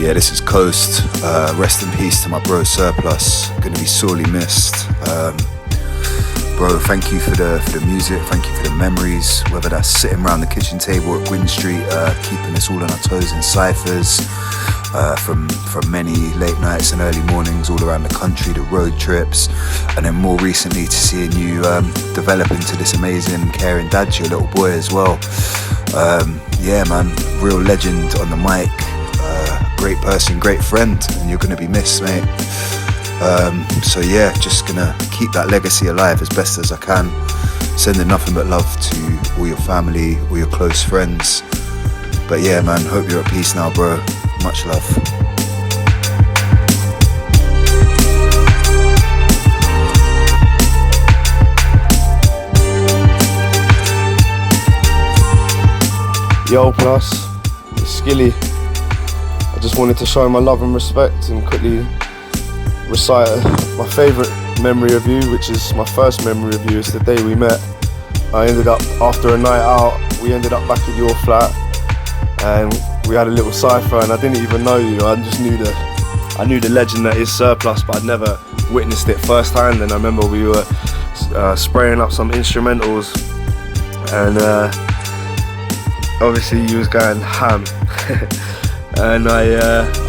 Yeah, this is Coast. Rest in peace to my bro Sirplus. Gonna be sorely missed. Bro, thank you for the music, thank you for the memories, whether that's sitting around the kitchen table at Gwyn Street, keeping us all on our toes in ciphers, from many late nights and early mornings all around the country, the road trips, and then more recently to seeing you develop into this amazing caring dad to your little boy as well. Yeah man, real legend on the mic, great person, great friend, and you're gonna be missed, mate. So yeah, just gonna keep that legacy alive as best as I can. Sending nothing but love to all your family, all your close friends. But yeah man, hope you're at peace now, bro. Much love. Yo Plus, it's Skilly. I just wanted to show my love and respect and quickly recite my favourite memory of you, which is my first memory of you. It's the day we met. I ended up, after a night out, we ended up back at your flat and we had a little cypher, and I didn't even know you. I just knew the legend that is Sirplus, but I'd never witnessed it firsthand. And I remember we were spraying up some instrumentals, and obviously you was going ham. And I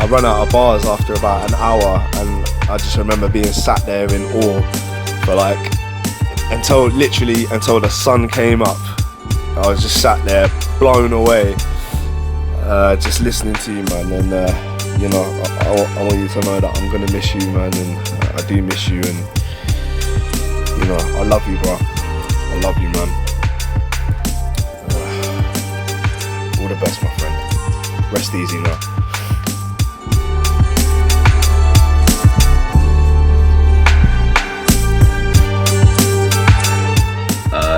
ran out of bars after about an hour, and I just remember being sat there in awe for until the sun came up. I was just sat there blown away, just listening to you, man. And I want you to know that I'm gonna miss you, man, and I do miss you, and I love you, bro. I love you, man. All the best, my friend. Rest easy now.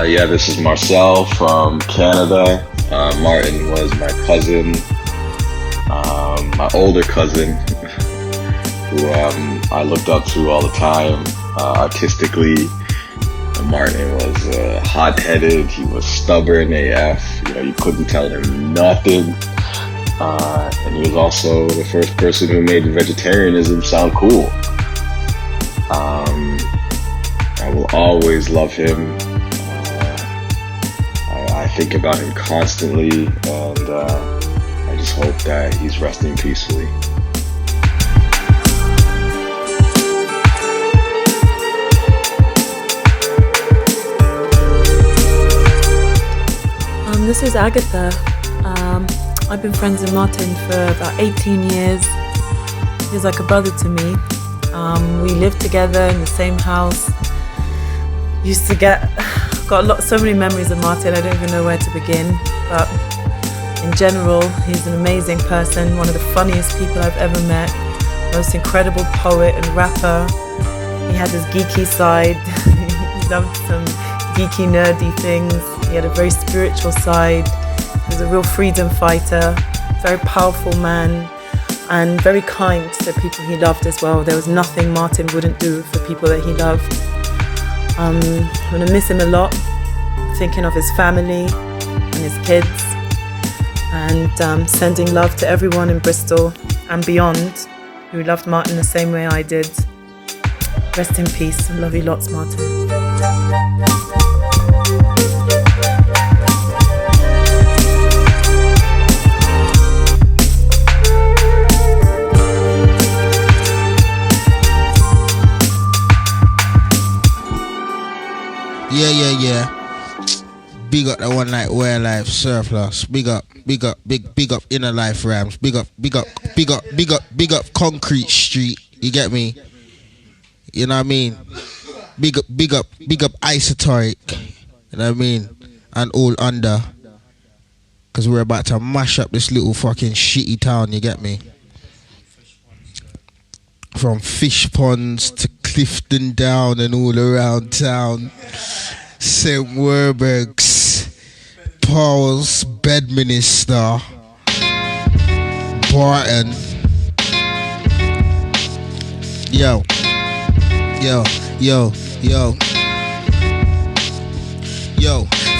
Yeah, this is Marcel from Canada. Martin was my cousin, my older cousin, who I looked up to all the time. Artistically, Martin was hot-headed. He was stubborn AF. You couldn't tell him nothing. And he was also the first person who made vegetarianism sound cool. I will always love him. I think about him constantly, and I just hope that he's resting peacefully. This is Agatha. I've been friends with Martin for about 18 years. He's like a brother to me. We lived together in the same house. Got so many memories of Martin, I don't even know where to begin. But in general, he's an amazing person, one of the funniest people I've ever met, most incredible poet and rapper. He had his geeky side. He loved some geeky, nerdy things. He had a very spiritual side. He was a real freedom fighter, very powerful man, and very kind to the people he loved as well. There was nothing Martin wouldn't do for people that he loved. I'm gonna miss him a lot, thinking of his family and his kids, and sending love to everyone in Bristol and beyond who loved Martin the same way I did. Rest in peace. I love you lots, Martin. Yeah. Big up the one like Where Life Sirplus. Big up Inner Life Rams. Big up Concrete Street. You get me? You know what I mean? Big up Isotoric. You know what I mean? And all under. Cause we're about to mash up this little fucking shitty town, you get me? From fish ponds to Clifton Down and all around town. St. Werburgh's, Paul's, Bedminster, Barton. Yo.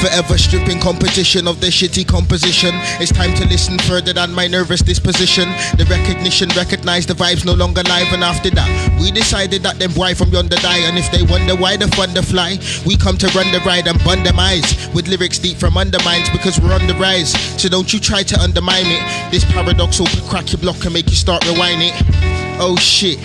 Forever stripping composition of the shitty composition. It's time to listen further than my nervous disposition. The recognition, recognize the vibes no longer live. And after that, we decided that them boy from yonder die. And if they wonder why the thunder fly, we come to run the ride and bun them eyes with lyrics deep from undermines, because we're on the rise. So don't you try to undermine it. This paradox will crack your block and make you start rewinding. Oh shit,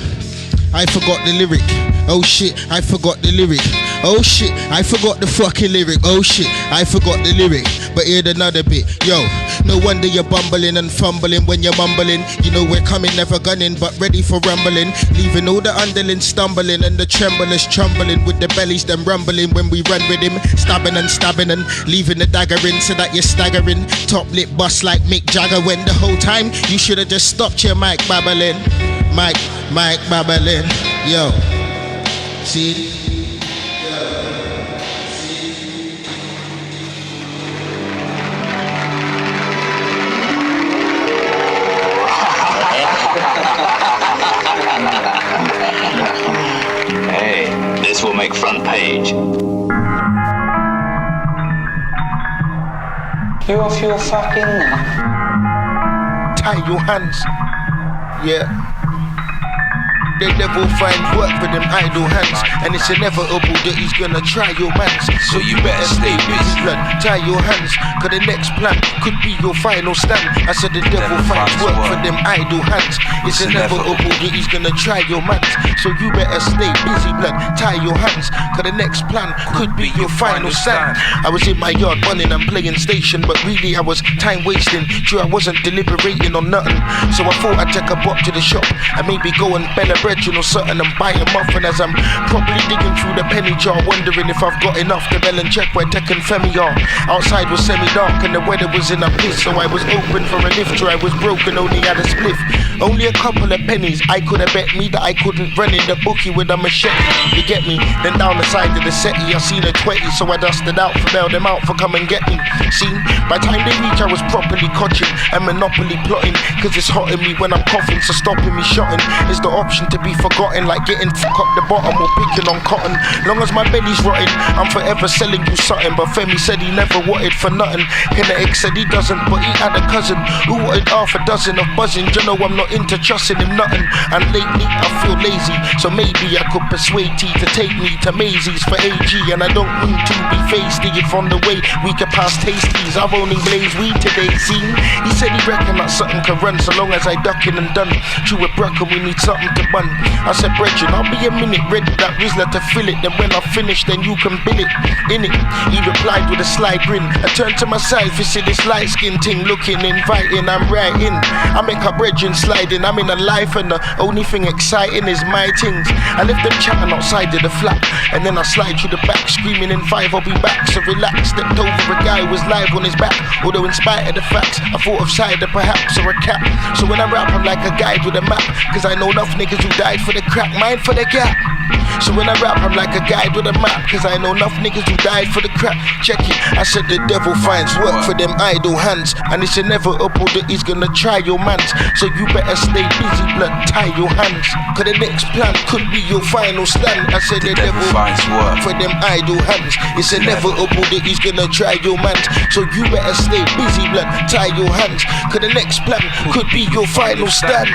I forgot the lyric. Oh shit, I forgot the lyric. Oh shit, I forgot the fucking lyric. Oh shit, I forgot the lyric. But here's another bit. Yo, no wonder you're bumbling and fumbling when you're mumbling. You know we're coming, never gunning, but ready for rumbling. Leaving all the underlings stumbling and the tremblers trembling, with the bellies them rumbling when we run with him. Stabbing and leaving the dagger in so that you're staggering. Top lip bust like Mick Jagger, when the whole time you should have just stopped your mic babbling. Mic babbling. Yo, see? Hey, this will make front page. You off your fucking nut? Tie your hands. Yeah. The devil finds work for them idle hands, and it's inevitable that he's gonna try your mans. So you better stay busy. Blood, tie your hands, cause the next plan could be your final stand. I said the devil finds work for them idle hands. It's inevitable that he's gonna try your mans. So you better stay busy, blood, tie your hands, cause the next plan could be your final stand. I was in my yard running and playing station, but really I was time wasting. True, I wasn't deliberating on nothing. So I thought I'd take a bop to the shop and maybe go and bell a bread, you know, something, and buy a muffin. As I'm probably digging through the penny jar, wondering if I've got enough to bell and check where Tech and Femi are. Outside was semi-dark and the weather was in a piss, so I was open for a lift. I was broken, only had a spliff. Only a couple of pennies. I could have bet me that I couldn't run in the bookie with a machete. You get me? Then down the side of the settee I seen a 20, so I dusted out for bail them out for come and get me. See, by the time they reach I was properly cotching and monopoly plotting, cause it's hot in me when I'm coughing, so stopping me shotting is the option to be forgotten, like getting fuck up the bottom or picking on cotton. Long as my belly's rotting, I'm forever selling you something. But Femi said he never wanted for nothing. Kinetic said he doesn't, but he had a cousin who wanted half a dozen of buzzing. You know I'm not into trusting him nothing, and lately I feel lazy, so maybe I could persuade T to take me to Maisie's for AG. And I don't mean to be feisty, if on the way we could pass tasties. I've only blazed weed today, see. He said he reckon that something can run so long as I ducking and done. True, with Brock and we need something to bun. I said, brethren, I'll be a minute, ready that Rizzler to fill it. Then when I finish, then you can bill it, in it. He replied with a sly grin. I turned to my side, you see this light skin thing looking, inviting, I'm right in. I make a brethren sliding, I'm in a life and the only thing exciting is my things. I left them chatting outside of the flat, and then I slide through the back, screaming in 5 I'll be back. So relax, stepped over a guy who was live on his back, although in spite of the facts, I thought of cider perhaps or a cat. So when I rap I'm like a guide with a map, cause I know enough niggas who died for the crack, mine for the gap. So when I rap I'm like a guide with a map, cause I know enough niggas who died for the crack. Check it, I said the devil finds work for them idle hands, and it's inevitable that he's gonna try your mans. So you better stay busy, blood, tie your hands, cause the next plan could be your final stand. I said the devil finds work for them idle hands. It's inevitable that he's gonna try your mans. So you better stay busy, blood, tie your hands, cause the next plan could be your final stand.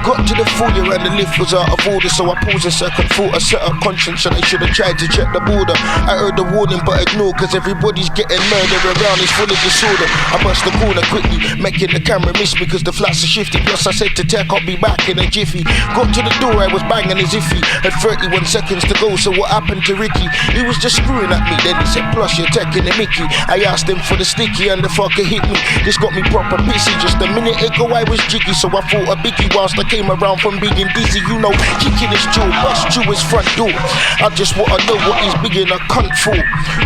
Got to the foyer and the lift was out of order, so I paused a second, thought I set up conscience and I should have tried to check the border. I heard the warning but ignored, cause everybody's getting murdered around, it's full of disorder. I bust the corner quickly, making the camera miss me cause the flats are shifty. Plus I said to Tech I'll be back in a jiffy. Got to the door, I was banging as if he had 31 seconds to go. So what happened to Ricky? He was just screwing at me, then he said plus you're taking the mickey. I asked him for the sticky and the fucker hit me. This got me proper pissy, just a minute ago I was jiggy, so I thought a biggie whilst I came around from being dizzy. You know, kicking his jaw, bust through his front door. I just wanna know what he's being a cunt for.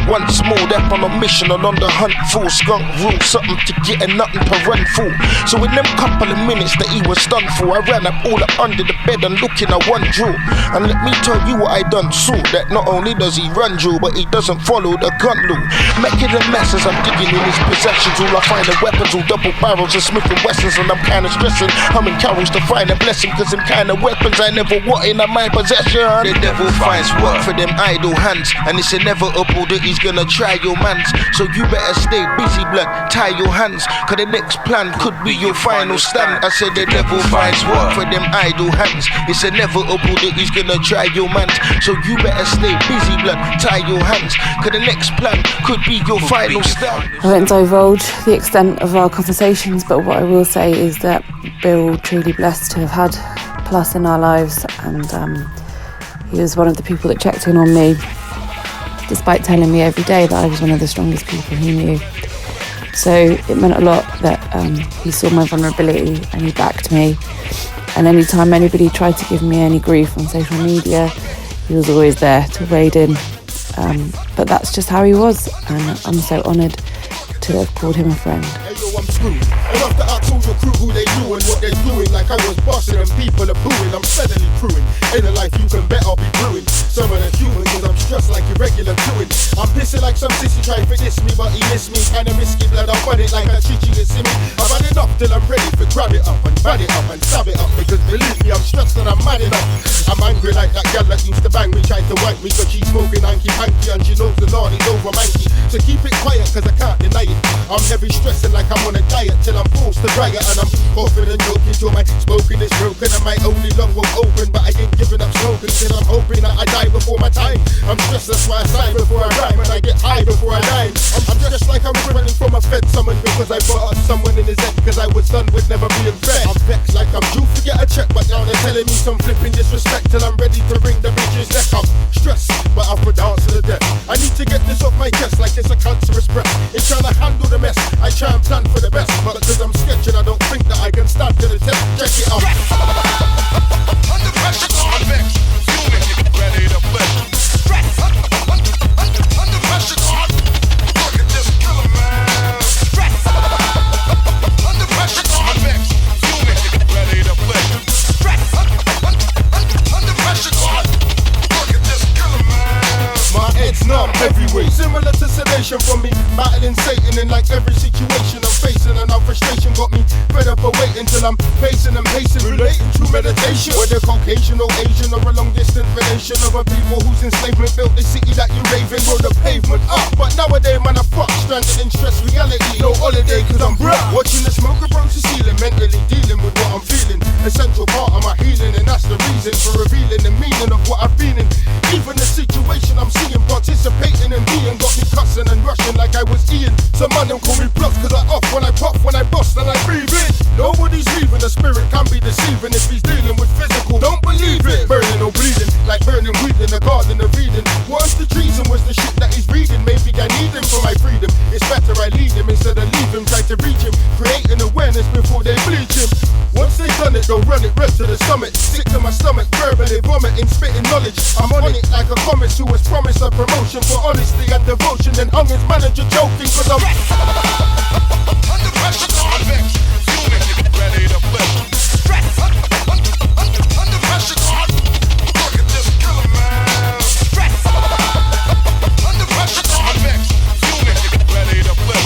Once more, that on a mission and on the hunt for skunk rule, something to get and nothing to run for. So in them couple of minutes that he was stunned for, I ran up all up under the bed and looking at one drawer. And let me tell you what I done saw, that not only does he run Joe, but he doesn't follow the gun law. Making a mess as I'm digging in his possessions. All I find are weapons, all double barrels and Smith & Wessons, and I'm kinda stressing, humming carols to find a blessing, cause them kind of weapons I never wanted in my possession. The devil finds work for them idle hands, and it's inevitable that he's gonna try your mans. So you better stay busy, blood, tie your hands, cause the next plan could be your final stand. I said the devil finds work for them idle hands, it's inevitable that he's gonna try your mans. So you better stay busy, blood, tie your hands, cause the next plan could be your final stand. I won't divulge the extent of our conversations, but what I will say is that we're truly blessed to have had Plus in our lives, and he was one of the people that checked in on me, despite telling me every day that I was one of the strongest people he knew. So it meant a lot that he saw my vulnerability and he backed me. And anytime anybody tried to give me any grief on social media, he was always there to wade in. But that's just how he was, and I'm so honoured to have called him a friend. I'm screwed. And after I told your crew who they knew and what they're doing, like I was bossing and people are booing, I'm steadily crewing. In a life you can bet I'll be brewing. Some of the human, cause I'm stressed like irregular doing. I'm pissing like some sissy trying to diss me, but he missed me. Kinda risky blood, I'll run it like a chichi to see me. I've had enough till I'm ready to grab it up and bad it up and stab it up. Because believe me, I'm stressed and I'm mad enough. I'm angry like that gal that used to bang me, tried to wank me, cause she's smoking hanky-panky and she knows the Lord is over manky. So keep it quiet cause I can't deny it. I'm heavy stressing like I'm on a diet till I'm forced to riot, and I'm coughing and joking till my smoking is broken and my only lung won't open, but I ain't giving up smoking till I'm hoping that I die before my time. I'm stressed, that's why I sign before I rhyme, and I get high before I die. I'm just like I'm running from a fed summon because I brought up someone in his head because I was done with never being fed. I'm vexed like I'm due to get a check, but now they're telling me some flipping disrespect till I'm ready to ring the bitch's neck. I'm stressed, but I'll dance to the death. I need to get this off my chest like it's a cancerous breath. It's trying to handle the mess, I try and plan for the best, but because I'm sketching, I don't think that I can stand to the test. Check it out. Under pressure, on vex, fuming, ready to flip. Under pressure, on. Look at this killer man. Under pressure, on vex, fuming, ready to flip. Under pressure, on. Look at this killer man. My head's numb, heavyweight, similar to sedation from me, battling Satan in like every situation I'm facing, and our frustration got me fed up of waiting till I'm facing and pacing, relating to meditation. Whether Caucasian or Asian or a long distance relation of a people whose enslavement built the city that you raving, roll the pavement up. But nowadays man I fuck, stranded in stress reality, no holiday cause I'm broke. Watching the smoke approach the ceiling, mentally dealing with what I'm feeling, essential part of my healing, and that's the reason for revealing the meaning of what I've been in. Even the situation I'm seeing, participating in being, got me cussing and rushing like I was Ian. Some man them call me bluff cause I off when I puff, when I bust and I breathe in. Nobody's leaving, the spirit can be deceiving if he's dealing with physical. Don't believe it, burning or bleeding, like burning weed in the garden of Eden. What if the treason was the shit that he's reading? Maybe I need him for my freedom. It's better I lead him instead of leave him. Try to reach him, creating awareness before they bleach him. Once they've done it, they'll run it right to the summit. Sick to my stomach, verbally vomiting, spitting knowledge. I'm on it like a comet who was promised a promotion for honesty and devotion, and hung his manager joking cause I'm under pressure, on vex, fuming, ready to flip. Under pressure, on. Look at this killer man. Under pressure, on vex, fuming, ready to flip.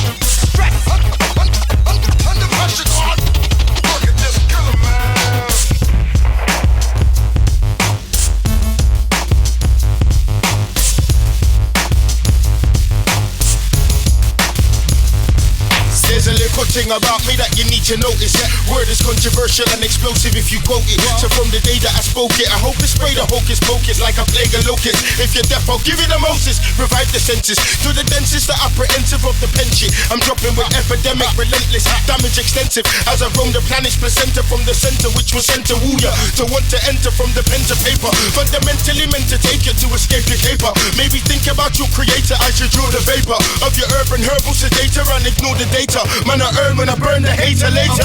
Under pressure, on. Look at this killer man. There's a little thing about me that you need to notice. That word is controversial and explosive if you quote it. So from the day that I spoke it, I hope it sprayed a hocus pocus like a plague of locusts. If you're deaf, I'll give you the Moses. Revive the senses to the densest, the apprehensive of the pen shit. I'm dropping with epidemic, relentless, damage extensive. As I roam the planet's placenta from the center, which was sent to woo ya, to want to enter from the pen to paper. Fundamentally meant to take you to escape your caper. Maybe think about your creator, I should draw the vapor of your urban herbal sedator and ignore the data. Man, I earn when I burn the hater later.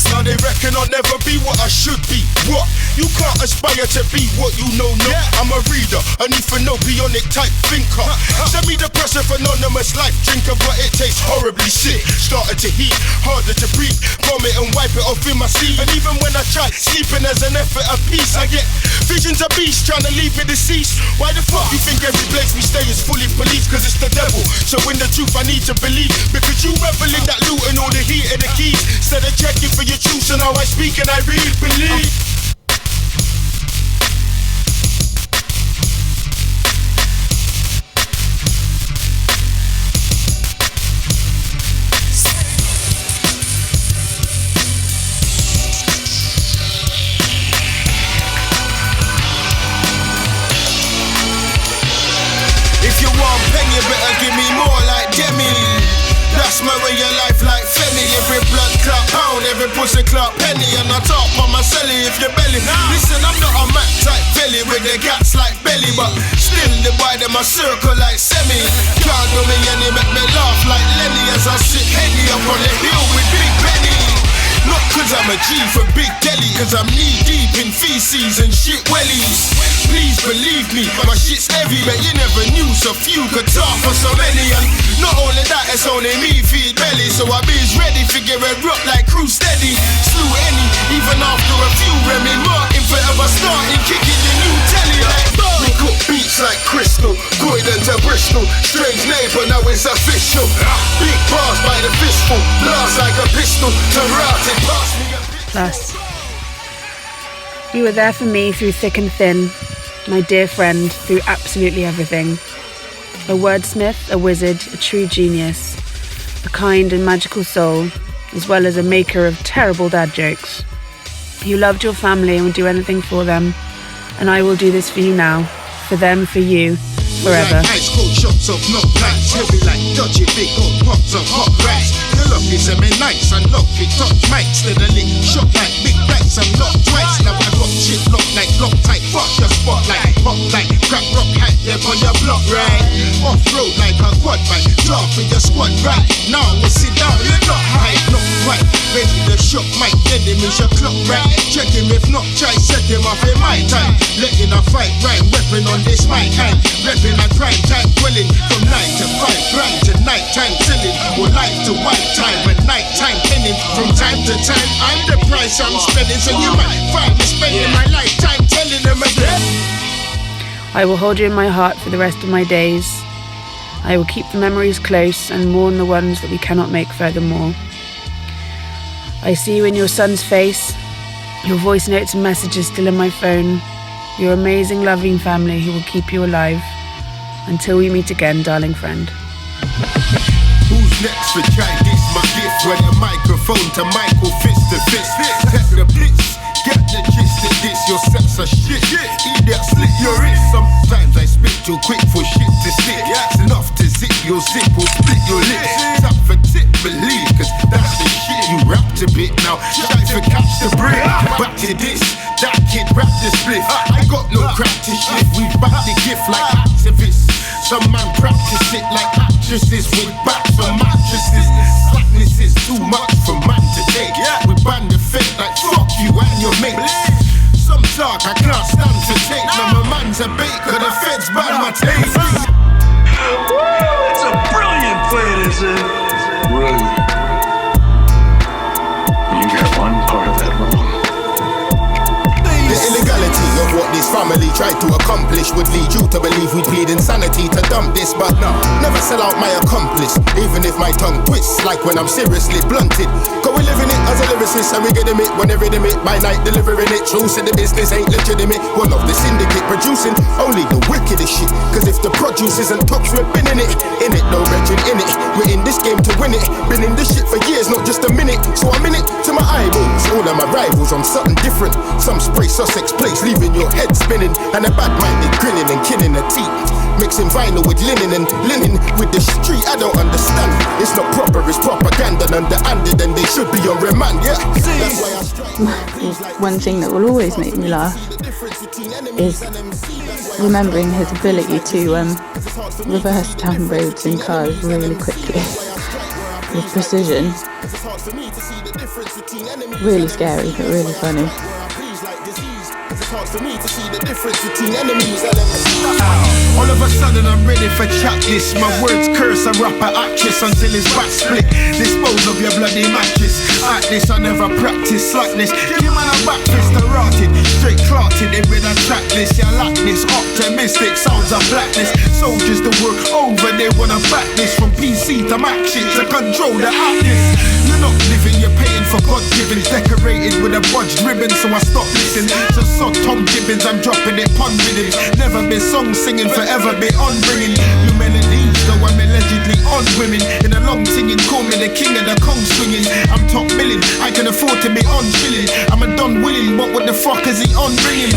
Now they reckon I'll never be what I should be. What? You can't aspire to be what you know not. I'm a reader, an Ethiopionic type thinker. Send me the press of anonymous life drinker, but it tastes horribly sick. Started to heat, harder to breathe. Vomit and wipe it off in my sleeve. And even when I try sleeping as an effort of peace, I get visions of beasts trying to leave me deceased. Why the fuck you think every place we stay is fully policed? Cause it's the devil. So in the truth I need to believe. Because you revel in that loot and all the heat of the keys. Instead of checking for your truth and how I speak and I read. Believe. If you want pen, you better give me more like Demi. That's my way of life like Femi. Every blood clot pound, every pussy clot penny. And I talk on my celly if your belly. Listen, I'm not a Mac type belly with the gats like belly. But still the boy them a circle like semi. Can't do me any, make me laugh like Lenny. As I sit heady up on the hill with Big Benny. Not cause I'm a G for Big Delly, cause I'm knee deep in feces and shit wellies. Please believe me, my shit's heavy, but you never knew so few could talk for so many. And not only that, it's only me feed belly. So I be ready, figure it rock like crew steady. Slew any, even after a few Remy Martin forever starting kicking the new telly like we cook beats like Crystal, Croydon to Bristol. Strange name, but now it's official. Big bars by the fistful, blast like a pistol. Karate, pass me a Plus, you were there for me through thick and thin, my dear friend, through absolutely everything. A wordsmith, a wizard, a true genius, a kind and magical soul, as well as a maker of terrible dad jokes. You loved your family and would do anything for them, and I will do this for you now, for them, for you, forever. Like ice cold shots of knock lights, heavy like dodgy big old pots of hot rice. The luck is nice and lucky touch mics, steadily shot like big backs and knock twice. Now I got shit locked like lock tight, fuck your spotlight, pop like crack rock hat, they're on your block right. Off road like a quad bike, drop in your squad right. Now we sit down, you're not high, not quite. Ready to shock mic, enemies your clock right. Check him if not, try set him off in my time. Letting a fight rhyme, weapon on this mic hand. Repping at prime time, dwelling from 9 to 5, grind to night time, selling, or life to white time, when night time penning. From time to time, I'm the price I'm spending, so you might find me spending my lifetime telling them again. I will hold you in my heart for the rest of my days. I will keep the memories close and mourn the ones that we cannot make furthermore. I see you in your son's face, your voice notes and messages still in my phone, your amazing loving family who will keep you alive. Until we meet again, darling friend. Who's next for try this? My gift when a microphone to Michael, fist to fist. Tap the blitz, get the gist of this. Your steps are shit. Idiot, slit your wrist. Sometimes I spit too quick for shit to stick. It's enough to zip your zip or split your lips. Tap for tip, believe, cause that's the shit. You rap to bit now. Try to catch the brick. Back to this, that kid rap the split. I got no crap to shift. We back the gift like activists. Some man practice it like actresses with backs on mattresses. Slackness is too much for man to take. We ban the fake like fuck you and your mates. Some talk I can't stand to take. Now my man's a baker, the feds ban my taste. It's a brilliant play, this is. Brilliant. You got one part of that wrong. The illegality of what this family tried to accomplish would lead you to believe we plead insanity to dump this, but no, never sell out my accomplice, even if my tongue twists like when I'm seriously blunted. Cause we living it as a lyricist and we getting it when they rhythm it by night, delivering it. True, said the business ain't legitimate. One of the syndicate producing only the wickedest shit. Cause if the produce isn't tops, we've been in it, no legend in it. We're in this game to win it. Been in this shit for years, not just a minute. So I'm in it to my eyeballs. All of my rivals on something different. Some spray Sussex place, leaving your head spinning, and a bad-minded grinning and killing the teeth. Mixing vinyl with linen and linen with the street. I don't understand. It's not proper, it's propaganda. Underhanded, and they should be on remand. Yeah, that's why I strike. One thing that will always make me laugh is remembering his ability to reverse down roads and cars really quickly with precision. Really scary, but really funny. All of a sudden I'm ready for checklist. My words curse a rapper actress until his back split. Dispose of your bloody mattress. At this I never practice slackness. Give man a back fist to rotted. Straight clotted it with a tracklist. You lack this optimistic sounds of blackness. Soldiers the work over, they wanna back this. From PC to Mac shit to control the actness. You're not living, you're paying for God givens. Decorated with a budged ribbon, so I stop listening. So Tom Gibbons, I'm dropping it pun rhythms. Never been song singing, forever be on bringing. New melodies, though I'm allegedly on women. In a long singing, call me the king of the Kong swinging. I'm top billing, I can afford to be on chilling. I'm a done willing, but what the fuck is he on bringing?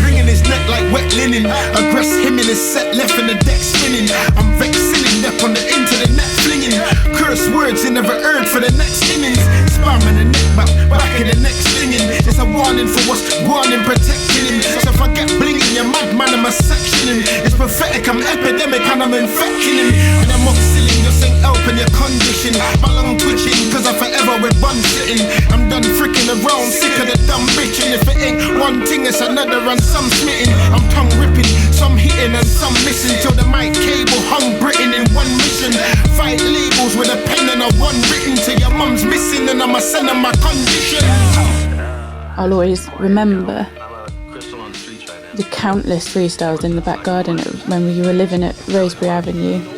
Bringing his neck like wet linen. Aggress him in his set, left in the deck spinning. I'm vexing him, up on the into the net flinging. Curse words he never heard for the next innings. Spamming the neck back in the next singing. It's a warning for what's warning, protecting him. So if I get blinging, you're madman, I'm a section him. It's pathetic, I'm epidemic and I'm infecting him. And I'm oxyling, you're saying help in your condition. My lung twitching, cause I forever with bun sitting. I'm done freaking around, sick of the dumb bitching. If it ain't one thing, it's another and some smitten. I'm tongue ripping, some hitting and some missing. Till the mic cable hung Britain in one mission. 5 labels with a pen and a one written. Till your mum's missing and I'm a send her my condition. I'll always remember the countless freestyles in the back garden when we were living at Rosebery Avenue. Me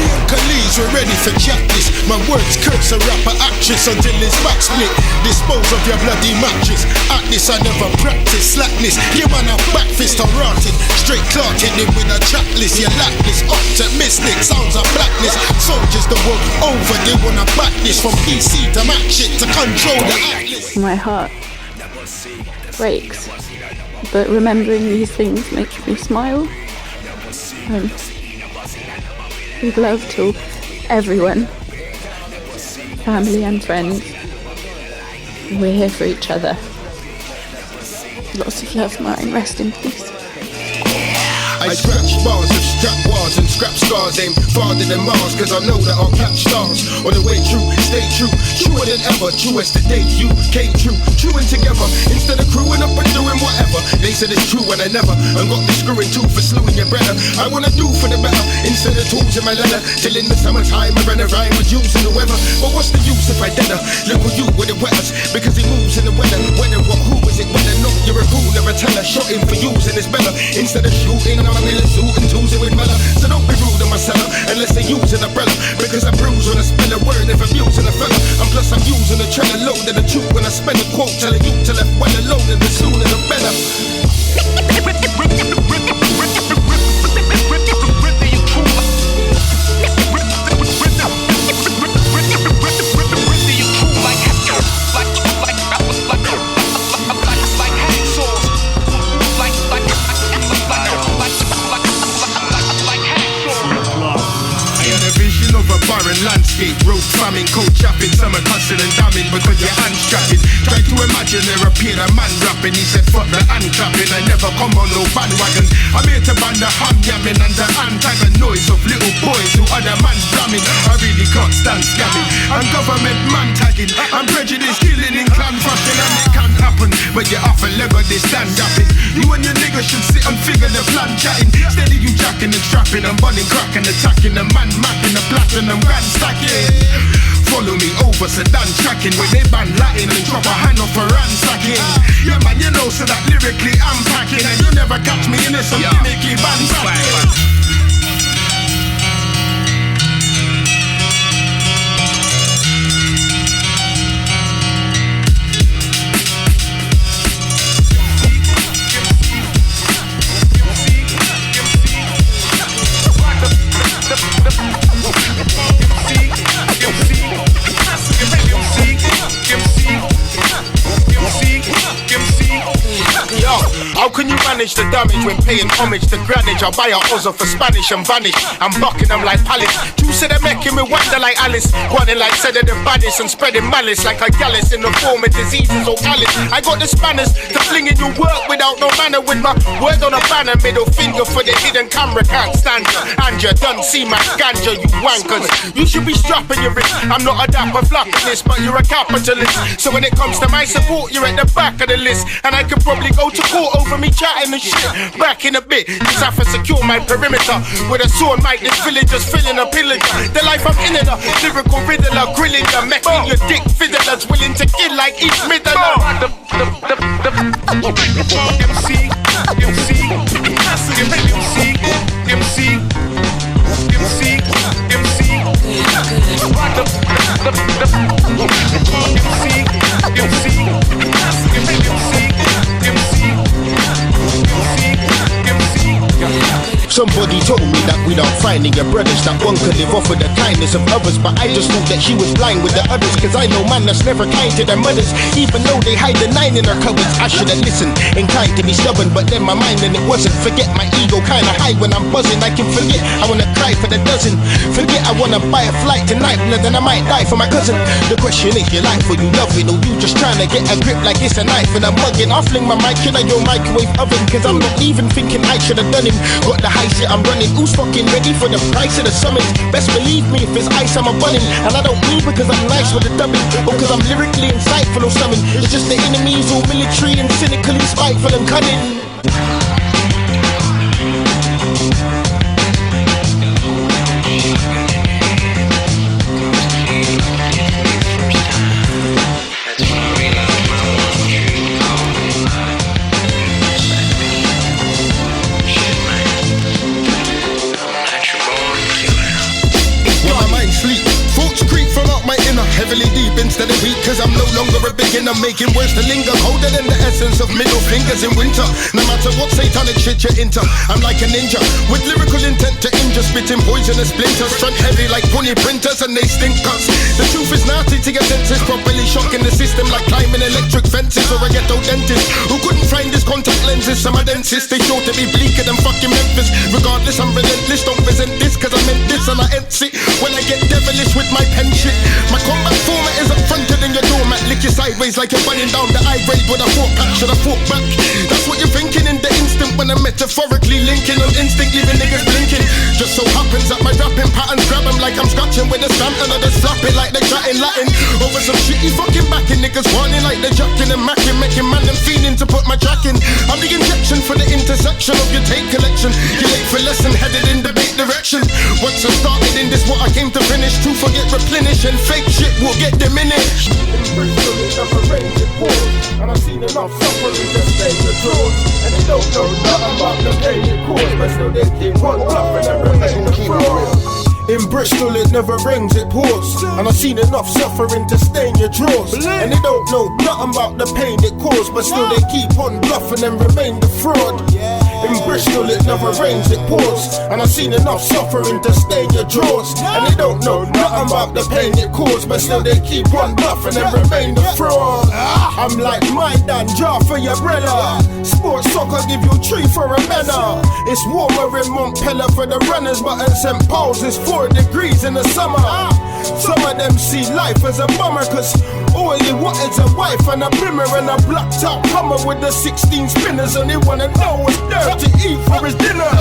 and Khalid, we're ready for checklist. My words curse a rapper actress until his back split. Dispose of your bloody mattress. At this I never practice slackness. You man a back fist or rotted. Straight clotted it with a tracklist. You lack this optimistic sounds of blackness. Soldiers the world over, they wanna back this. From PC to Mac shit to control the atlas. My heart breaks, but remembering these things makes me smile. Big love to everyone, family and friends. We're here for each other. Lots of love, Martin. Rest in peace. I scratch bars of strap bars and scrap scars. Aim farther than Mars, cause I know that I'll catch stars. On the way true, stay true. Truer than ever, true as the day you came true. Truing together, instead of crewing up and doing whatever. They said it's true and I never. And got the screwing tooth for slewing your brother. I wanna do for the better, instead of tools in my leather. Till in the summertime I run a rhyme with using the weather. But what's the use if I dead her? Look at you with the wetters, because he moves in the weather. Whether what, who is it, whether not, you're a fool, never tell her. Shot him for using his better. Instead of shooting, I'm in a suit and tools it with Mella. So don't be rude in my cellar, unless they use an umbrella. Because I bruise when I spell a word if I'm using a fella. And plus I'm using a trailer load of the truth when I spend a quote. Tell a youth to left well alone, and the sooner the better. Barren landscape, road famine, cold chapping, summer cussing and damning because you're unstrapping. Try to imagine there appeared a man rapping. He said fuck the unclapping, I never come on no bandwagon. I'm here to ban the ham yamming and the antagon noise of little boys who other man's blamming. I really can't stand scamming and government man tagging. I'm prejudiced, killing in clan fucking, and it can't happen. But you're off a leg of this stand upping. You and your nigga should sit and figure the plan chatting. Steady you jacking and strapping and bunning, cracking, attacking the man mapping the platinum grand stacking. Follow me over Sedan tracking where they ban Latin and drop a hand off for ransacking. Yeah man, you know so that lyrically I'm packing, and you never catch me in some gimmicky band packing. How can you manage the damage when paying homage to Greenwich? I'll buy a Ozzo for Spanish and vanish. I'm Buckingham like Palace. Two said they're making me wonder like Alice. Running like said of the baddest and spreading malice like a gallus in the form of diseases or callous. I got the spanners to fling in your work without no manner. With my word on a banner, middle finger for the hidden camera. Can't stand you, and you don't see my ganja, you wankers. You should be strapping your wrist. I'm not a dapper flapperist, but you're a capitalist. So when it comes to my support, you're at the back of the list. And I could probably go to court over me chatting and shit. Back in a bit, just have to secure my perimeter. With a sword mic, this villagers filling a pillager. The life I'm in it, a lyrical riddler, grilling you, making your dick fiddlers, willing to kill like each middler. Somebody told me that without finding your brothers, that one could live off of the kindness of others. But I just thought that she was blind with the others, cause I know man that's never kind to their mothers. Even though they hide the 9 in their cupboards, I should have listened, inclined to be stubborn. But then my mind and it wasn't. Forget my ego kinda high when I'm buzzing. I can forget, I wanna cry for the dozen. Forget I wanna buy a flight tonight, but then I might die for my cousin. The question is, you life or you love it, or you just trying to get a grip like it's a knife and a mugging. I'll fling my mic in your microwave oven, cause I'm not even thinking I should have done him. Got the high shit I'm running, who's fucking ready for the price of the summons? Best believe me, if it's ice I'm a bunning. And I don't mean because I'm nice with the dubbing, or because I'm lyrically insightful or something. It's just the enemies all military and cynically spiteful and cunning. Heavily deep instead of weak, cause I'm no longer a beginner. Making words to linger, colder than the essence of middle fingers in winter. No matter what satanic shit you're into, I'm like a ninja with lyrical intent to injure, spitting poisonous splinters. Front heavy like pony printers and they stink cuts. The truth is nasty to your senses, properly shocking the system like climbing electric fences or a ghetto dentist who couldn't find his contact lenses. Some are dentists, they sure to be bleaker than fucking Memphis. Regardless, I'm relentless, don't resent this, cause I meant this and I end it when I get devilish with my pen shit. My combat format is up fronted in your doormat, lick you sideways like you're running down the high grade with a fork back. Should I fork back? That's what you're thinking in the instant when I'm metaphorically linking on instinct, leaving niggas blinking. Just so happens that my rapping patterns grab them like I'm scratching with a stamp and I just slap it like they're chatting Latin over some shitty fucking backing. Niggas warning like they're jacking and macking, making man them feeling to put my track in. I'm the injection for the intersection of your tape collection. You're late for lesson, headed in the bait direction. Once I started in this, what I came to finish. To forget, replenish, and fake shit will get diminished. In Bristol, it's never rained, it pours, and I've seen enough suffering to stay the drawers. And they don't know nothing about the pain it caused, but still they keep on bluffing and remain the fraud. In Bristol it never rains, it pours, and I've seen enough suffering to stain your drawers. And they don't know nothing about the pain it caused, but still they keep on bluffing and remain the fraud. In Bristol it never rains, it pours, and I've seen enough suffering to stain your drawers. And they don't know nothing about the pain it caused, but still they keep on bluffing and remain the fraud. I'm like my Dan, jar for your brother. Sports soccer give you 3 for a banner. It's warmer in Montpellier for the runners, but in St. Paul's it's 4 degrees in the summer. Some of them see life as a bummer, cause all they want is a wife and a brimmer and a black top Hummer with the 16 spinners, and they wanna know what's there to eat for his dinner.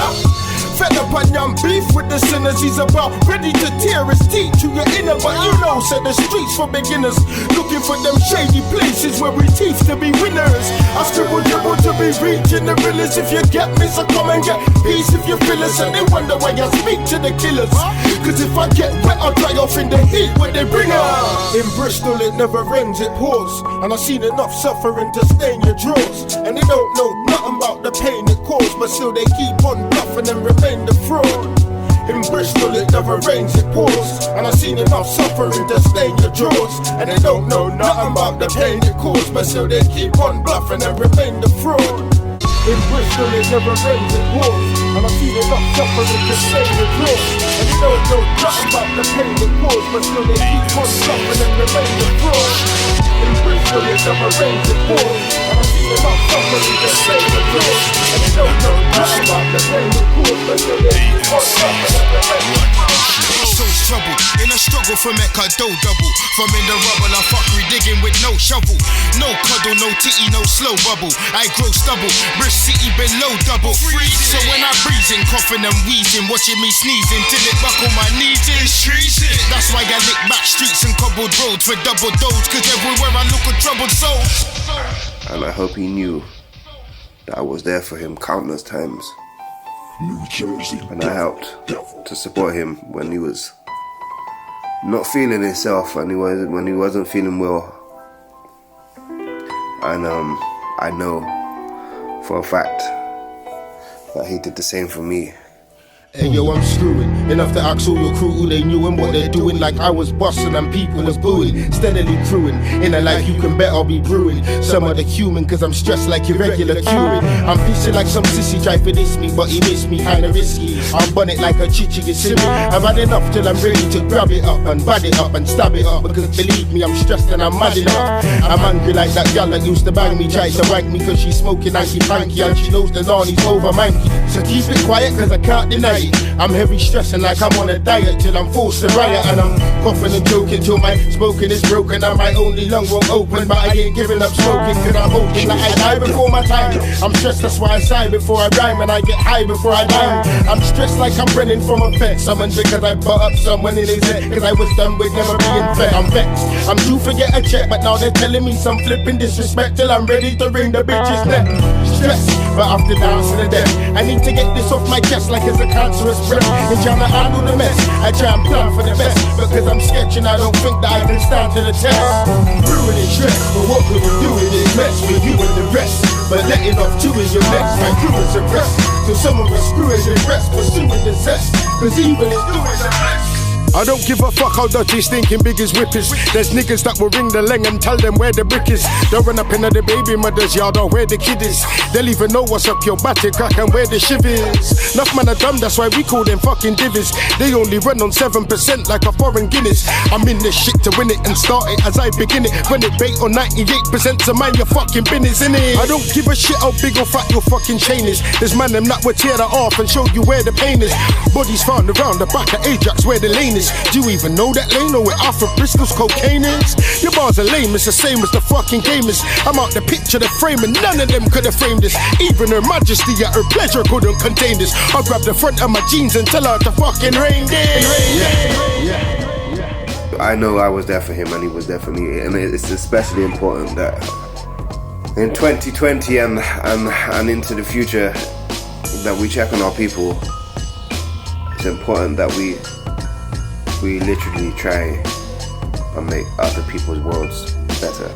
Fed up on young beef with the sinners, he's about ready to tear his teeth to your inner. But you know, said the streets for beginners, looking for them shady places where we teach to be winners. I scribble dribble to be reaching the realest. If you get me, so come and get peace if you feel us. And they wonder why I speak to the killers, cause if I get wet I'll dry off in the heat when they bring us. In Bristol it never rains, it pours, and I've seen enough suffering to stain your drawers. And they don't know nothing about the pain it caused, but still they keep on bluffing and remain the fraud. In Bristol it never rains, it pours, and I've seen enough suffering to stain your drawers. And they don't know nothing about the pain it caused, but still they keep on bluffing and remain the fraud. In Bristol it never rains, it pours, and I've seen enough suffering to stain your drawers. And they don't know nothing about the pain it caused, but still they keep on bluffing and remain the fraud. In Bristol it never rains, it pours, and I've seen motherfuckers just say the rules. And they don't know nothing about the pain of course, but they on top of the Soul's trouble, in a struggle for Mecca dough double. From in the rubble, I fuckery digging with no shovel. No cuddle, no titty, no slow bubble. I grow stubble, Bristol City below double. So when I breathing, coughing and wheezing, watching me sneezing till it buckle my knees in. That's why I lick back streets and cobbled roads for double dose. Cause everywhere I look a troubled soul. And I hope he knew that I was there for him countless times. And I helped to support him when he was not feeling himself and when he wasn't feeling well. And I know for a fact that he did the same for me. Hey yo, I'm screwing. Enough to ask all your crew who they knew and what they're doing. Like I was bossing and people was booing. Steadily crewing. In a life you can bet I'll be brewing. Some of the human cause I'm stressed like irregular curing. I'm pissing like some sissy try to diss me, but he missed me kinda risky. I'll bun it like a chichi, you see me. I've had enough till I'm ready to grab it up and bad it up and stab it up. Because believe me, I'm stressed and I'm mad enough. I'm angry like that gal that used to bang me, tried to wank me cause she's smoking hanky-panky and she knows the Nani's over manky. So keep it quiet cause I can't deny it. I'm heavy stressing like I'm on a diet till I'm forced to riot. And I'm coughing and joking till my smoking is broken and my only lung won't open. But I ain't giving up smoking cause I'm hoping that I die before my time. I'm stressed, that's why I sigh before I rhyme and I get high before I die. I'm stressed like I'm running from a pet. Someone because I butt up someone in his head cause I was done with never being fed. I'm vexed, I'm due for get a check but now they're telling me some flipping disrespect till I'm ready to ring the bitch's neck. Stressed, but after dance to the death I need to get this off my chest like it's a cancerous breath. In trying to handle the mess, I try and plan for the best. Because I'm sketching, I don't think that I can stand to the test. Ruining stress, but what could we do in this mess with you and the rest? But letting off two in your necks, my crew is suppressed. So some of us screwing the rest, pursuing the zest. Cause evil is doing the best. I don't give a fuck how dirty stinking big is whip is. There's niggas that will ring the leng and tell them where the brick is. They'll run up into the baby mother's yard or where the kid is. They'll even know what's up your batty crack and where the shiv is. Enough man are dumb, that's why we call them fucking divvies. They only run on 7% like a foreign Guinness. I'm in this shit to win it and start it as I begin it. Run it bait on 98%, so mind your fucking business, innit? I don't give a shit how big or fat your fucking chain is. There's man them that will tear that off and show you where the pain is. Bodies found around the back of Ajax where the lane is. Do you even know that lane or where Alpha Bristol's cocaine is? Your bars are lame, it's the same as the fucking game is. I'm out the picture, the frame, and none of them could have framed this. Even Her Majesty at her pleasure couldn't contain this. I'll grab the front of my jeans and tell her to fucking rain this. I know I was there for him and he was there for me. And it's especially important that in 2020 and into the future that we check on our people. It's important that we literally try and make other people's worlds better.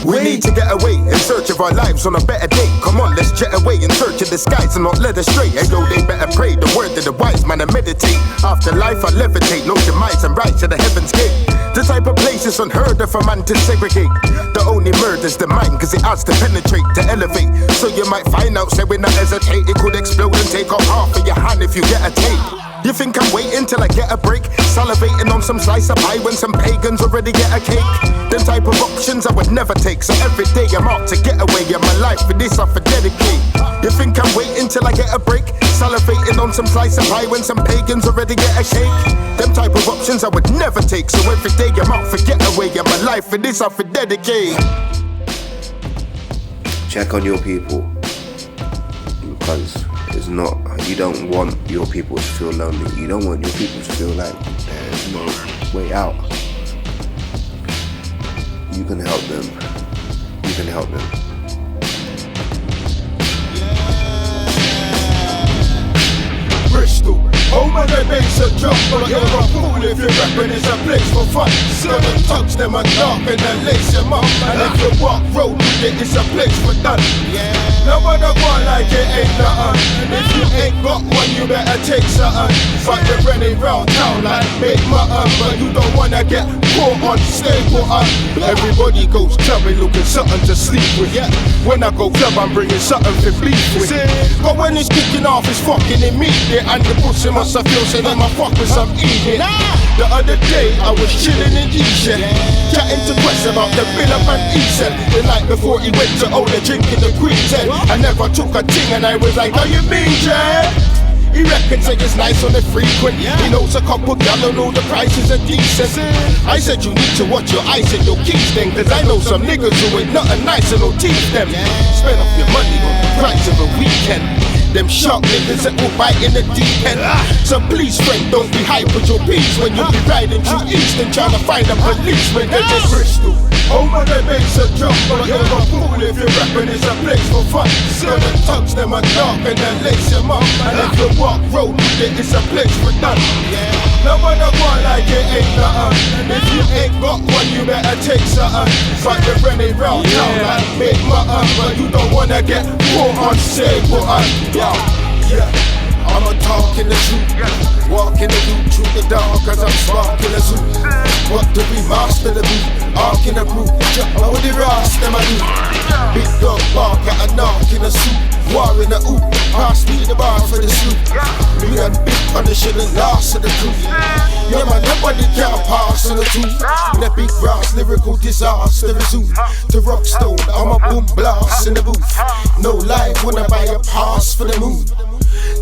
We need to get away in search of our lives on a better day. Come on, let's jet away in search of the skies and not let us stray. Hey yo, they better pray the word of the wise man and meditate. After life I levitate, no demise and rise to the heaven's gate. The type of place is unheard of for man to segregate. The only murder's the mind cause it has to penetrate, to elevate. So you might find out, say we not hesitate. It could explode and take off half of your hand if you get a tape. You think I'm waiting till I get a break? Salivating on some slice of pie when some pagans already get a cake? Them type of options I would never take. So every day I'm out to get away. And my life for this I for dedicate. You think I'm waiting till I get a break? Salivating on some slice of pie when some pagans already get a cake? Them type of options I would never take. So every day I'm out for get away. And my life for this I for dedicate. Check on your people. Because it's not, you don't want your people to feel lonely. You don't want your people to feel like there's no way out. You can help them. You can help them. Bristol, home of the bass and drum, but you're a fool if you're rapping, it's a place for fun. Gonna touch them and dark and then lace them up. And if you walk road with it, it's a place for done. Nobody want like it ain't nothing. And if you ain't got one, you better take something. But you're running round town like big mutton, but you don't wanna get caught on, stay put on. Everybody goes clubbing looking something to sleep with. When I go club, I'm bringing something to beef with. But when it's kicking off, it's fucking immediate. And the pussy must have feel say that my fuck with some eating. The other day, I was chilling in Egypt, chatting to Quest about the Bill up and Easel. The night before before he went to own a drink in the Queen's Head. I never took a ting and I was like, how you been, Jay? He reckons say it's nice on the frequent. He knows a couple gallon, know the prices are decent. I said you need to watch your eyes and your keys then, cause I know some niggas who ain't nothing nice and no teeth them. Spend off your money on the price of a weekend. Them sharp niggas that will bite in the deep end. So please friend, don't be hype with your beats when you be riding through East and trying to find a policeman. They're just Bristol. Over the base a jump, but you're a fool if you're rapping, it's a place for fun. So the tugs them are dark and they lace them up. And if you walk road with it, it's a place for none. No one go like it ain't nothing. If you ain't got one, you better take something. But you're running round town like big mutton, but you don't wanna get caught on say what yeah. I'm a talk in the truth, walk in the route through the dark as I'm sparking the zoo. What do we master the boot? Arc in the brew, how would the rast them I do? Big dog bark at a knock in a suit, war in the oop, pass me the bar for the soup. Me and big punishing the last of the truth. Yeah man, nobody can pass on the truth. In a big brass, lyrical disaster resume. To Rockstone, I'm a boom blast in the booth. No lie, wanna buy a pass for the moon.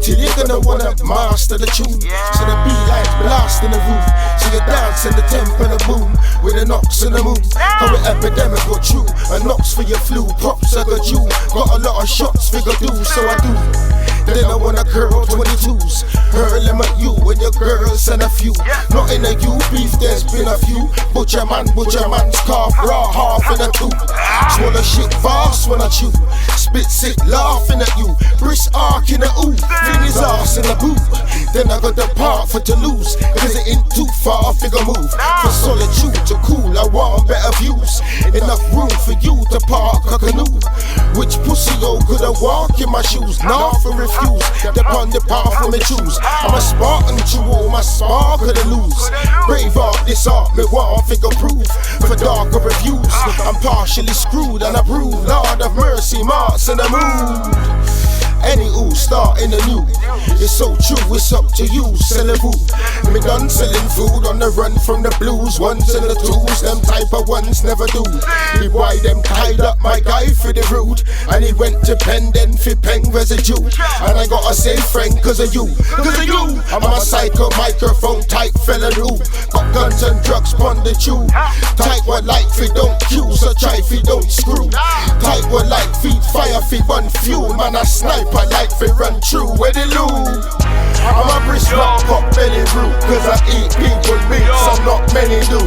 Till you're gonna wanna master the tune. So the beat like blast in the roof. So you dance in the temple of boom with the knocks in the moon. How it epidemic or true. A knocks for your flu, props I got you. Got a lot of shots, figure do, so I do. Then I wanna curl 22s. Hurl them at you and your girls and a few. Not in a you beef, there's been a few. Butcher man's calf raw, half in a two. Swallow shit fast when I chew. Spit sick, laughing at you. Brisk arc in the ooh. Fling his ass in the boot. Then I got the part for to lose. Cause it ain't too far, figure move. For solitude to cool, I want better views. Enough room for you to park a canoe. Which pussy yo could I walk in my shoes? Nothing refuse. Upon the path for me choose. I'm a Spartan to all my spark of the lose. Brave art, this art, me want figure proof. For darker reviews, I'm partially screwed and I brew. Lord of mercy, marks in the mood. Any ooh, start in the new. It's so true, it's up to you, sellable. Me done selling food on the run from the blues. Ones and the twos, them type of ones never do. The boy them tied up my guy for the rude. And he went to pen then for pen residue. And I gotta say friend cause of you. I'm a psycho microphone type fella who got guns and drugs on the chew. Type what like fi don't cue, so try fi don't screw. Type what like feed fire fi burn fuel. Man I snipe, I like fi run true where they lose. I'm a Bristol pop belly root, cause I eat people meats, I'm not many do.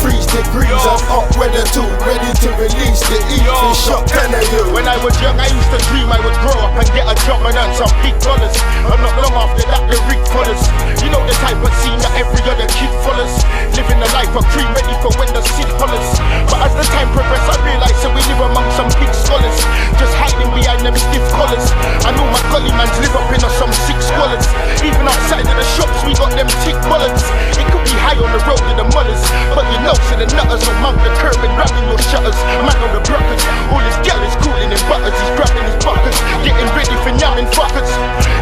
Freeze degrees and up weather too, ready to release the eat and shot 10 of you. When I was young I used to dream I would grow up and get a job and earn some big dollars. And not long after that the rig follows. You know the type of scene that every other kid follows. Living a life of cream ready for when the seed hollers. But as the time progressed I realised that we live among some big scholars. Just hiding behind them stiff collars. I know my gully mans live up in some sick squalors. Even outside of the shops we got them tick bullets. It could be high on the road in the mullers, but you know so the nutters will mount the curb and grabbing your shutters. Man on the brockers, all his gal is cooling in butters. He's grabbing his buckets, getting ready for yamming fuckers.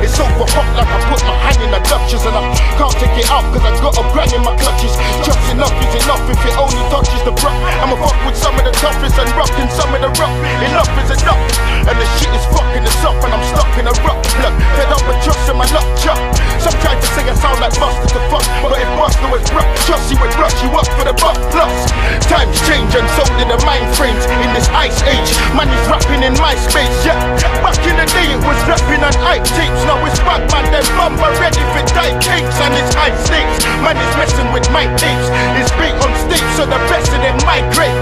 It's over hot like I put my hand in the Dutchess. And I can't take it out cause I got a brand in my clutches. Just enough is enough if it only touches the bruck. I'ma fuck with some of the toughest and rocking some of the rough. Enough is enough, and the shit is fucking us up. And I'm stuck in a rock plug, fed up with trust in my luck chuck. Some try to say I sound like Buster to fuck, but if Buster was rough, trust he would rush you up for the buck plus. Times change and so did the mind frames in this ice age. Man is rapping in my space, yeah. Back in the day it was rapping on hype tapes. Now it's back man, them mama ready for die cakes and it's high stakes. Man is messing with my tapes. It's big on stage so the best of them migrate.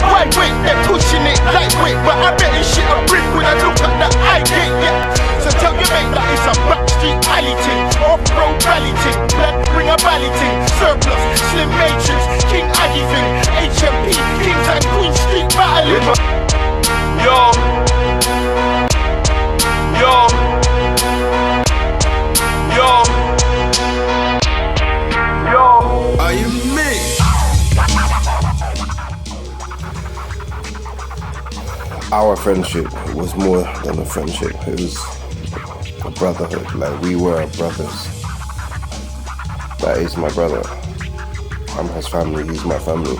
Why wait, they're pushing it lightweight, but I bet this shit a brick when I look at the eye gate, yeah. So tell your mate that it's a backstreet alley ting, off-road rally ting, black bring a valley ting, Sirplus, Slim Matrix, King Aggie thing, HMP, Kings and Queen Street battling. Yo. Are you me? Our friendship was more than a friendship. It was a brotherhood. Like we were brothers. That is my brother. I'm his family. He's my family.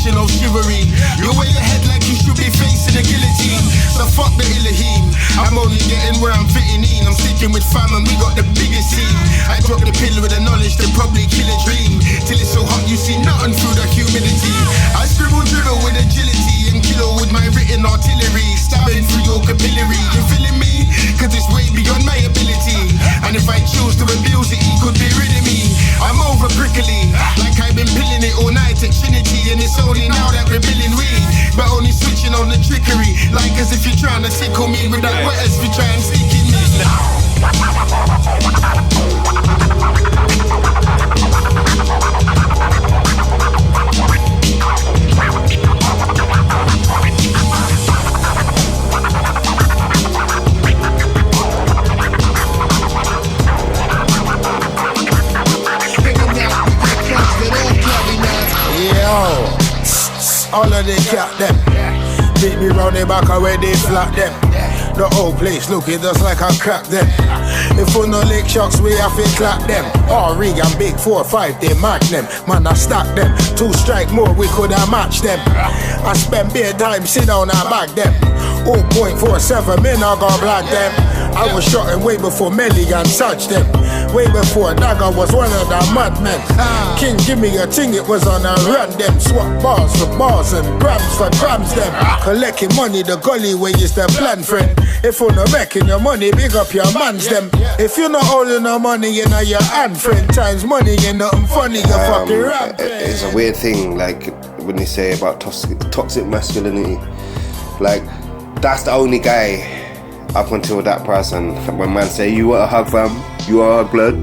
switching off chivalry. You wear your head like you should be facing a guillotine. So fuck the Elohim. I'm only getting where I'm fitting in. I'm sticking with fam and we got the biggest team. I drop the pill with the knowledge to probably kill a dream. Till it's so hot you see nothing through the humidity. I scribble dribble with agility and kilo with my written artillery. Stabbing through your capillary. You feeling me? Cause it's way beyond my ability. And if I choose to abuse it, he could be rid of me. I'm over prickly, like I've been pilling it all night at Trinity. And it's only now that we're billing weed, but only switching on the trickery. Like as if you're trying to tickle me with that what else we try and stick in me. All of they cap them. Beat me round the back where they flat them. The whole place looking just like I crack them. If we no lick shots, we have to clap them. Rig and big 4-5, they mark them. Man, I stack them. 2 strike more, we could have matched them. I spend bare time, sit down and back them. 0.47 men, I got black them. I was shotting way before Melly and such them. Way before Dagger was one of the madmen. King, give me a thing, it was on a run them. Swap bars for bars and grams for grams them. Collecting money, the gully way is the plan, friend. If you're not making your money, big up your mans them. If you're not holding no money, you know your hand, friend. Times money ain't nothing funny, you fucking rap. It's a weird thing, like when they say about toxic masculinity. Like, that's the only guy up until that person. When man say, you want a hug fam, you are a hug blood.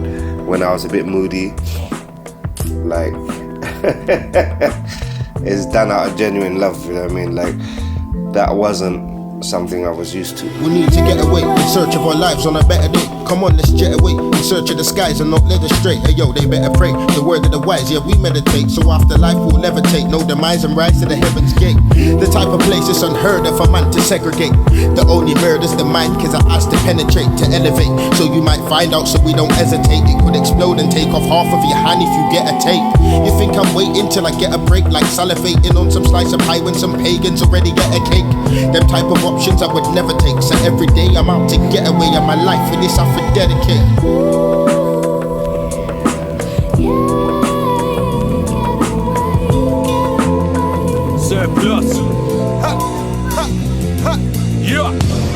When I was a bit moody, like, it's done out of genuine love, you know what I mean? Like, that wasn't something I was used to. We need to get away in search of our lives on a better day. Come on, let's jet away in search of the skies and not let us stray. Hey yo, they better pray the word of the wise. Yeah, we meditate, so after life we'll levitate. No demise and rise to the heaven's gate. The type of place is unheard of a man to segregate. The only murder's the mind, cause I asked to penetrate, to elevate. So you might find out, so we don't hesitate. It could explode and take off half of your hand if you get a tape. You think I'm waiting till I get a break, like salivating on some slice of pie when some pagans already get a cake. Them type of options I would never take. So every day I'm out to get away, and my life for this I for dedicate. Sirplus. Yeah.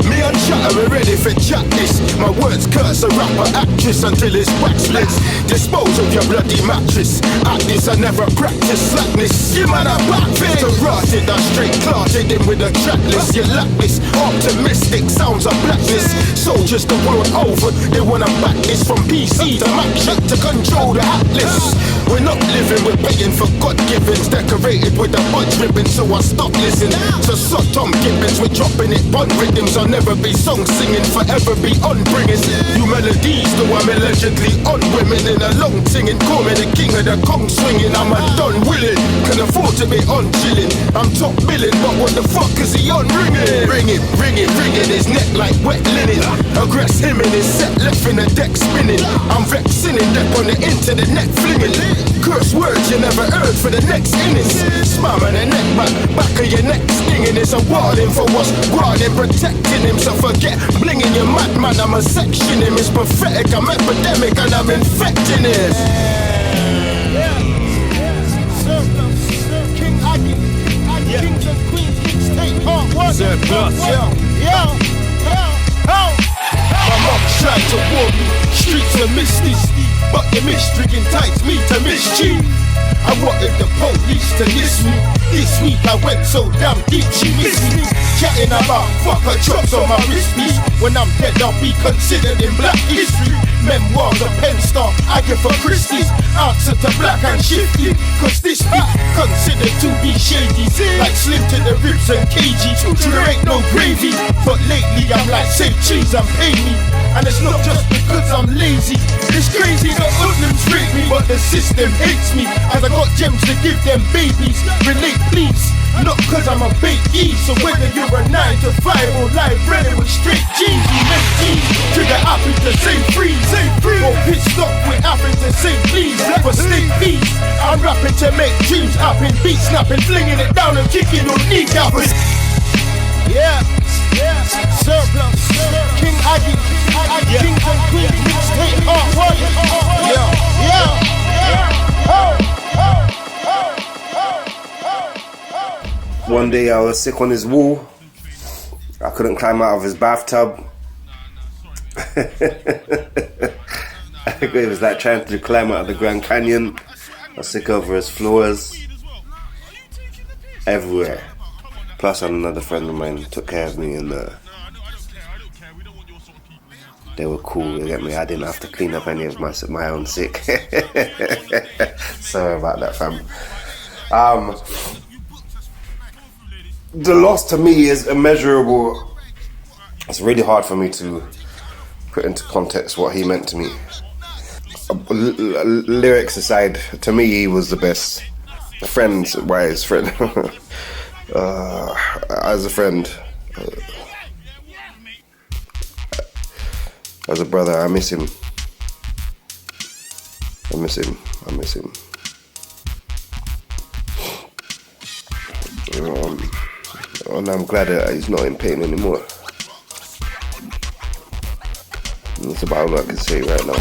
Me and Shatter, we're ready for chat this. My words curse a rapper actress until it's waxless. Dispose of your bloody mattress. At this I never practice slackness. You man are back fit to rotted, I straight clarted in with a tracklist. You lack this optimistic sounds of blackness. Soldiers the world over, they wanna back this. From PC to Mac shit to control the atlas. We're not living, we're paying for God-givens. Decorated with a bunch ribbon, so I stop listening. So suck Tom Gibbons, we're dropping it on rhythms. I'll never be song singing, forever be on bringing new melodies, though I'm allegedly on women in a long singing. Call me the king of the Kong swinging. I'm a done willing, can afford to be on chilling. I'm top billing, but what the fuck is he on ringing? Ringing his neck like wet linen. Aggress him in his set, left in the deck spinning. I'm vexing him, deck on the into the neck flinging. Curse words you never heard for the next innings. Spam on the neck, back of your neck stinging. It's a warning for what's warning, protecting him. So forget blinging your madman, I'm a section him. It's pathetic, I'm epidemic and I'm infecting it. King Aggie, kings and queens, mixtape part 1. Sirplus. My mom tried to warn me, streets are misty, but the mystery entices me to mischief. I wanted the police to diss me. This week I went so damn deep, she missed me. Chatting about fuck her chops on my wrist piece. When I'm dead I'll be considered in black history. Memoirs of Penn Star, I give for Christie's. Answer to black and shifty, cause this beat considered to be shady. Like Slim to the ribs and KG, there ain't no gravy. But lately I'm like say cheese and pay me. And it's not just because I'm lazy. It's crazy the hoodlums rape me, but the system hates me. As I got gems to give them babies. Relate please, not cause I'm a big E. So whether you're a 9 to 5 or live running with straight G's, you make G's. Trigger happy to say freeze, or pit stop with happy to say please. For sneak peas, I'm rapping to make dreams happen. Beat snapping, flinging it down and kicking your knee gapping. Yeah, Sirplus, King Aggie, Kings and Queens, mixtape part 1. One day I was sick on his wall. I couldn't climb out of his bathtub. It was like trying to climb out of the Grand Canyon. I was sick over his floors. Everywhere. Plus another friend of mine took care of me and they were cool, you get me? I didn't have to clean up any of my own sick. Sorry about that, fam. The loss to me is immeasurable. It's really hard for me to put into context what he meant to me. Lyrics aside, to me he was the best. Friends-wise, friend. As a friend, as a brother, I miss him. And I'm glad that he's not in pain anymore. That's about all I can say right now.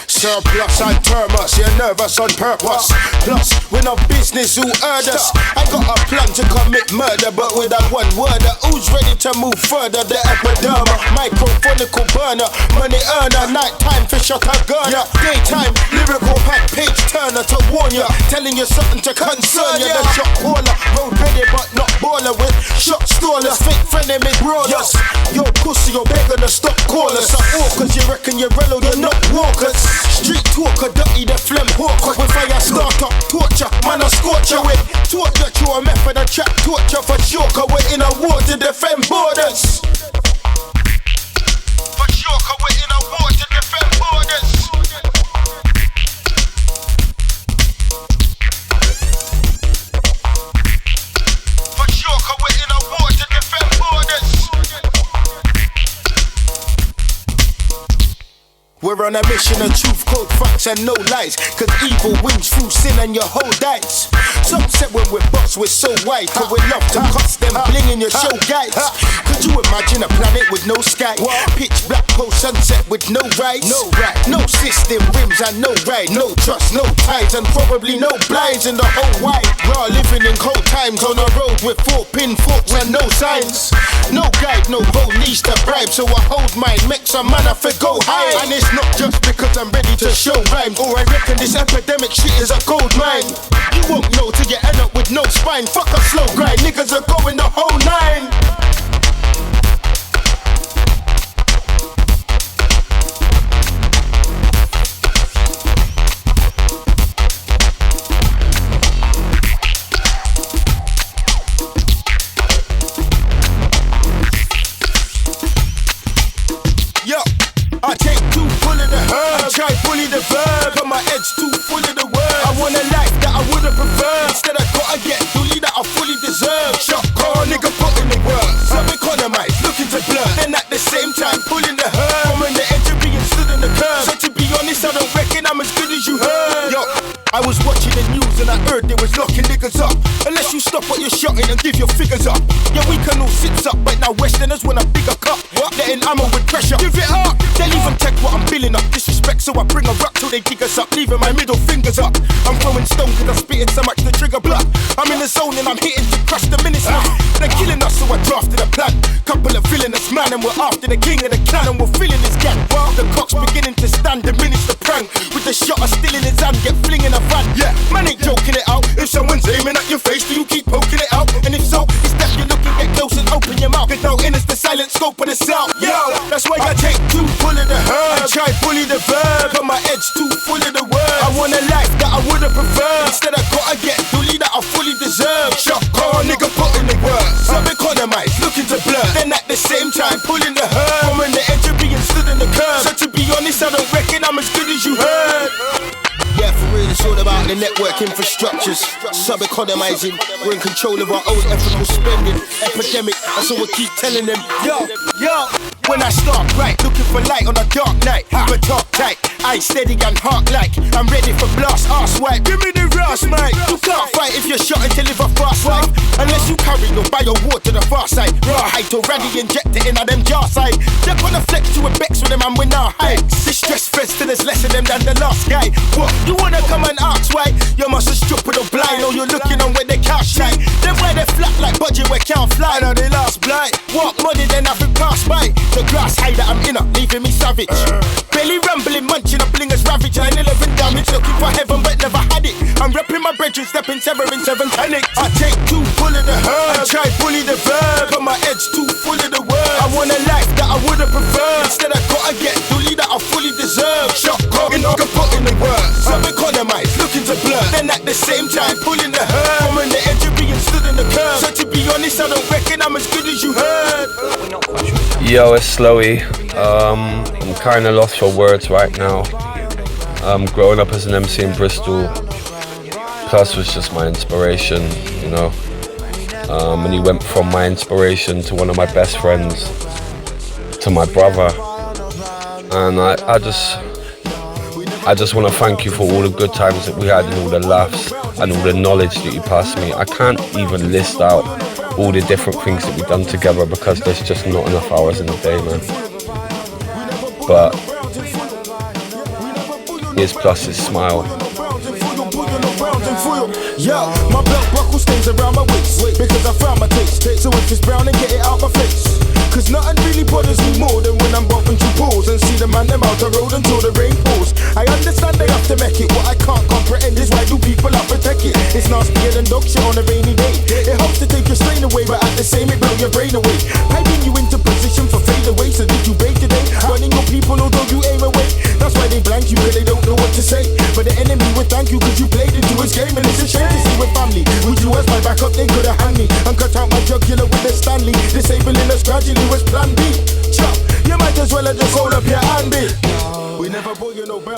Sirplus and Termus, you're nervous on purpose. Plus, we're not business who heard us. I got a plan to commit murder, but with that one word, who's ready to move further? The epiderma, microphonical burner, money earner, nighttime fish out a gun. Daytime, lyrical pack page turner to warn ya, telling you something to concern ya. The shot caller, road ready but not baller with shot stallers, fake frenemy brawlers. Yo pussy, you're begging to stop callers. So cause you reckon you're rello, you're not walkers. Street talker, dirty the phlegm hawker. With fire starter, torture, man I scorch you with torture through a method of trap torture for sure. Cause we're in a war to defend borders. For sure, cause we're in a war to defend borders. For sure, cause we're in a war to defend borders. We're on a mission of truth, code, facts and no lies. Cause evil wins through sin and your whole dies. Some said when we're boss we're so white, cause we love to cuss them bling in your show guys. Could you imagine a planet with no sky? Pitch black post sunset with no rides. No system, rims and no ride. No trust, no ties and probably no blinds in the whole wide. We're living in cold times on a road with 4-pin forks and no signs. No guide, no road needs to bribe. So I hold mine, make some man I for go high. And it's not just because I'm ready to show rhymes, or I reckon this epidemic shit is a gold mine. You won't know till you end up with no spine. Fuck a slow grind, niggas are going the whole 9. I take too full of the herb, I try bully the verb, but my head's too full of the word. I want a life that I would've preferred. Instead I gotta get bully that I fully deserve. Shot call, nigga put in the work. Some economize, looking to blur. Then at the same time pulling the herb. I'm on the edge of being stood in the curb. So to be honest, I don't reckon I'm as good as you heard. Yo, I was watching the news and I heard they was locking niggas up. Unless you stop what you're shotting and give your figures up. Yeah, we can all sit up, but now Westerners want a bigger cup. What? Getting ammo with pressure. Give it up. They'll even take what I'm billing up. Disrespect, so I bring a rock till they dig us up. Leaving my middle fingers up. I'm throwing stone cause I'm spitting so much the trigger blood. I'm in the zone and I'm hitting to crush the minutes now. They're killing us, so I drafted a plan. Couple of villainous man and we're after the king of the clan and we're filling his gang. Well, the cock's beginning to stand, diminish the prank. With the shot still in his hand, get flinging a van. Yeah, man ain't joking it out. If someone's aiming at your face, do you keep poking it out? And if so, it's that you're looking, get close and open your mouth. Get out in, it's the silent scope of the sound. Yo, that's why I take too full of the herb. I try bully the verb, but my head's too full of the word. I want a life that I would've preferred. Instead I gotta get bully that I fully deserve. Shot call, nigga put in the work. Some economize, looking to blur. Then at the same time pulling the herb. I'm on the edge of being stood in the curb. So to be honest, I don't reckon I'm as good as you heard. Yeah, for real, it's all about the network infrastructures. sub-economizing. We're in control of our own ethical spending. Epidemic, that's what we keep telling them. Yo, when I start right, looking for light on a dark night. But talk tight, eyes steady and heart like I'm ready for blast, arse wipe. Give me the rust, mate. You can't fight if you're shot to live a fast life. Unless you carry no bio war to the far side. Raw height already injected in them jar side. They're gonna flex to a bex with them and win our height. This stress fest till there's less of them than the last guy. What, you wanna come and ask why? You must have stupid or blind, or you're looking on where they can't shine. Then why they flat like budget where can't fly. Now they last blind. Walk money then nothing pass by. The grass high that I'm in up, leaving me savage. Belly rumbling, munching up, blingers ravage. 9/11 damage, looking for heaven but never had it. I'm repping my brethren, stepping severing seven panic. I take too full of the herb, I try bully the verb, but my edge too full of the word. I want a life that I would've preferred. Instead I gotta get dully that I fully deserve. Shot calling, I can put in the work. Some economize, looking to blur. Then at the same time pulling the herb. I'm on the edge of being stood in the curb. So to be honest, I don't reckon I'm as good as you heard. Yo, it's Slowy. I'm kinda lost for words right now. Growing up as an MC in Bristol, Plus was just my inspiration, you know. And he went from my inspiration to one of my best friends, to my brother. And I just want to thank you for all the good times that we had and all the laughs and all the knowledge that you passed me. I can't even list out all the different things that we've done together because there's just not enough hours in the day, man. But here's Plus's smile. Yo, my belt buckle stays around my waist because I found my taste. So if it's brown, then get it out my face. Cause nothing really bothers me more than when I'm bumping through pools and see the man them out the road until the rain falls. I understand they have to make it. What I can't comprehend is why do people have to protect it. It's nastier than dog shit on a rainy day. It helps to take your strain away, but at the same it blow your brain away. Piping you into position for fade away. So did you bait today? Running your people although you aim away. That's why they blank you, cause they don't know what to say. But the enemy would thank you cause you played into his game. And it's a shame to see with family. With you as my backup, they could've hanged me and cut out my jugular with a Stanley. Disabling us gradually was plan B. Chop, you might as well have just hold up your hand, B.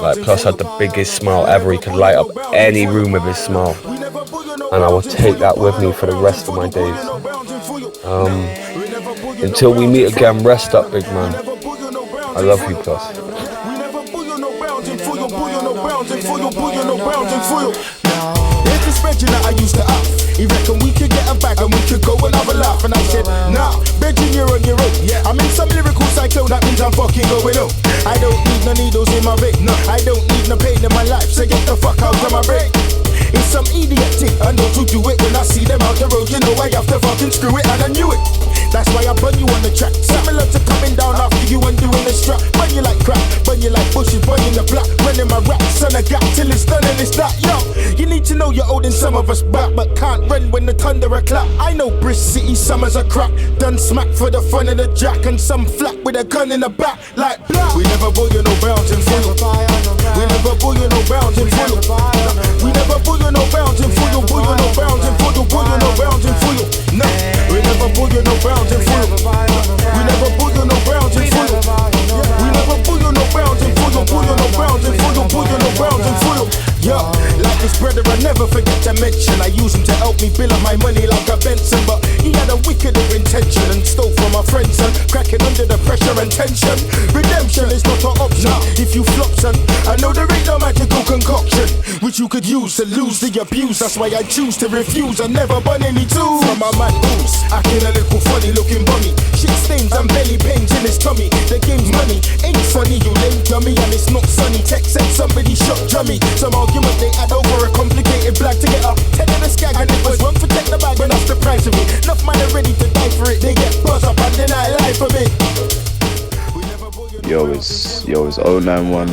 Like Plus had the biggest smile ever. He could light up any room with his smile, and I will take that with me for the rest of my days. Until we meet again, rest up, big man. I love you, Plus. Here's the spreadsheet that I used to up. He reckon we could get a bag and we could go and have a laugh. And I said, nah, Reggie, you're on your own. I'm in some lyrical cyclone, that means I'm fucking going on. I don't need no needles in my vein. No, I don't need no pain in my life. So get the fuck out of my brain. It's some idiot thing, I know to do it. When I see them out the road, you know I have to fucking screw it. And I knew it. That's why I burn you on the track. Similar to coming down after you and doing the strap. Burn you like crap, burn you like bushes, burn in the black. Running my rap, son, I got till it's done and it's that. Yo, you need to know you're holding some of us back, but can't run when the thunder a clap. I know Bristol City summers are crap. Done smack for the front of the jack and some flat with a gun in the back. Like black. We never boil you no bounds in full. We never boil you no bounds in full. We never boil you no bounds in full. Boil you no bounds in full. Boil you no bounds in full. No, we never boil you no bounds in full. We never boil you no bounds in full. We never boil you no bounds in full. Boil you no bounds in full. Boil you no bounds in full. Yo, like this brother, I never forget to mention. I use him to help me bill up my money like a Benson, but he had a wickeder intention and stole from my friends, son. Cracking under the pressure and tension. Redemption is not an option if you flop, son. I know there ain't no magical concoction which you could use to lose the abuse. That's why I choose to refuse and never burn any tools. From my man who's acting a little funny, looking bummy. Shit stains and belly pains in his tummy. The game's money ain't funny, you lame dummy, and it's not sunny. Text said somebody shot Jummy. Some argument they had over a complicated black to get up 10 in the skag, and it was wrong to take the bag, but that's the price of it. Enough man are ready to die for it. They get buzz up and deny life of it. Yo, it's 091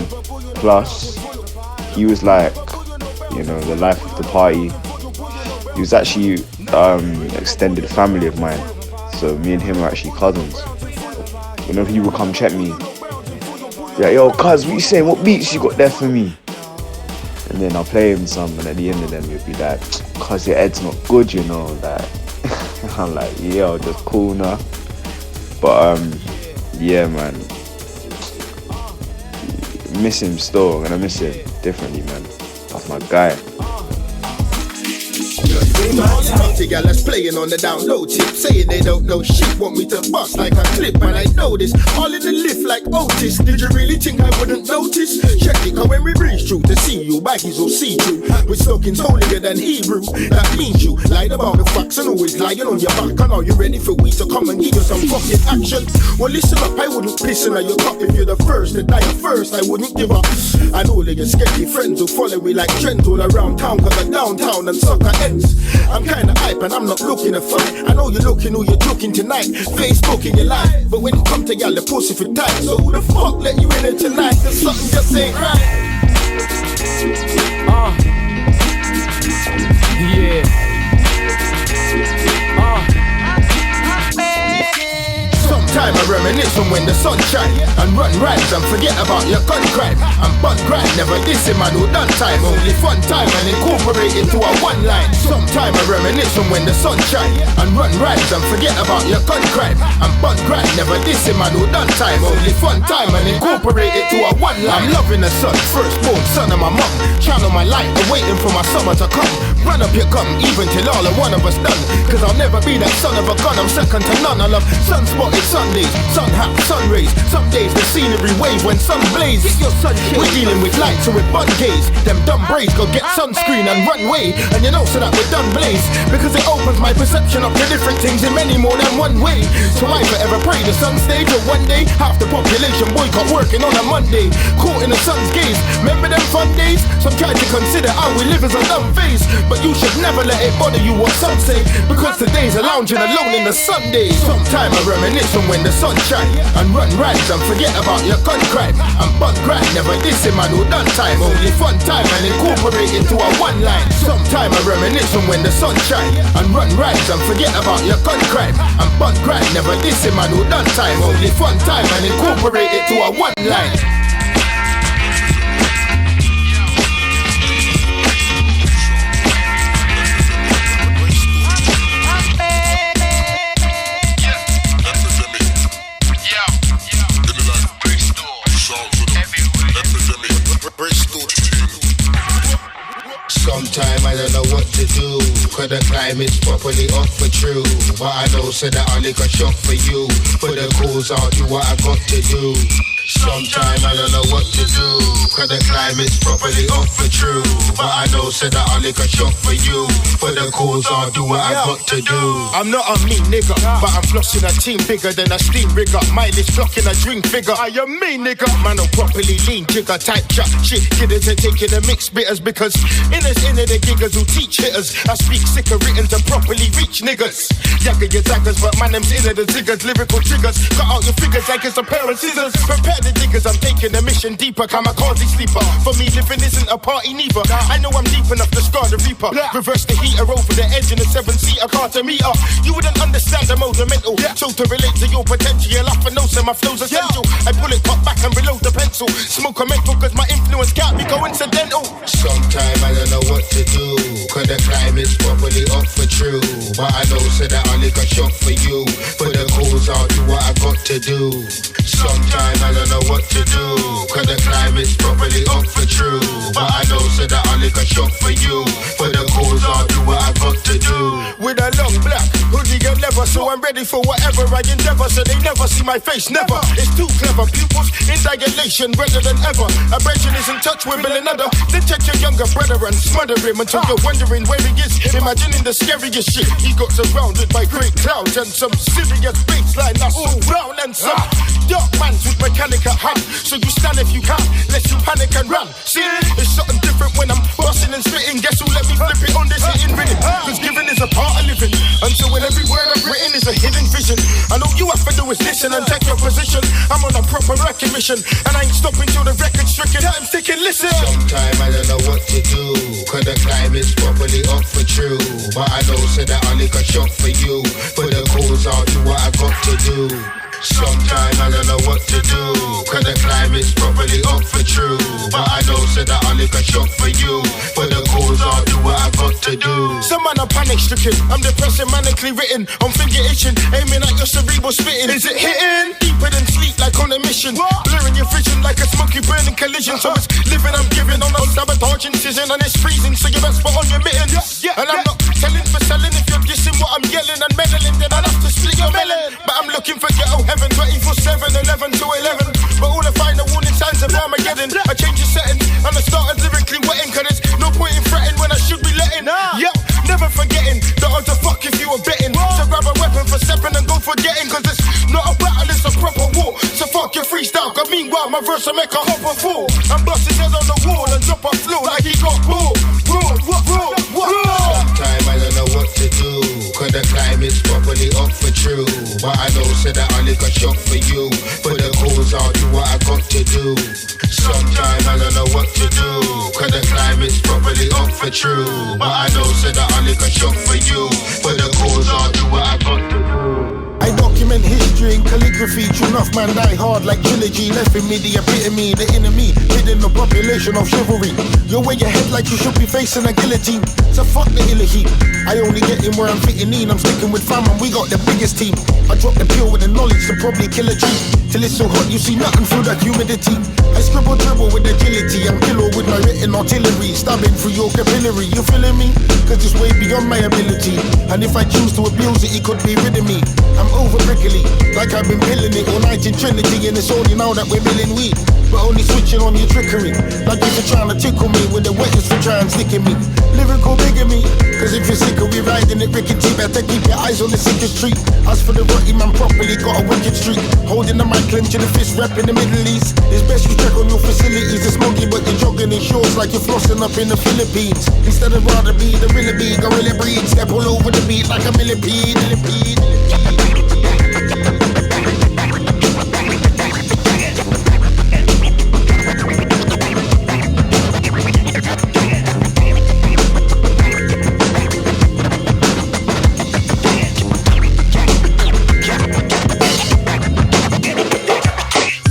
Plus. He was like, you know, the life of the party. He was actually extended family of mine. So me and him are actually cousins. Whenever he would come check me, yeah, yo, cuz, what you saying? What beats you got there for me? And then I'll play him some, and at the end of them, he'll be like, cuz your head's not good, you know, like. I'm like, yo, just cool now. But yeah, man. Miss him still, I'm gonna miss him differently, man. That's my guy. Naughty gal that's playing on the down low tip, saying they don't know shit, want me to bust like a clip, and I know this. All in the lift like Otis. Did you really think I wouldn't notice? Check it, cause when we breeze through to see you, baggies will see through. With stockings holier than Hebrew. That means you lied about the facts and always lying on your back. And are you ready for we to come and give you some fucking action? Well, listen up, I wouldn't piss in your cup if you're the first to die first. I wouldn't give up. And all of your sketchy friends who follow me like trends all around town, cause I'm downtown and sucker ends. I'm kinda hype and I'm not looking to fight. I know you're looking who you're looking tonight, Facebook in your life. But when it come to y'all, the pussy for tight. So who the fuck let you in it tonight? Cause something just ain't right. Yeah. Sometime I reminisce from when the sun shine and run rhymes and forget about your gun crime. And bun grind, never dissing man who done time. Only fun time and incorporate it to a one line. Sometime I reminisce from when the sun shine and run rhymes and forget about your gun crime. And bun grind, never dissing man who done time. Only fun time and incorporate it to a one line. I'm loving the sun, firstborn son of my mum. Channel my light and waiting for my summer to come. Run up your gum, even till all of one of us done. Cause I'll never be that son of a gun, I'm second to none. I love sun-spotted Sundays, sun hat, sun rays. Some days the scenery wave when sun blaze. We're dealing with light, so with bun gaze. Them dumb braids go get sunscreen and run way. And you know so that we're done blaze. Because it opens my perception up to different things in many more than one way. So I forever pray the sun stay till one day half the population boycott working on a Monday. Caught in the sun's gaze, remember them fun days? Some try to consider how we live as a dumb phase. But you should never let it bother you what some say. Because today's a lounging alone in the Sunday. Sometime I reminisce from when the sun shine and run rhymes and forget about your gun crime. And bun grind, never dissing man who done time. Only fun time and incorporate it to a one line. Sometime I reminisce from when the sun shine and run rhymes and forget about your gun crime. And bun grind, never dissing man who done time. Only fun time and incorporate it to a one line. Sometime I don't know what to do, cause the climate's properly off for true. But I know so that I'll lick a shot for you. For the cause I'll do what I got to do. Sometime I don't know what to do, cause the climate's properly off for true. But I know so that I'll lick a shot for you. For the cause I'll do what I got to do. I'm not a mean nigga, but I'm flossing a team bigger than a steam rigger. Mileage blocking a drink figure. I am mean nigga. Man, I'm properly lean, jigger, tight chop. Shit, kidders and taking the mixed bitters. Because inners in the giggers who teach hitters. I speak sicker written to properly reach niggas. Yagger your daggers, but man, them's in the ziggers. Lyrical triggers, cut out your figures like it's a pair of scissors. Prepare the diggers, I'm taking a mission deeper. Kamikaze sleeper, for me living isn't a party neither. I know I'm deep enough to scar the reaper. Reverse the heater over the edge in a 7-seater car to meet her. You wouldn't understand the monumental. So to relate to your potential, you'll have to know so my flow's essential. I pull it, cut back and reload the pencil. Smoke a mental cause my influence can't be coincidental. Sometime I don't know what to do, cause the climate's properly off for true. But I know so that I'll lick a shot for you. For the cause I'll do what I got to do. Sometime I don't know what to do, cause the climate's properly off for true. But I know so that I'll lick a shot for you. For the cause I'll do what I got to do. With a long black hoodie and leather, so I'm ready for whatever I endeavor. So they never see my face, never. It's too clever, pupils in dilation, redder than ever. A brethren is in touch with another. Then check your younger brother and smother him until you're wondering where he is. Imagining the scariest shit. He got surrounded by great clouds and some serious baseline that's all round and some dark mans with mechanical hand. So you stand if you can, lest you panic and run. See, it's something different when I'm busting and spitting. Guess who let me flip it on this hitting rhythm? Cause giving is a part of living. And so when every word I've written is a hidden vision. And all you have to do is listen and take your position. I'm on a proper record mission, and I ain't stopping till the record's stricken. I'm sticking, listen. Sometime I don't know what to do, cause the climate's properly off for true. But I know so that I'll lick a shot for you. For the cause I'll do what I got to do. Sometimes I don't know what to do, cause the climate's probably up for true. But I know so that I'll lick a shot for you. For the cause I'll do what I got to do. Some man are panic stricken, I'm depressed and manically written. I'm finger itching, aiming at your cerebral spitting. Is it hitting? Deeper than sleep, like on a mission. Blurring your vision like a smoky burning collision. So it's living I'm giving on a sabotage incision. And it's freezing, so you best put on your mittens. And I'm not selling for selling. If you're dissing what I'm yelling and meddling, then I'll have to split your melon. But I'm looking for ghetto heaven 24/7, 11 to 11. But all the final warning signs of Armageddon. I change the setting and I started lyrically wetting. Cause there's no point in fretting when I should be letting. Yep, never forgetting the odds are fuck if you were betting. So grab a weapon for stepping and go for getting. Cause it's not a battle, it's a proper war. So fuck your freestyle, cause meanwhile my verse will make a hopper fall. And bust his head on the wall and drop a flow like he got raw. Sometimes I don't know what to do, cause the climate's properly up for true. But I know so that I'll lick a shot for you. For the cause I'll do what I got to do. Sometimes I don't know what to do, cause the climate's properly up for true. But I know so that I'll lick a shot for you. For the cause I'll do what I got to do. I document history in calligraphy. True enough, man, die hard like trilogy. Left in me the epitome, the enemy, hidden the population of chivalry. You wear your head like you should be facing a guillotine. So fuck the illa heat. I only get in where I'm fitting in. I'm sticking with fam and we got the biggest team. I drop the pill with the knowledge to probably kill a tree. Till it's so hot you see nothing through that humidity. I scribble dribble with agility. I'm killer with my written artillery. Stabbing through your capillary. You feeling me? Cause it's way beyond my ability. And if I choose to abuse it, it could be rid of me. I'm over prickly, like I've been pilling it all night in Trinity. And it's only now that we're milling weed, but only switching on your trickery. Like if you're trying to tickle me with the wettest for trying sticking me. Lyrical bigamy, cause if you're sick of we riding it rickety, better keep your eyes on the sickest street. As for the rutty man properly got a wicked streak. Holding the mic, clenching the fist, rep in the Middle East. It's best you check on your facilities. It's smoky but you're jogging in shorts like you're flossing up in the Philippines. Instead of rather be the really big gorilla breed. Step all over the beat like a millipede.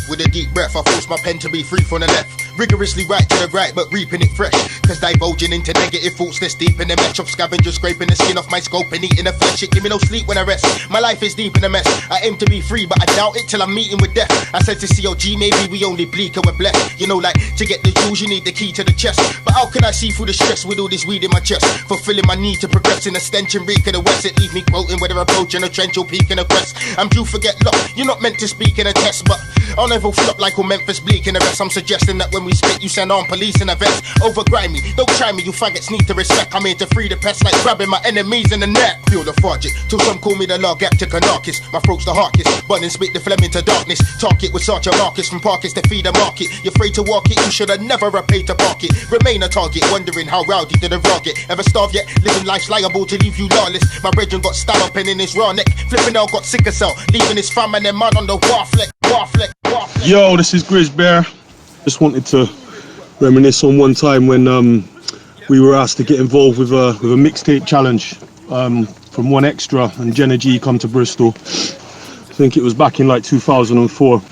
With a deep breath, I force my pen to be free from the left. Rigorously right to the right, but reaping it fresh. Cause divulging into negative thoughts that's deep in the mesh of scavenger, scraping the skin off my scope and eating the flesh. It give me no sleep when I rest. My life is deep in a mess. I aim to be free, but I doubt it till I'm meeting with death. I said to COG, maybe we only bleak and we're blessed. You know, like, to get the jewels, you need the key to the chest. But how can I see through the stress with all this weed in my chest? Fulfilling my need to progress in the stench and reek of the west. It leave me quoting whether approaching a trench or peak in a quest. I'm due for get locked. You're not meant to speak in a test, but I'll never flop like all Memphis bleak in the rest. I'm suggesting that when we spit, you send armed police in a vest. Over grimy, don't try me, you faggots need to respect. I'm here to free the pest like grabbing my enemies in the neck. Feel lethargic, till some call me the largactic anarchist. My throat's the hardest, burn and spit the phlegm into darkness. Target with Sergeant Marcus from Parkers to feed the market. You're afraid to walk it, you should have never paid to park it. Remain a target, wondering how rowdy did the raw get. Ever starve yet? Living life's liable to leave you lawless. My brethren got stabbed up and in his raw neck. Flipping out got sicker cell, leaving his fam and their man on the war fleck. Yo, this is Grizz Bear. Just wanted to reminisce on one time when we were asked to get involved with a mixtape challenge from One Extra and Jenna G come to Bristol. I think it was back in like 2004.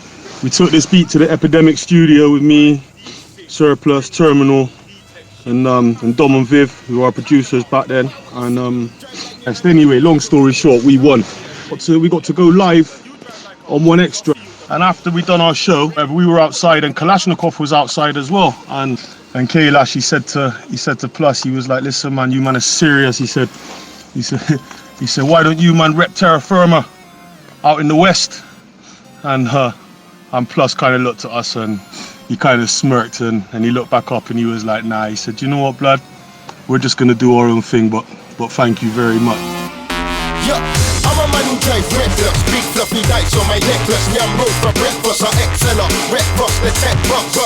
We took this beat to the Epidemic studio with me, Sirplus, Terminal, and Dom and Viv, who are producers back then. And anyway, long story short, we won. We got to go live on One Extra. And after we done our show, we were outside and Kalashnikov was outside as well. And Kailash, he said to Plus, he was like, listen man, you man are serious. He said, why don't you man rep terra firma out in the West? And Plus kind of looked at us and he kind of smirked and he looked back up and he was like, nah, he said, you know what blood, we're just gonna do our own thing, but thank you very much. I'm a man who drive reckless, big fluffy dice on my necklace. Me I'm road for breakfast, I excel up, red cross the tech box.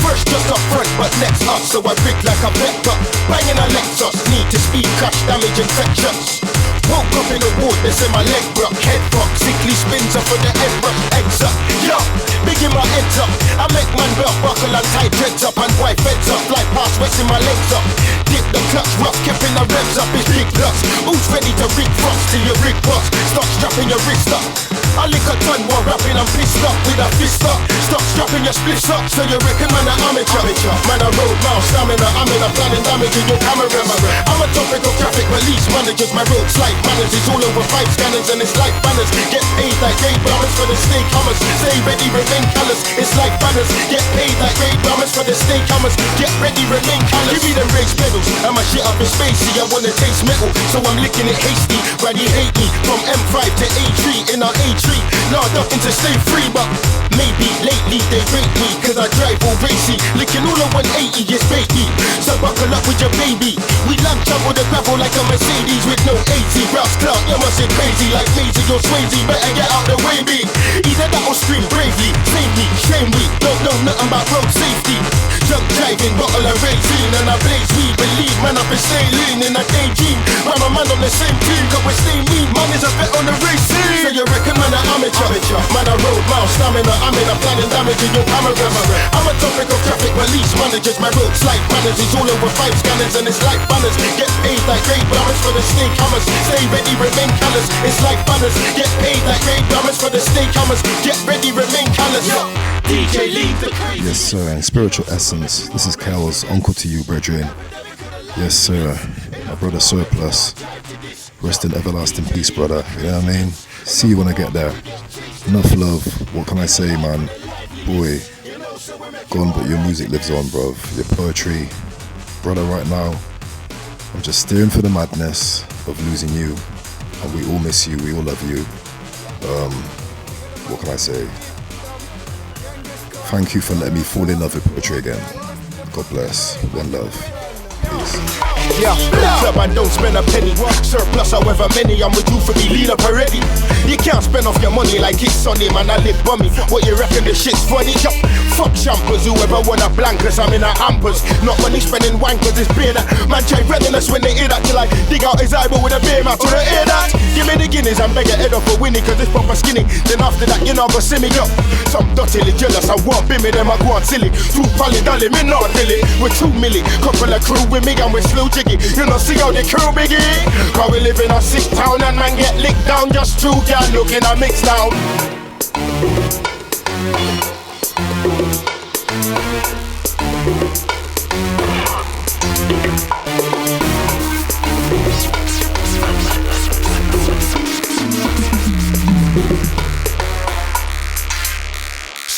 First just up front, but next up, so I break like a vector. Banging a Lexus, need to speed, crash, damage, infections. Woke up in the wood, they say my leg broke, head fuck, sickly spins up for the head rush, eggs up. Yo, big in my heads up, I make man belt buckle and tight dreads up and wipe heads up, fly past wetting my legs up. Dip the clutch, rough, keeping the revs up, it's big plus. Who's ready to rig frost till your rig bust? Start strapping your wrist up. I lick a ton while rapping, I'm pissed up with a fist up. Stop strapping your spliffs up, so you reckon man a amateur. Man a road mouth stamina, I'm in a planning damage in your camera. I'm a topic of traffic police managers, my road slight manners. It's all over 5 scanners and it's like banners. Get paid like Ray Brothers for the snake hummers. Stay ready, remain callous. It's like banners. Get paid like Ray Brothers for the snake hummers. Get ready, remain callous. Give me them race pedals. And my shit up is spacey. I wanna taste metal, so I'm licking it hasty. Brady hate me from M5 to A3 in our A3. Nah, ducking to stay free, but maybe lately they rate me, cause I drive all racy. Licking all of 180 is baby. So buckle up with your baby. We lamp jump with the gravel like a Mercedes with no 80. Rouse Clark, you must say crazy like Maisie or Swayze. Better get out the way, B. Either that or scream bravely. Save me, shame we. Don't know nothing about road safety. Drunk driving, bottle of racing, and I blaze weed. Believe man up and stay lean in a daydream. Man a man on the same team, cause we stay mean. Man is a bet on the race scene. So you reckon man a amateur. Man a road mouth stamina, I'm in a planning damage in your camera. I'm a topic of traffic police managers, my road slight manners. It's all over 5 scanners and it's like banners. Get paid like Ray Brothers for the snake hammers. Stay ready, remain callous. It's like banners. Get paid like Ray Brothers for the snake hammers. Get ready, remain callous. DJ leave the crazy. Yes sir, and spiritual essence. This is Kel's uncle to you, brethren. Yes sir, my brother Sirplus. Rest in everlasting peace, brother. You know what I mean? See you when I get there. Enough love. What can I say, man? Boy, gone, but your music lives on, bro. Your poetry, brother. Right now, I'm just steering for the madness of losing you, and we all miss you. We all love you. What can I say? Thank you for letting me fall in love with poetry again. God bless. One love. Peace. Yeah, club and don't spend a penny. Surplus however many, I'm with you for me, lead up already. You can't spend off your money like it's Sunday, man, I live bummy. What you reckon the shit's funny? Yo, fuck champers, whoever wanna blankers, I'm in a hampers. Not money spending wankers, it's beer that. Man try reading us when they hear that, till I dig out his eyeball with a beer mouth to the ear that. Give me the guineas and beg your head off for winning, cause it's proper skinny. Then after that, you know, go see me, yo. Some dirty jealous, I want be me, them I go on silly. Too pally dolly, me not dilly. We're 2 milli, couple of crew with me and we're slow jiggy. You know, see how the crew biggie. Cause we live in a sick town and man get licked down. Just true, girl, looking a mix down.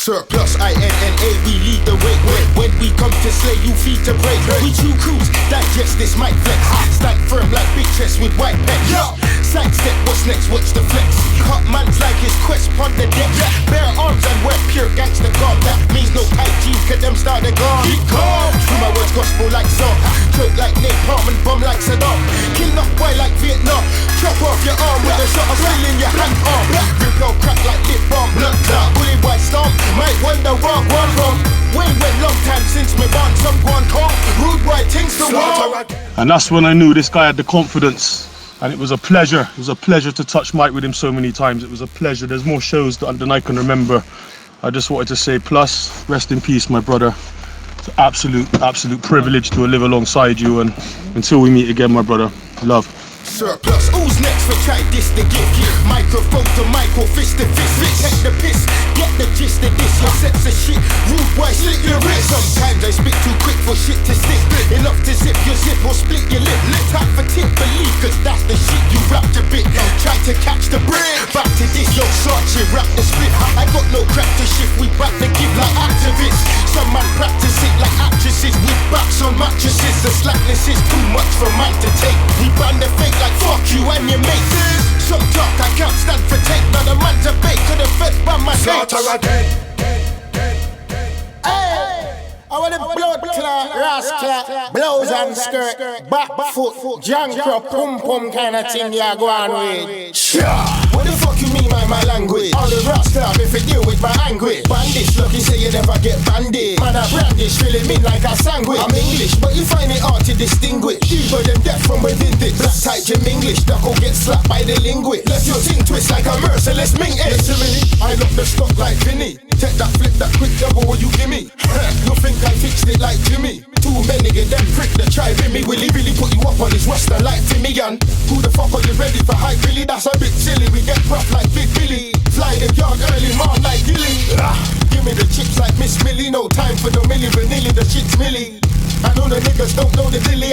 Surplus, I-N-N-A, we lead the way. When we come to slay, you feed to break. We chew crews, digest this mic flex. Stand firm like big chest with white pecs. Sidestep, what's next, watch the flex. Hot man's like his quest on the deck. Bare arms and wear pure gangster garb. That means no tight jeans, cause them start to gone. Keep calm, through my words gospel like song. Choke like napalm and bomb like Saddam. Kill up boy like Vietnam. Chop off your arm with a shot of still in your hand arm. Rip your crack like lip balm. Blood clot, bully white storm. Might wonder what one wrong. Wait, long time since me born. Some one call. Rude white things to war. And that's when I knew this guy had the confidence. And it was a pleasure. It was a pleasure to touch mic with him so many times. It was a pleasure. There's more shows than I can remember. I just wanted to say, Plus, rest in peace, my brother. It's an absolute privilege to live alongside you. And until we meet again, my brother, love. Surplus, who's next for try this to give? Microphone to Michael, fist to fist. Take the piss, get the gist of this. Your sets of shit, rude boy, slit your wrist. Sometimes I speak too quick for shit to stick. Enough to zip your zip or split your lip. Time for tip, believe, cause that's the shit you rapped a bit. Try to catch the bread. Back to this, yo, short shit, rap the split. I got no crap to shift, we back to give like activists. Some man practice it like actresses with backs on mattresses. The slackness is too much for man to take. We ban the fake like fuck you and your mates. Some talk I can't stand for take. None of man to bake, could have fed by my slaughter again. I want the blood clot, rascal, blouse and skirt, back foot, jankro, pum pum kind of thing you go on with. What the fuck you mean by my language? All the rascal if you deal with my anguish. Bandish, lucky say you never get banded. Man I brandish, feeling mean like a sandwich. I'm English, but you find it hard to distinguish. Deeper than death from within this. Black tight Jim English, duck'll get slapped by the linguist. Let your thing twist like a merciless mink. Listen to me, I lock the stock like Vinny. Take that flip, that quick double what you give me. You think I fixed it like Jimmy? Too many of them prick that try with me. Will he really put you up on his roster like Timmy? And who the fuck are you ready for hype? Really, that's a bit silly. We get rough like Big Billy. Fly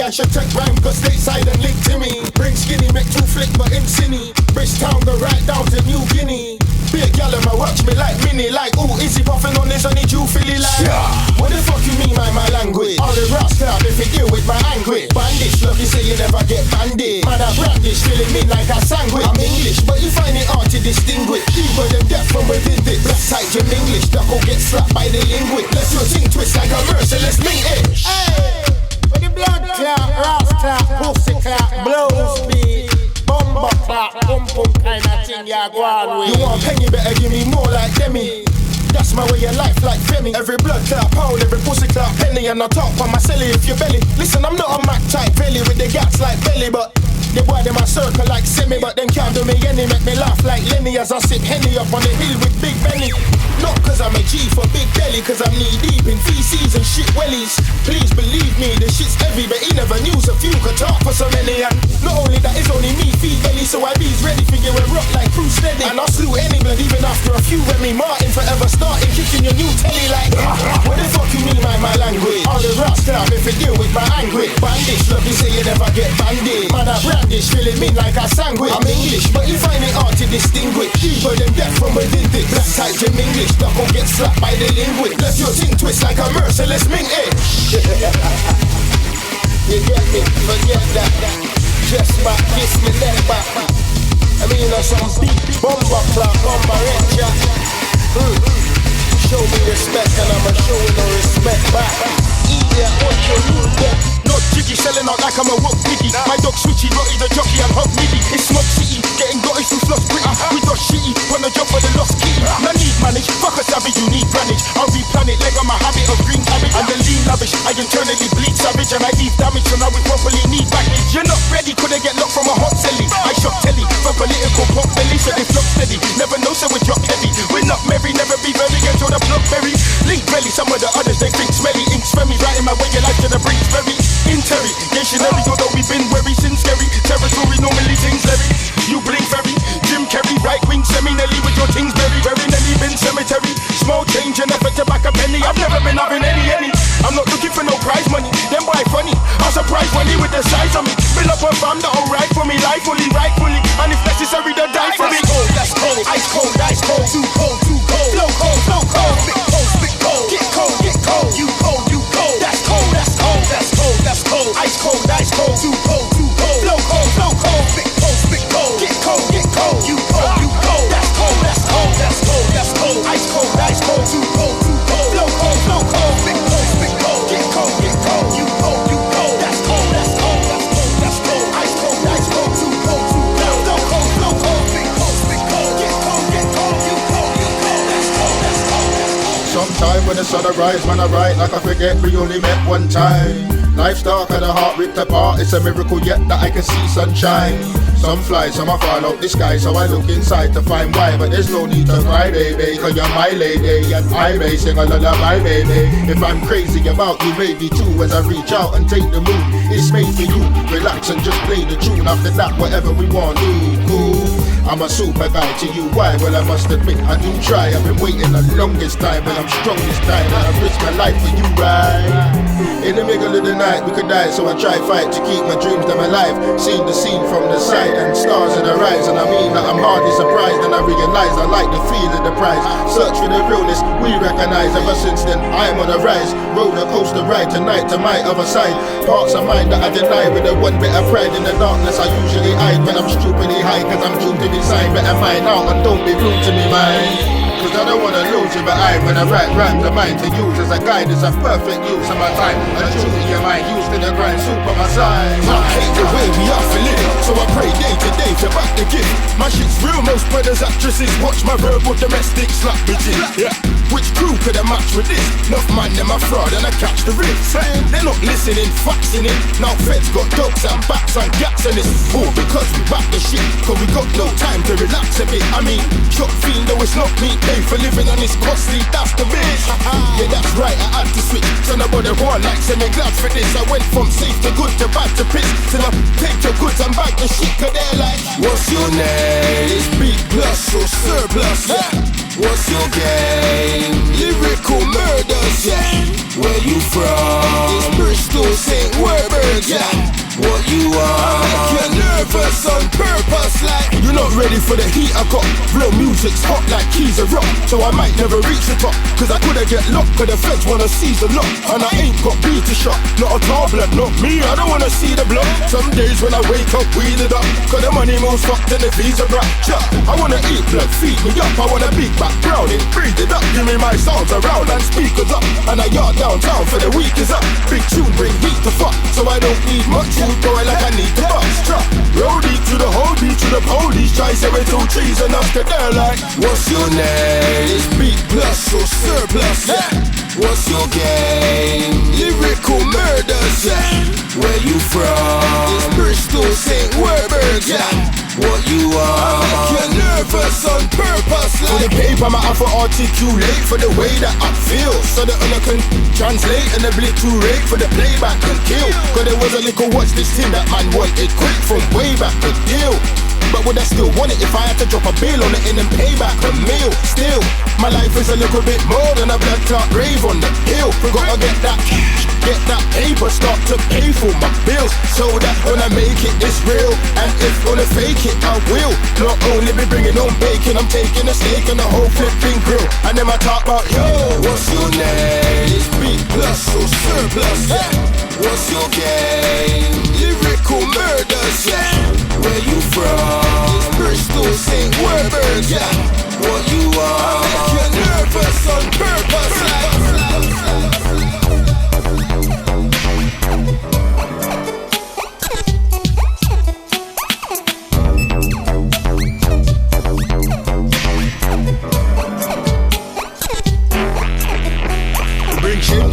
man should take rhyme, cause stateside and link to me. Bring skinny, make two flick, but in Sydney. Bridgetown, go right down to New Guinea. Big gal in my watch me like Minnie, like, ooh, is he puffing on this? I need you, Philly, like, what the fuck you mean by my language? All the rocks club if you deal with my anguish. Bandage, love you say you never get banded. Man, I brandish, feeling me like a sandwich. I'm English, but you find it hard to distinguish. Deeper than death from within it. Black tight Jim English, duck'll get slapped by the linguist. Let your ting twist like a merciless mink-ish. Hey, with the blood clap, ras clap, pussy clap, blows me. Bumba clap, pum pum kind of thing ya go on with. You want penny, better give me more like Demi. That's my way of life like Femi. Every blood clap pound, every pussy clap penny. And I talk on my celly if you belly. Listen, I'm not a Mac type belly with the gaps like belly, but the boy in my circle like semi. But them can't do me any, make me laugh like Lenny as I sip Henny up on the hill with Big Benny. Not cause I'm a G for big belly, cause I'm knee deep in feces and shit wellies. Please believe me, the shit's heavy, but he never knew so few could talk for so many. And not only that, it's only me feed belly, so I be's ready for you and rock like Bruce Steady. And I slew any blood even after a few. Remy Martin forever starting kicking your new telly like, what the fuck you mean by my language? All the rocks club if you deal with my anguish. Bandage, love you say you never get banded. Man, I brandish, feeling me like a sandwich. I'm English, but you find it hard to distinguish. Deeper than death from within it. Black tight Jim English. Don't get slapped by the linguist. Let your ting twist like a merciless mink-ish. You get me? Forget that. Just back, kiss me, neck back. I mean, some deep bomba clap, bomba red. Show me respect and I'ma show you no respect back. Yeah, what you need, yeah. Not jiggy, selling out like I'm a walk piggy. My dog switchy, Rotty the jockey and hot midi. It's Smoke City, getting got through slots pretty. We got shitty, want a job for the lost key. No need manage, fuck a savage, you need granage. I'll replanet, leg on my habit of green cabbage. And the lean lavish, I internally bleed savage. And I leave damage, so now we properly need baggage. You're not ready, couldn't get locked from a hot celly. I shot telly, for political pop belly. So they flop steady, never know, so we drop heavy. We're not merry, never be very until the block berry. Link belly, some of the others they think smelly. Ink's me right in my way, your life to the brinks very interrogationary, although we've been very since scary. Territory normally things Larry. You blink very Jim Carrey, right wing semi-Nelly with your things very Nelly been cemetery. Small change enough to back a penny. I've never been having any. I'm not looking for no prize money. Them boy funny. I'm surprised when he with the size of me. Build up a fam that alright for me, rightfully. And if necessary, they'll die for me. That's cold, ice cold, ice cold. Too cold, flow cold, big cold, get cold, you cold. That's cold, ice cold, too cold, flow cold, big cold, get cold, you cold. That's cold, ice cold, too cold, flow cold, big cold, get cold, you cold. That's cold, ice cold, too cold, flow cold, big cold, get cold, you cold. That's cold. Sometime when the sun arise, man, I write like I forget we only met one time. Life's dark and the heart ripped apart. It's a miracle yet that I can see sunshine. Some fly, some are fall out the sky, so I look inside to find why. But there's no need to cry, baby, cause you're my lady. And I may sing a lullaby, baby. If I'm crazy about you, maybe too. As I reach out and take the move, it's made for you. Relax and just play the tune. After that, whatever we want, cool. I'm a super guy to you, why? Well, I must admit, I do try. I've been waiting the longest time, and I'm strong this time. And I risk my life for you, right? In the middle of the night, we could die, so I try fight to keep my dreams them alive. Seeing the scene from the side and stars in the rise. And I mean that I'm hardly surprised, and I realize I like the feel of the prize. Search for the realness, we recognize. Ever since then, I'm on a rise. Roller coaster ride tonight to my other side. Parts of mine that I deny with a one bit of pride. In the darkness I usually hide when I'm stupidly high, cause I'm doomed to be signed. Better find out and don't be rude to me, man. Cause I don't wanna lose you, but when I write rhymes, I mind to use as a guide. It's a perfect use of my time. And choosing your mind, used to the grind, soup on my side. I hate the way we are feeling, so I pray day to day to back the gift. My shit's real, most brothers, actresses watch my verbal domestic slap bitches. Yeah. Which crew could I match with this? Enough man, them a fraud and I catch the risk. They're not listening, faxing it. Now feds got dogs and bats and gats and it's all because we back the shit. Cause we got no time to relax a bit. I mean, shot fiend though it's not me. Pay for living and it's costly, that's the bitch. Yeah, that's right, I had to switch. So nobody want like send me glad for this. I went from safe to good to bad to piss. Till I take your goods and back the shit. Cause they're like, what's your name? It's Big Plus or Sirplus, yeah. What's your game? Lyrical murders, yeah. Where you from? It's Bristol, St. Werburn, Wordburgs, yeah. What you are? I make you nervous on purpose, like you're not ready for the heat I got. Real music's hot like keys of rock, so I might never reach the top. Cause I coulda get locked, cause the feds wanna seize the lock. And I ain't got beat to shot, not a tar blood, not me, I don't wanna see the blood. Some days when I wake up, weed it up, cause the money moves fucked and the visa brat. I wanna eat blood, feed me up, I want a big back brown, it breathe it up. Give me my sounds around and speakers up. And a yard downtown for the week is up. Big tune bring heat to fuck, so I don't need much food going like I need to bust. Roadie to the whole beat to the police, try 72 trees and up to there like, what's your name? It's Beat Plus or Sirplus, yeah. What's your game? Lyrical murders, yeah. Where you from? It's Bristol, St. Werburgh, yeah. What you are? I make you nervous on purpose, like for the paper, I have to articulate for the way that I feel, so the other can translate and obliterate for the playback and kill. Cause there was a little watch this thing that man wanted quick from way back the deal. But would I still want it if I had to drop a bill on it and then pay back a meal? Still, my life is a little bit more than a black clock grave on the hill. We gotta get that cash, get that paper, start to pay for my bills, so that when I make it, it's real. And if gonna fake it, I will. Not only be bringing home bacon, I'm taking a steak and a whole flipping grill. And then I talk about, yo, what's your name? It's Beat Plus or Sirplus, yeah. What's your game? Lyrical murders, yeah. Where you from? It's Bristol, St. Werburgh, yeah. What you are? I make you nervous on purpose,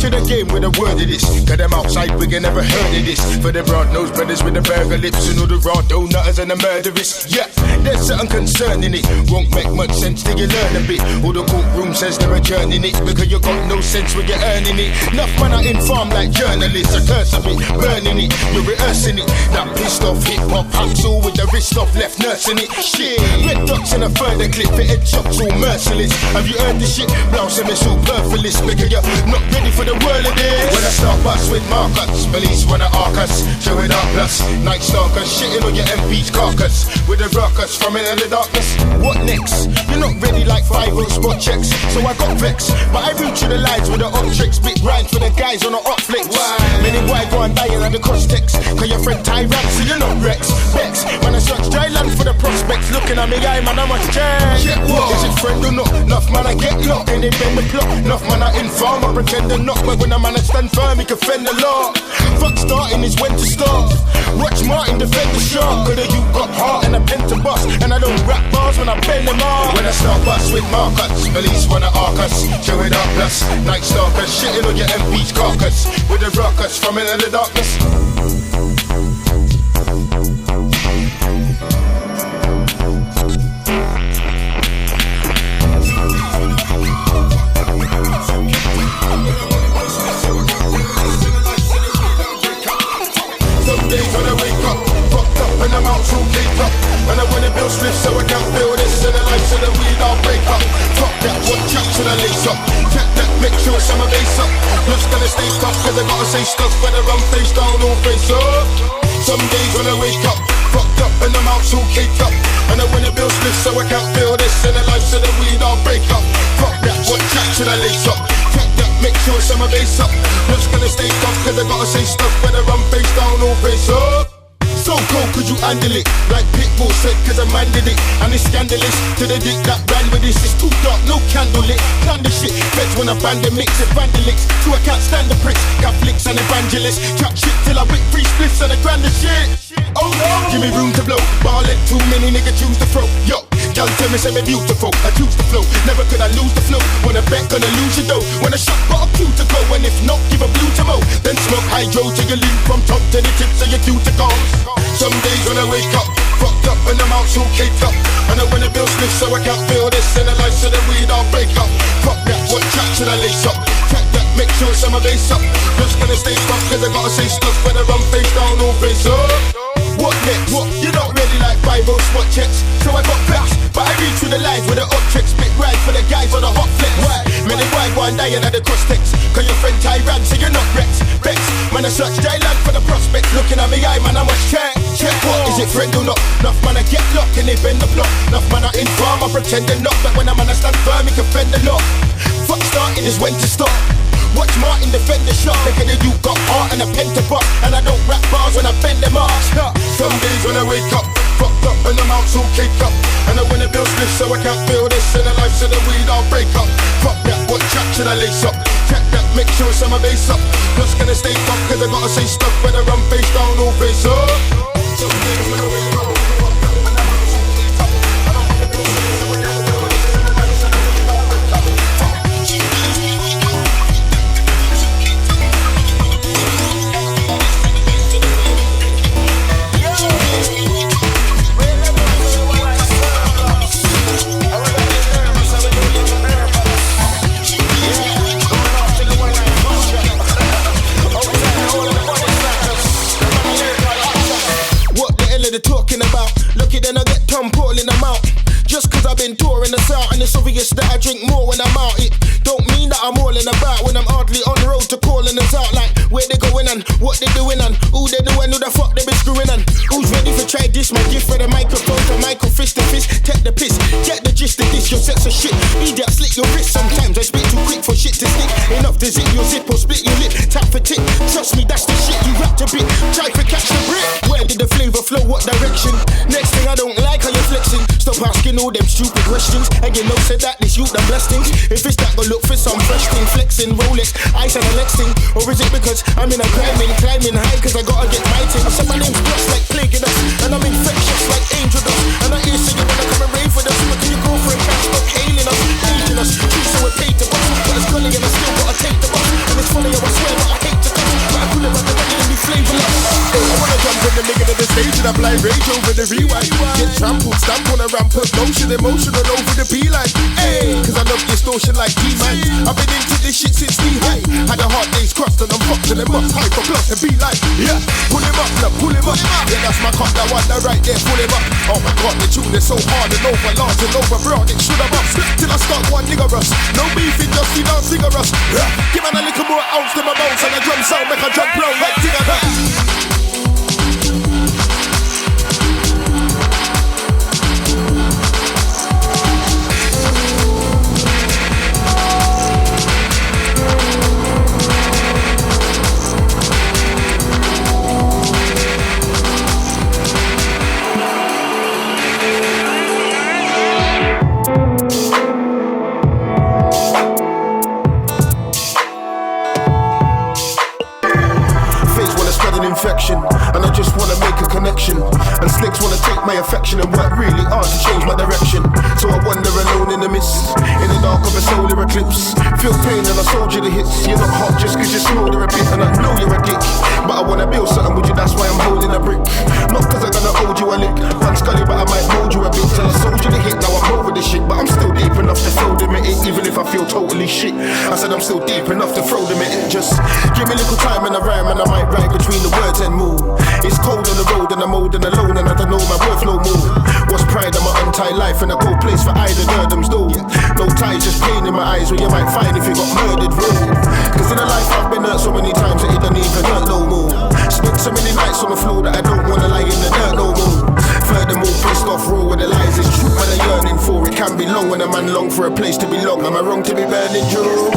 to the game with a word of this. Cause them outside we can never heard of this. For the broad-nosed brothers with the burger lips and all the raw donutters and the murderers. Yeah, there's something concerning it. Won't make much sense till you learn a bit. All the courtroom says they're adjourning it, because you got no sense when you're earning it. Enough man I inform like journalists. A curse of it, burning it, you're rehearsing it. That pissed off hip-hop hacksaw with the wrist off left nursing it. Shit, red dots in a further clip, the head chops all merciless. Have you heard this shit? Blouse and it's all perfectless, because you're not ready for the world of this. When I start bust with markers, police wanna arc us, showing up plus night stalkers, shitting on your MP's carcass with the rockers from into the darkness. What next? You're not ready like 5-0 spot checks, so I got vexed. But I reach you the lines with the up tricks, big rhymes for the guys on the up flicks. Many why go and dying at the cross text, cause your friend Tyrant, so you're not Rex. Vex, when I search dry land for the prospects, looking at me, I man, I must change. Is it friend or not? Enough man I get locked, and they bend the plot. Enough man I inform, I pretend to not, but when a man I stand firm, he can fend the law. Fuck starting is when to start. Watch Martin defend the shark, cause you got heart and a pen to bust, and I don't rap bars when I bend them off. When I start bust with markers, police wanna arc us, show it up plus night stalkers, shitting on your MP's carcass with the rockers from into the darkness. I'm out to cake up, and I wanna build spliff so I can build this in the life so the weed I'll break up. Fuck that, what trap should I lace up? Tap that, make sure it's my base up. Looks gonna stay tough, cause I gotta say stuff, whether I'm face down or face up. Some days when I wake up, fucked up, and I'm out to cake up, and I wanna build spliff so I can build this in the life so the weed I'll break up. Fuck that, what trap should I lace up? Tap that, make sure it's my base up. Looks gonna stay tough, cause I gotta say stuff, whether I'm face down or face up. So cold, could you handle it? Like Pitbull said, cause I minded it. And it's scandalous to the dick that ran with this. It's too dark, no candle lit. Plan the shit, feds when I band the mix. It vandalics, so I can't stand the pricks. Catholics and evangelists. Trap shit till I whip 3 spliffs and I grand the shit. Oh no, give me room to blow, but I let too many niggas choose to throw. Yo, y'all tell me say me beautiful, I choose to flow. Never could I lose the flow. When I bet, gonna lose your dough. When I shot, got a cue to go. And if not, give a blue to mow. Then smoke hydro till you lean from top to the tips of your cuticles. Some days when I wake up, fucked up and I'm out so caked up, and I wanna build spliff so I can't feel this in the life so the weed I'll break up. Fuck that, what track should I lace up? Track that, make sure it's my base up. Just gonna stay fucked cause I gotta say stuff whether I'm face down or face up. What next? What? You're not ready like 5-0 spot checks, so I got flashed, but I reach through the lines with the up tricks. Big ride for the guys on the hot flex. Why? Many why go and dying at the cross text, cause your friend Tyrant so you're not Rex. Vex, Man, I search daylight for the prospect. Looking at me eye, man, I must check. Check what is it, friend or not? Enough man, I get locked and they bend the block. Enough man, I inform, I pretend they're not. But when a man, I stand firm, he can fend the lot. Fuck starting is when to stop. Watch Martin defend the shot. Look at you got art and a pen to bust. And I don't rap bars when I bend them off. Some days when I wake up, fucked up and I'm out so cake up. And I wanna build this so I can't feel this. In a life so the weed I'll break up. Fuck that, what track should I lace up? Track that, make sure it's on my base up. Just gonna stay up cause I gotta say stuff when I run face down, all face up. Some days when I wake up. Just cause I've been touring the south and it's obvious that I drink more when I'm out. It don't mean that I'm all in about when I'm hardly on the road to calling us out. Like where they going and what they doing and who they doing, who the fuck they been screwing and who's ready for try this. My gift for the microphone to Michael fist to fist. Take the piss, get the gist of this. Your sex of shit, idiot slit your wrist. Sometimes I spit too quick for shit to stick. Enough to zip your zip or split your lip. Tap for tick, trust me that's the shit. You rapped a bit, try to catch the brick. Where did the flavour flow, what direction? Next thing I don't like how you're flexing. Stop asking all them stupid questions. And you know said that this youth done blessings. If it's that, go look for some fresh thing. Flexing, Rolex, ice and a Lex thing. Or is it because I'm in a climbing high cause I gotta get my thing. I said my name's blessed like plaguing us. And I'm infectious like angel dust. And I hear say you wanna come and rave with us. But can you go for a catch, stop hailing us, hating us. Choose so we're paid to bust. But it's gully and I still gotta take the bus. And it's funny how I swear but I hate to come. But I pull it out the money and be flavorless. I wanna jump in the middle of the stage and I blind rage over the rewind. Get trampled, stamp on a rampant motion, emotional over the beeline. Hey, cause I love distortion like D-Man. I've been into this shit since knee-high. Had a hard day's crossed and I'm fucked and them must high for plus and be like, yeah, pull him up, look, pull him up. Yeah, that's my cop, that one, that right there, pull him up. Oh my god, the tune is so hard and over large and over broad, it should have bust. Till I start one nigga rush. No beefing, just see dance singer rush. Give man a little more ounce to my bones and a drum sound make a jump round like Tigger. Infection, and I just wanna make a connection. And snakes wanna take my affection and work really hard to change my direction. So I wander alone in the mist, in the dark of a solar eclipse. Feel pain and I sold you the hits. You're not hot just cause you smolder a bit, and I know you're a dick. But I wanna build something with you, that's why I'm holding a brick. Not cause I'm gonna hold you a lick. I'm scully, but I might mold you a bit. Till I sold you the hit, now I'm over the shit. But I'm still deep enough to throw them in it, even if I feel totally shit. I said I'm still deep enough to throw them in it. Just give me a little time and I rhyme, and I might ride between the words and move. It's cold on the road and I'm old and alone and I don't know my worth no more. What's pride? I'm an untied life and a cold place for either nerdums though. No ties, just pain in my eyes, what you might find if you got murdered real. Cause in a life I've been hurt so many times that it don't even hurt no more. Spent so many nights on the floor that I don't wanna lie in the dirt no more. Furthermore, pissed off raw with the lies is true man I'm yearning for. It can be long when a man long for a place to belong. Am I wrong to be burning Joe?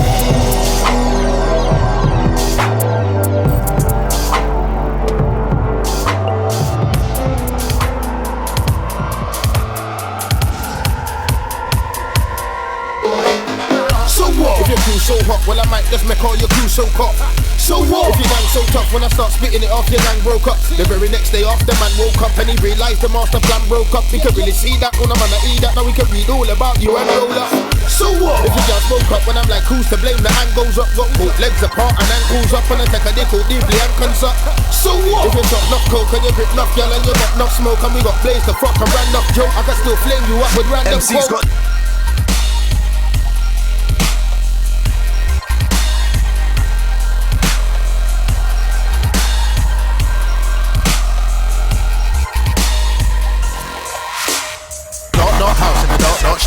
If your crew so hot, well I might just make all your crew so hot. So what? If your gang so tough, when I start spitting it off, your gang broke up. The very next day off, the man woke up and he realised the master plan broke up. We can really see that on a man I eat that. Now we can read all about you and roll up. So what? If you just woke up when I'm like, who's to blame? The hand goes up, got both legs apart and ankles up, and I take a dick all deeply and consult. So what? If you drop enough coke and you grip enough girl and you got enough smoke and we got blaze to fuck and ran enough joke, I can still flame you up with random quote.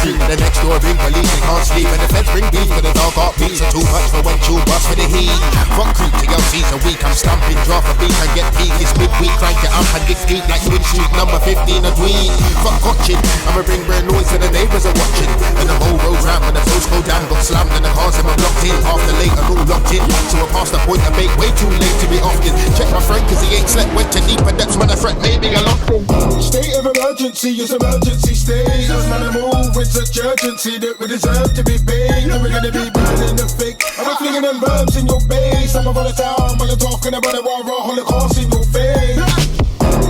street. The next door bring police, they can't sleep. And the feds bring beef, but the dog got beats. Too much for when you bust for the heat. Fuck creep to your seats a week. I'm stamping, drop a beat and get peak. It's midweek, crank it up and dig deep like Twin Street number 15 a tweet. Fuck watching, I'ma bring bare noise to the neighbours are watching. And the whole road round when the post go down, got slammed and the cars in my blocked in. After late, I'm all locked in. So I passed the point of bait, way too late to be often. Check my friend cause he ain't slept, went to deeper depths when I threat maybe I locked him. State of emergency is emergency state. Just man to move with such urgency that we deserve to be paid. And we're gonna be burning the fake. I'm flinging them verbs in your base. I'm over the town while you're talking about a war holocaust in your face.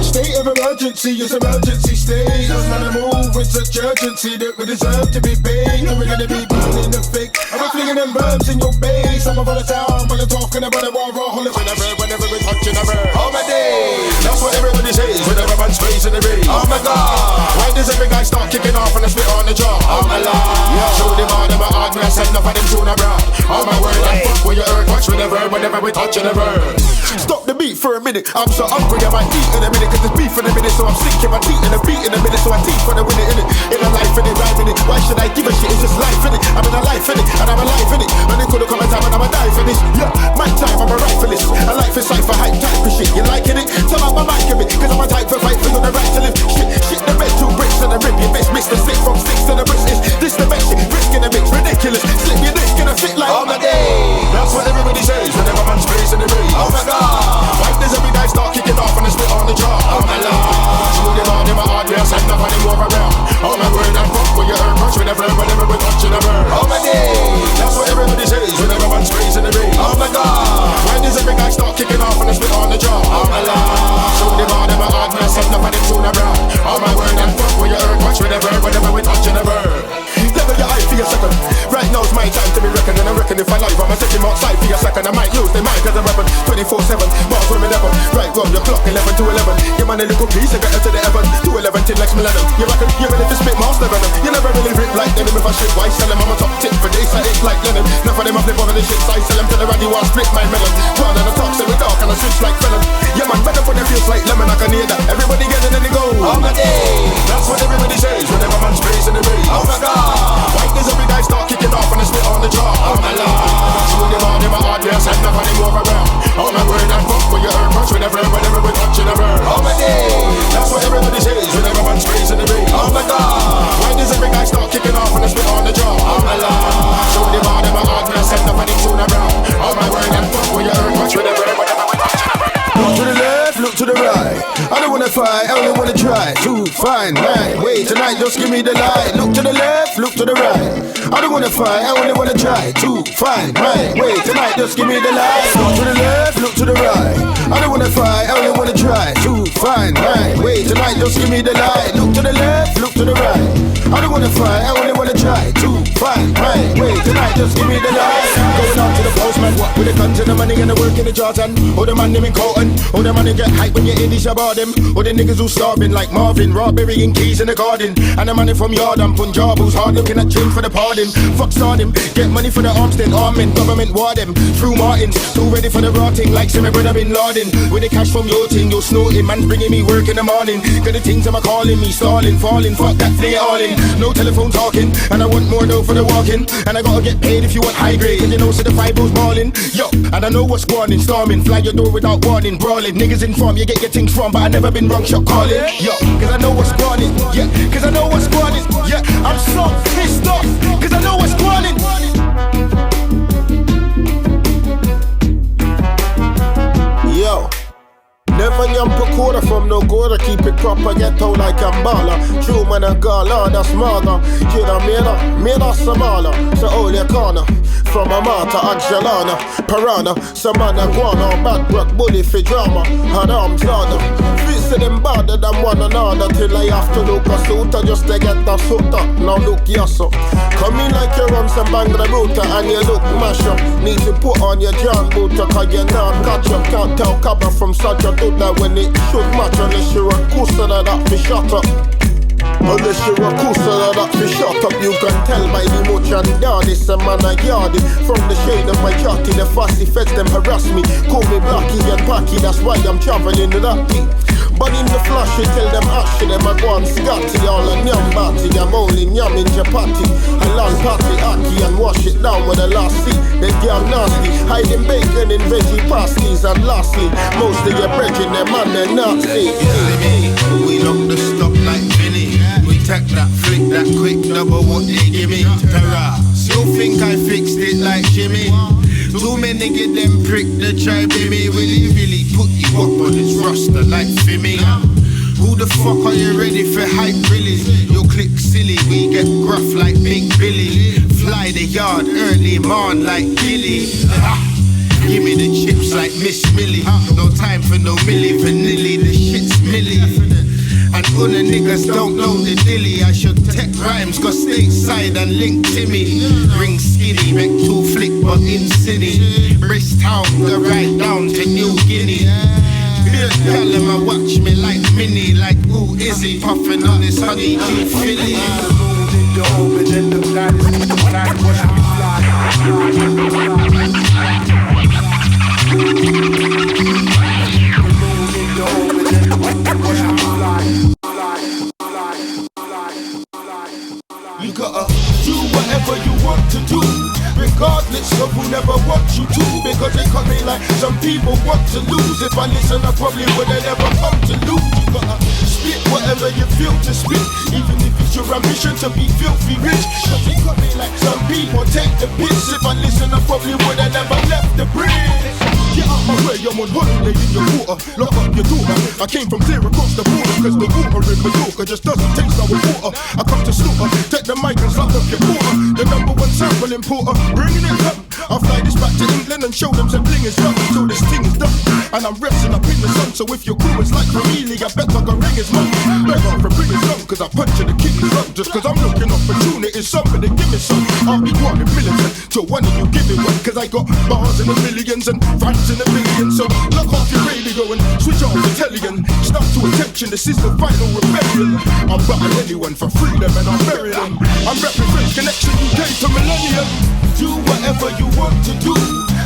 State of emergency is emergency state. Just man to move with such urgency that we deserve to be paid. And we're gonna be burning the fake. I'm flinging them verbs in your base. I'm over the town while you're talking about a war holocaust. Whenever we're touching a bird. Oh my day, that's what everybody says. Whenever man's praising the rain. Oh my God, why does every guy start kicking off and I spit on the jaw? Oh my Lord, yeah. Show them all them hard, me I said enough of them tune around. Oh my word, and fuck where you earn. Watch with the verb whenever we're touching a bird. Stop the beat for a minute. I'm so hungry, I might eat in a minute. Cause there's beef in a minute, so I'm sinking my teeth in a beat in a minute. So I teeth for the winner in it. In a life in it, rhyme in it. Why should I give a shit? It's just life in it. I'm in a life in it, and I'm alive in it. And it could've come a time and I'ma die for this. Yeah, my time, I'm a right for this. I like for cypher hype type of shit. You liking it? Tell up my mic a bit. Cause I'm a type for fight for the right to live. Shit the bed, 2 bricks and a rip. Your bitch missed the 6 from 6 to the British. This the best shit. Risk in a mix, ridiculous. Slip your dick in a fit like oh my day. That's what everybody says whenever man's praising the rain. Oh my God, why does every guy start kicking off and I spit on the jaw? Oh my Lord, shoot them all in my hard, yeah, send up and they move around. Oh my word, and fuck where you earn. Punch with a verb whenever we're touching a bird. Oh my day, that's what everybody says whenever man's praising the rain. Oh my God, why does every guy start kicking off and I spit on the jaw? Oh my Lord, shoot them all in my hard, yeah, send up and they tune around. Oh my word, and fuck where you earn. Punch with a verb whenever we're touching a bird. Level your eye for a second. Right now it's my time to be reckoned. And I reckon if I live, I'ma take him outside for a second. I might use the mic as a weapon 24/7, bars from 11. Right round your clock 11 to 11. Give man a little piece and get her to the heaven. 211 till next millennium. You reckon you're ready to spit master venom. You never really rip like them. If I shit, why sell them? I'm a top tip for days, I it's like Lennon. Enough of them have live on the shit, so I sell them to the ruddy one, split my melon. One on the top, say we dark and I switch like felon. Yeah man, better put the feels like lemon, I can hear that. Everybody getting in the go. Oh my day, that's what everybody says whenever man's praising the rain. Oh my God, why does every guy start kicking off and I spit on the jaw? Oh my Lord, shoot them all in my hard, yeah, send up and they move around. Oh my word, and fuck where you earn. Punch with a verb whenever we're touching a bird. Oh my day, that's what everybody says whenever man's praising the rain. Oh my God, why does every guy start kicking off and I spit on the jaw? Oh my Lord, shoot them all in my hard, yeah, send up and they tune around. Oh my word, and fuck where you earn. Punch with a verb whenever we're touching a bird. Look to the left, look to the right. I don't wanna fight, I only wanna try to find right way tonight. Just give me the light. Look to the left, look to the right. I don't wanna fight, I only wanna try to find right way tonight. Just give me the light. Look to the left, look to the right. I don't wanna fight, I only wanna try to find right way tonight. Just give me the light. Look to the left, look to the right. I don't wanna fight, I only wanna try to find right way tonight. Just give me the light. Going out to the postman with the guns and the money and the work in the Jordan. Oh the man them in Colton. Oh the man they get hype when you hear these about them. Oh the niggas who starving like Marvin, raw burying keys in the garden. And the money from Yardan, Punjab who's hard looking at gym for the pardon. Fuck start him, get money for the arms then arming. Government war them, through Martins. Too ready for the rotting like Simi brother Bin Laden. With the cash from your thing, you're snorting. Man's bringing me work in the morning. Got the things I'm a calling me, stalling, falling. Fuck that, play it all in. No telephone talking, and I want more dough for the walking. And I gotta get paid if you want high grade. And you know, so the five goes balling. Yo, and I know what's going on, storming. Fly your door without warning, brawling. Niggas inform, you get your things from, but I never been wrong, shot calling. Yo, cause I know what's going on. Yeah, cause I know what's going on. Yeah, I'm so pissed off, cause I know what's going on. Yo, never yamp a quarter from no quarter. Keep it proper, get out like a baller. True man a gala, that's smarter. Kid a made a samala. So all your corner. From a mata, Angelana, Piranha, Samana, Guana, bad rock, bully for drama. And arms ladder. Fist them badder than one another. Till I have to look a suitor just to get the suitor. Now look yasso. Come in like you run some bang the router and you look mash up. Need to put on your John booter cause you not catch up. Can't tell cover from such a dude that when it should match unless you're a cooster that be shut up. Unless you're a coaster that fi shut up, you can tell by the motion. Yeah, this a man a yardie. From the shade of my charty, the fussy feds them harass me. Call me Blacky and Packy, that's why I'm traveling that deep. But in the flash, you tell them actually them a go on scotty. All a nyam batty, I'm only nyamming chapati. I land patty aki and wash it down with a lassie. They get nasty, hiding bacon in veggie pasties. And lastly, most of your brethren, them man, they're Nazi. We lock the stop like Vinny. We tack that, flick that quick, double what they give me. Tara, still think I fixed it like Jimmy. Too many get them prick the try baby. Will he really put you up on his roster like Fimmy? Who the fuck are you ready for hype really? Your click silly, we get gruff like Big Billy. Fly the yard early morn like Billy. Give me the chips like Miss Millie. No time for no Millie Vanilli, the shit's Millie. And all the niggas don't know the dilly. I should tech rhymes, go stateside and link Timmy. Ring skinny, make two flick but in city. Bristol, go right down to New Guinea. Tell them I watch me like Minnie. Like who is he puffing on this honey dew Philly? The orbit and the planet when you gotta do whatever you want to do, regardless of who never wants you to. Because it cut me like some people want to lose. If I listen, I probably would've never come to lose. You gotta spit whatever you feel to spit, even if it's your ambition to be filthy rich. Cause it cut me like some people take the piss. If I listen, I probably would've never left the bridge. Get out my way, I'm on holiday in your water. Lock up your door, I came from clear across the border. Cause the water in Mallorca just doesn't taste like water. I come to slaughter, take the mic and slap up your quarter. The number one sample importer, bringing it home. I'll fly this back to England and show them some bling is done until this thing is done. And I'm resting up in the sun, so if your crew is like Ramili, I bet I can ring his mum. Beg off and bring his lung, cause I punch in the kidney's lung. Just cause I'm looking opportunity, somebody give me some. I'll be quite militant till one of you give me one. Cause I got bars in the millions and fans in the billions. So lock off your radio and switch off the telly and stop to attention, this is the final rebellion. I'm battling anyone for freedom and I'm burying them. I'm repping French Connection UK to millennium. Do whatever you want to do,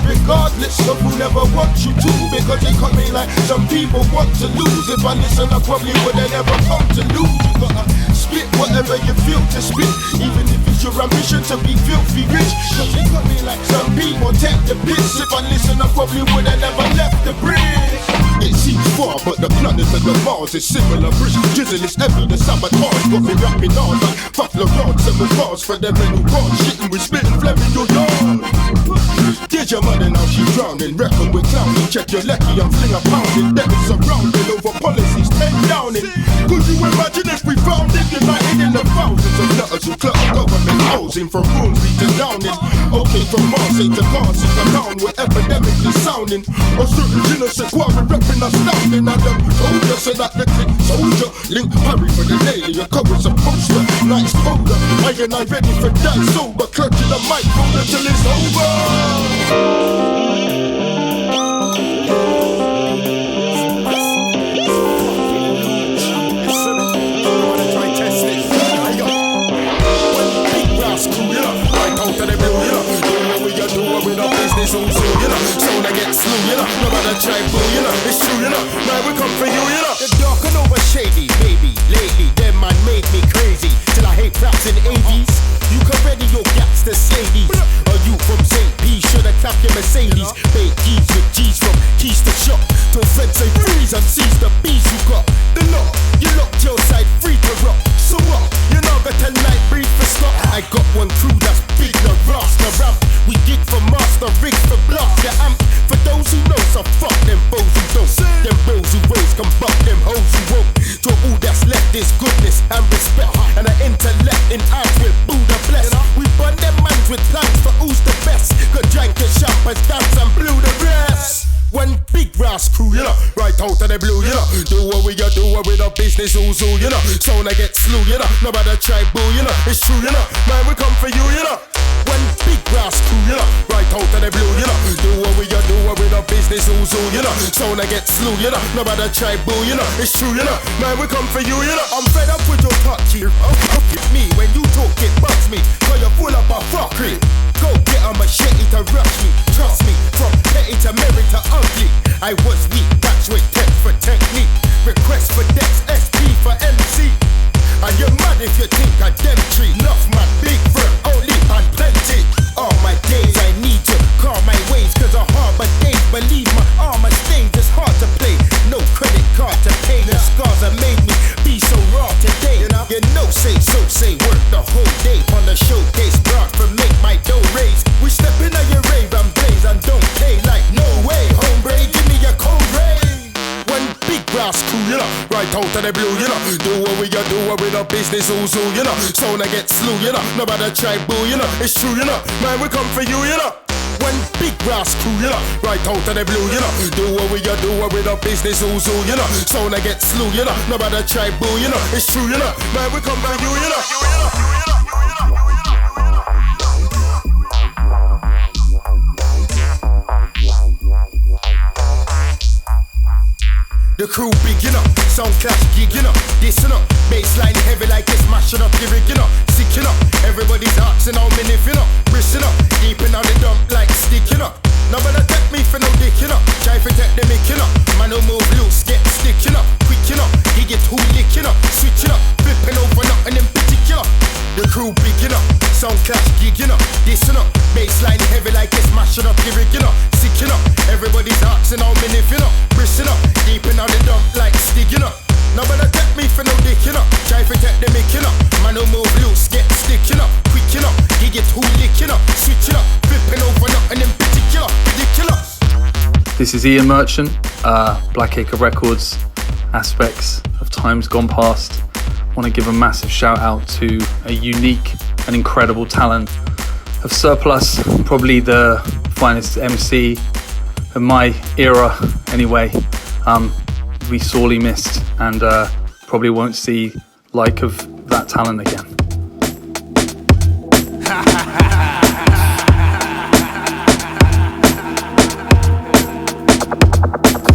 regardless of who never wants you to. Because it cut me like some people want to lose. If I listen, I probably would've never come to lose. You gotta spit whatever you feel to spit, even if it's your ambition to be filthy rich. Cause it cut me like some people take the piss. If I listen, I probably would've never left the bridge. It seems far, but the planet and the Mars is similar. British drizzle is heavy, the sabotage got me rapping on like fuck LeBron. 7 bars for them men who can't shitting with spitting phlegm in your yard. Did your mother now she drowning? Reckon we're clowning. Check your lecky, I'm fling a pounding. Then it's surrounded over policies 10 downing. Could you imagine if we found it united in the thousands of nutters who clutter government housing from Brunswick to Downing? Okay, from Marseille to Garcia to down, we're epidemically sounding. A certain innocent quarry repping us down. And them soldier said that the click soldier link Harry for the daily. Your cover's a poster, nice folder. I and I ready for that sober. Clutching the mic folder till it's over. Business all soon, you know. Soon I get slew, you know. No matter try boo, you know. It's true, you know. Man, we come for you, you know. The dark and over shady, baby. Lately, them man made me crazy. Till I hate raps in 80s. You can ready your gaps to say these. Or you from St. P, shoulda clapped your Mercedes. Bait G's with G's from keys to shop. Till feds say freeze and seize the bees you got. The law, you locked your side free to rock. So what? You know got a night breed for stop. I got one crew that's big, the rasta rap. We gig for master, rigs for blast, the amp. For those who know, so fuck them foes who don't. Them bros who rose can buck them hoes who won't. To all that's left is goodness and respect. And an intellect in eyes with Buddha bless. We burn them mans with plans for who's the best. Could drink your champagne, dance and blew the rest. One big brass crew, you know, right out of the blue, you know. Do what we got, do what we the business, who's who, you know. Sound I get slew, you know. No matter try boo, you know. It's true, you know. Man, we come for you, you know. One big brass crew, you know. Right out of the blue, you know. Do what we got, do what we the business. business oozle, you know. Sound I get slew, you know. Nobody try boo, you know. It's true, you know. Man, we come for you, you know. I'm fed up with your touchy. Me, when you talk, it bugs me. Cause you're full of a fuckery. Go get a machete to rush me. Trust me, from petty to merry to ugly. I was weak, that's with tech for technique. Request for Dex, SP for MC. And you're mad if you think I dem tree. Enough man, big firm, only and plenty. All my days I need to call my ways, cause a harbor days, believe my armor stains. It's hard to play, no credit card to pay. The scars that made me be so raw today. You know, say, work the whole day on the showcase. Brought for make my dough raise. We step in on your rave and blaze and don't pay like no way. Hombre, give me your cold ray. One big brass crew, you know, right out of the blue, you know. Do what we got, do what we the business oozle, you know. Sound I get slew, you know. Nobody try boo, you know. It's true, you know. Man, we come for you, you know. One big brass crew, you know, right out of the blue, you know. Do what we got, do what we the business oozle, you know. Sound I get slew, you know. Nobody try boo, you know. It's true, you know. Man, we come for you, you know. The crew big, you know, sound clash gig, you know, this, you know, baseline heavy like it's mashing up your rig, you know, sick, you know, everybody's asking how many, you know, Bristol, you know, deep in on the dump like stick, you know, nobody take me for no dick, you know, try to take the mic, you know, man who move loose, get stick, you know, quick, you know, he get too lick, you know, switch, you know, flipping over nothing in particular. The crew big, you know, sound clash gig, you know, this, you know, baseline heavy like it's mashing up your rig, you know, sick, you know, everybody's asking how many, you know, Bristol, you know, deep in on the dump like stick, you know. Nobody take me for no dick, you know. Try to take the mic, you know. Man who move loose, get stick, you know. Quick, you know. He get too lick, you know. Switch, you know. Flipping over nothing in particular. Ridiculous. This is Ian Merchant, Blackacre Records, Aspects of Times Gone Past. I want to give a massive shout out to a unique and incredible talent of Sirplus, probably the finest MC of my era anyway. We sorely missed and probably won't see like of that talent again.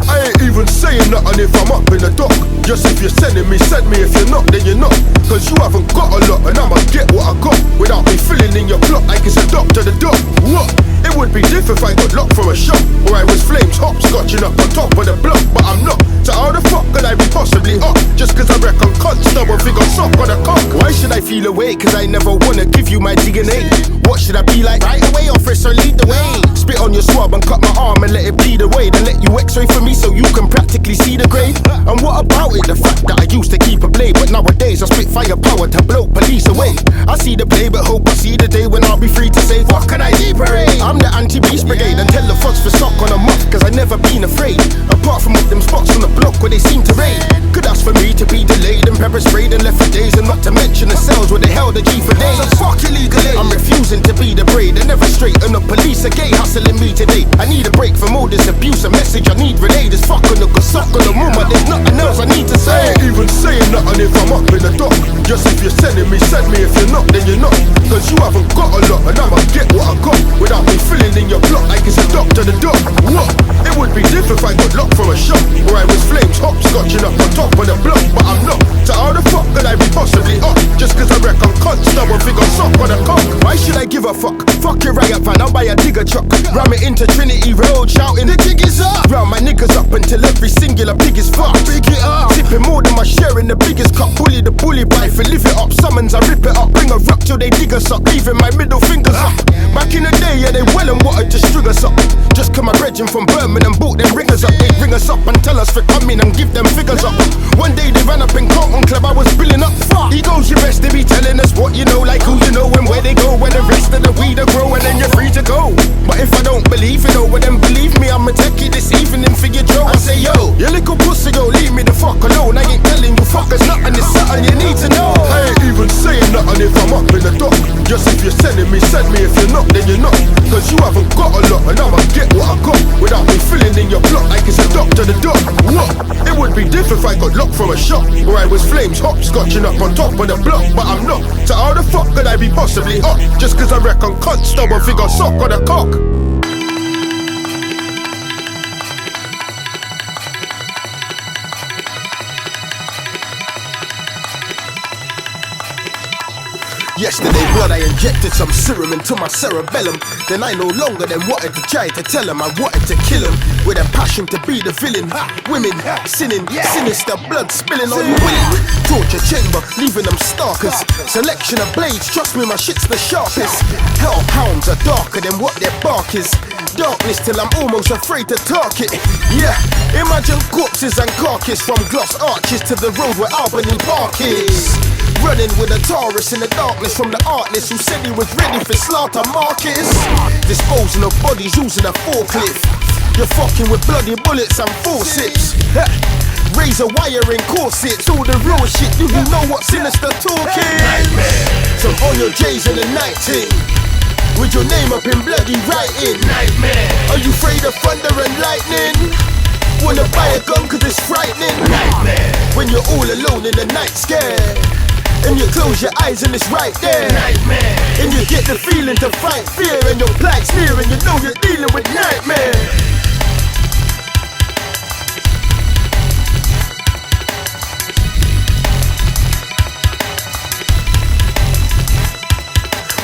I ain't even saying nothing if I'm up in the dock. Just if you're sending me, send me. If you're not, then you're not. Cause you haven't got a lot and I'ma get what I got without me filling in your plot like it's a dock to the dock. What? It would be different if I got locked from a shop or I was flames hopscotching up on top of the block, but I'm not. So how the fuck could I be possibly up? Just cause I reckon cunts stubborn figure sock on a cock. Why should I feel away? Cause I never wanna give you my DNA. What should I be like? Right away, officer, lead the way. Spit on your swab and cut my arm and let it bleed away. Then let you x-ray for me so you can practically see the grave. And what about it? The fact that I used to keep a blade, but nowadays I spit firepower to blow police away. I see the play, but hope I see the day when I'll be free to say, what can I do, parade? I'm the anti-beast brigade and tell the thugs for sock on a muff, cause I never been afraid. Apart from up them spots on the block where they seem to raid. Could ask for me to be delayed and pepper sprayed and left for days, and not to mention the cells where they held the G for days. So fuck illegal aid. I'm refusing to be the braid and never straighten up. Police are gay hustling me today. I need a break from all this abuse. A message I need relayed is fuck on the good suck on the mama. There's nothing else I need to say. I ain't even saying nothing if I'm up in the dock. Just if you're sending me, send me. If you're not, then you're not. Cause you haven't got a lot and I'ma get what I got without me filling in your plot like it's a dock to the dock. What? It would be different if I got locked from a shop or I was flames hopscotching up on top of the block, but I'm not. So how the fuck could I be possibly up? Just cause I reckon cunt stubborn figure sock on a cock. Why should I give a fuck? Fuck your riot fan, I'll buy a digger truck. Ram it into Trinity Road, shouting the jig is up. Round my niggas up until every singular pig is fucked. Big it up, sipping more than my share in the biggest cup. Bully the bully by for live it up. Summons I rip it up, bring a rock till they dig us up, leaving my middle fingers up. Back in the day, yeah, they well and wanted to string us up. Just come my brethren from Birmingham bought them ringers up. They ring us up and tell us for coming and give them figures up. One day they ran up in Carlton Club, I was billing up. Fuck, he goes your best to be telling us what you know, like who you know and where they go, where the rest of the weed are grow, and then you're free to go. But if I don't believe it, well then believe me, I'ma take you this evening for your Joe. I say yo, you little pussy, go leave me the fuck alone. I ain't telling you fuckers nothing, it's something you need to know. I ain't even saying nothing if I'm up in the dock. Just if you're sending me, send me. If you're not, then you're not. Cause you haven't got a lot and I'ma get what I got without me filling in your plot like it's a dock to the dock. What? It would be different if I got locked from a shop or I was flames hopscotching up on top of the block, but I'm not. So how the fuck could I be possibly up? Just cause I reckon cunt stubborn figure sock on a cock. Yesterday blood I injected some serum into my cerebellum. Then I no longer then wanted to try to tell him I wanted to kill him. With a passion to be the villain. Women sinning, sinister blood spilling on you willing. Torture chamber, leaving them stalkers. Selection of blades, trust me my shit's the sharpest. Hellhounds are darker than what their bark is. Darkness till I'm almost afraid to talk it. Yeah, imagine corpses and carcass from gloss arches to the road where Albany Park is. Running with a Taurus in the darkness from the artless who said he was ready for slaughter Marcus. Disposing of bodies using a forklift. You're fucking with bloody bullets and forceps. Razor wiring corsets, all the real shit. Do you know what sinister talking? So on your J's in the night team, with your name up in bloody writing. Nightmare. Are you afraid of thunder and lightning? Wanna buy a gun cause it's frightening. Nightmare. When you're all alone in the night scared, and you close your eyes and it's right there. Nightmare. And you get the feeling to fight fear, and your plights near, and you know you're dealing with nightmare.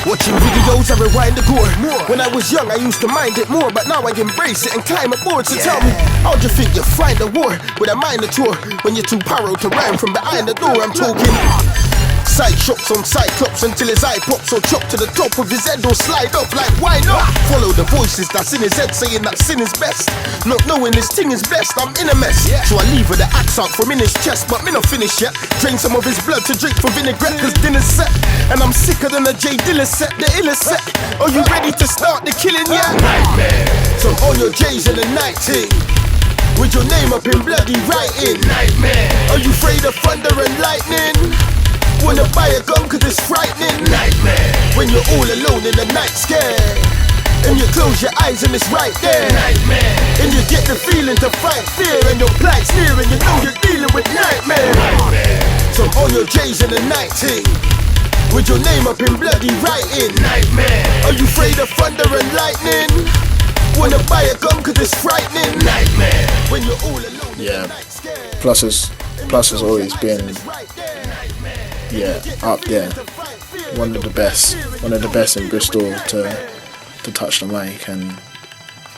Watching videos, I rewind the gore. When I was young, I used to mind it more, but now I embrace it and climb aboard. So tell me, how'd you think you'd find a war with a minor tour when you're too paro to rhyme from behind the door? I'm talking side shots on Cyclops until his eye pops or chop to the top of his head or slide up like why not? Follow the voices that's in his head saying that sin is best, not knowing this thing is best. I'm in a mess, so I leave with the axe out from in his chest, but me not finish yet. Drain some of his blood to drink for vinaigrette cause dinner's set, and I'm sicker than a J Dilla set, the illest set. Are you ready to start the killing yet? Nightmare. So on your J's in the night team, with your name up in bloody writing. Nightmare. Are you afraid of thunder and lightning? Wanna buy a gun cause it's frightening. Nightmare. When you're all alone in the night scared, and you close your eyes and it's right there. Nightmare. And you get the feeling to fight fear, and your plights near, and you know you're dealing with nightmare. Nightmare. So on your J's in the night team, with your name up in bloody writing. Nightmare. Are you afraid of thunder and lightning? Wanna buy a gun cause it's frightening. Nightmare. When you're all alone. Yeah, Plus has always been, yeah, up there. One of the best in Bristol to touch the mic, and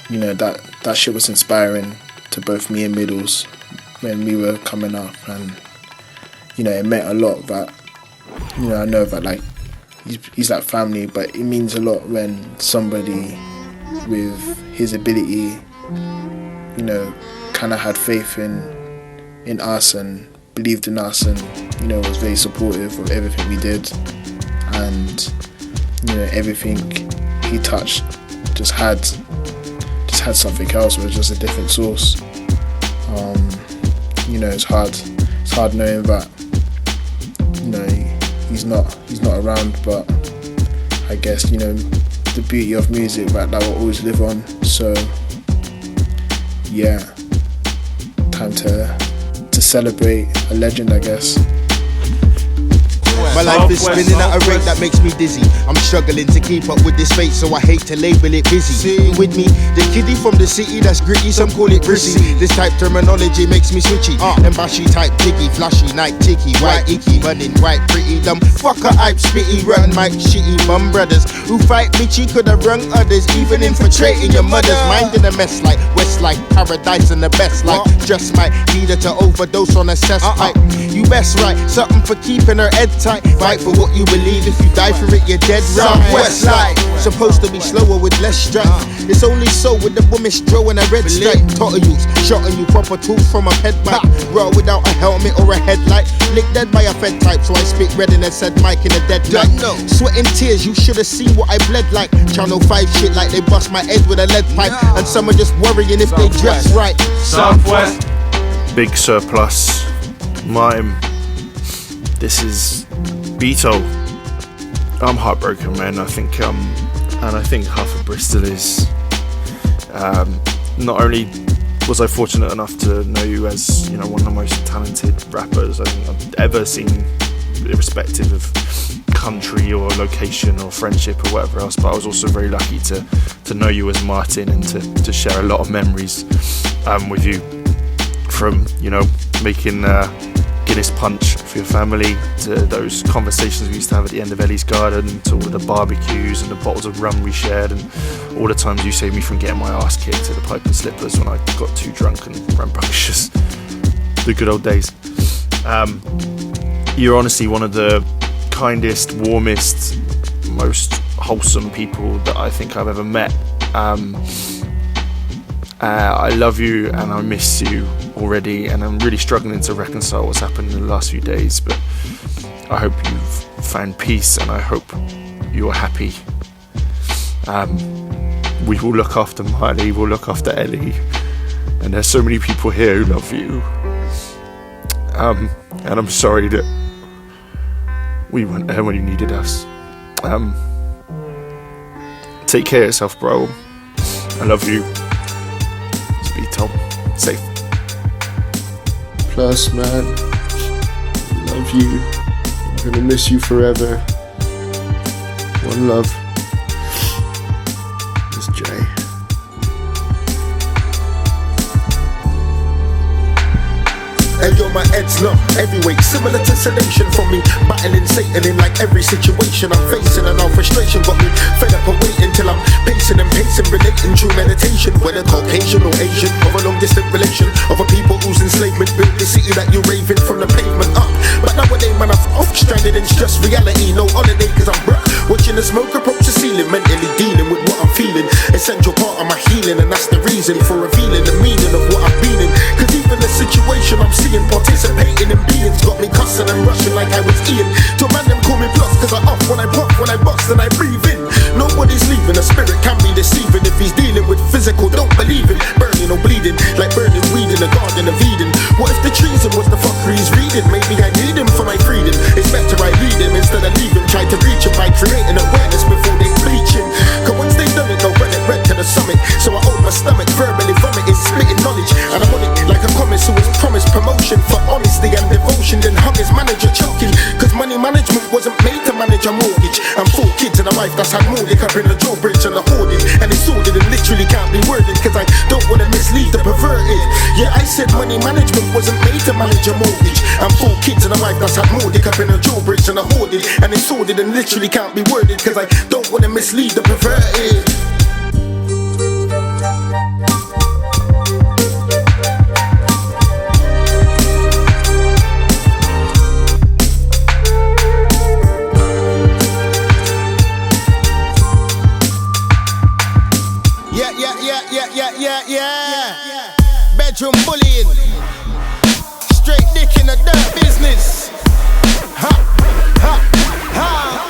you know that shit was inspiring to both me and Middles when we were coming up, and you know it meant a lot that, you know, I know that like he's like family, but it means a lot when somebody with his ability, you know, kind of had faith in us and believed in us, and you know was very supportive of everything we did, and you know everything he touched just had something else. It was just a different source. You know, it's hard knowing that, you know, he's not around, but I guess, you know, the beauty of music that will always live on. So yeah, time to celebrate a legend, I guess. My life is spinning at a rate that makes me dizzy. I'm struggling to keep up with this fate, so I hate to label it busy. With me, the kiddie from the city that's gritty, some call it prissy. This type terminology makes me switchy. Embashy type jiggy, flashy, night ticky, white icky, running white pretty dumb. Fucker hype spitty, run mic shitty bum brothers who fight bitchy could have run others, even infiltrating your mothers. Minding a mess like Westlife, paradise and the best life. Just might lead her to overdose on a cess pipe. You best write something for keeping her head tight. Fight for what you believe, if you die for it, you're dead right. Southwest side, supposed to be slower with less strength. It's only so with the woman stro and a red stripe. Totter youths, shotting you proper tools from a head back. Raw without a helmet or a headlight. Lick dead by a fed type, so I spit red in a said mic in a dead light. Sweating tears, you should have seen what I bled like. Channel 5 shit like they bust my head with a lead pipe. And some are just worrying if they dress right. Southwest. Big Sirplus, Martin. This is Beto. I'm heartbroken, man. I think half of Bristol is. Not only was I fortunate enough to know you as, you know, one of the most talented rappers I think I've ever seen, irrespective of country or location or friendship or whatever else, but I was also very lucky to know you as Martin and to share a lot of memories with you, from, you know, getting this punch for your family, to those conversations we used to have at the end of Ellie's Garden, to all of the barbecues and the bottles of rum we shared, and all the times you saved me from getting my ass kicked at the Pipe and Slippers when I got too drunk and rambunctious. The good old days. You're honestly one of the kindest, warmest, most wholesome people that I think I've ever met. I love you and I miss you already, and I'm really struggling to reconcile what's happened in the last few days, but I hope you've found peace and I hope you're happy. We will look after Marley, we'll look after Ellie, and there's so many people here who love you. And I'm sorry that we weren't there when you needed us. Take care of yourself, bro. I love you. Speak Tom. Safe. Plus, man, love you. I'm gonna miss you forever. One love. It's Jay. And you're my head's numb, heavyweight, similar to sedation from me. Battling Satan in like every situation I'm facing, and our frustration got me fed up of waiting till I'm pacing and pacing, relating through meditation. Whether Caucasian or Asian, or a long distant relation of a people whose enslavement built the city that you raving from the pavement up. But nowadays, man, I'm off stranded in just reality. No holiday, cause I'm broke. Watching the smoke approach the ceiling, mentally dealing with what I'm feeling. Essential part of my healing, and that's the reason for revealing the meaning of what I've been in. Cause even the situation I'm seeing, participating in beings, got me cussing and rushing like I was Ian. To a man them call me plus, cause I off when I pop, when I bust and I breathe in. Nobody's leaving, a spirit can be deceiving. If he's dealing with physical, don't believe him. Burning or bleeding, like burning weed in the Garden of Eden. What if the treason was the fucker he's reading? Maybe I need him for my freedom. It's better I lead him instead of leave him. Try to reach him by creating awareness before they bleach him. Cause once they done it, they'll run it red to the summit. So I hold my stomach, verbally vomiting, spitting knowledge. And I'm on it like a comic who was promised promotion for honesty and devotion, then hung his manager choking. Cause money management wasn't made to manage a mortgage. And 4 kids and a wife that's had more liquor in the drawbridge and the hoarding. And it's sordid and literally can't be worded, cause I don't wanna mislead the perverted. Yeah, I said money management wasn't made to manage a mortgage. And 4 kids and a wife that's had more liquor in the drawbridge and the hoarding. And it's sordid and literally can't be worded, cause I don't wanna mislead the perverted. Yeah. Bedroom bullying, straight dick in the dirt business.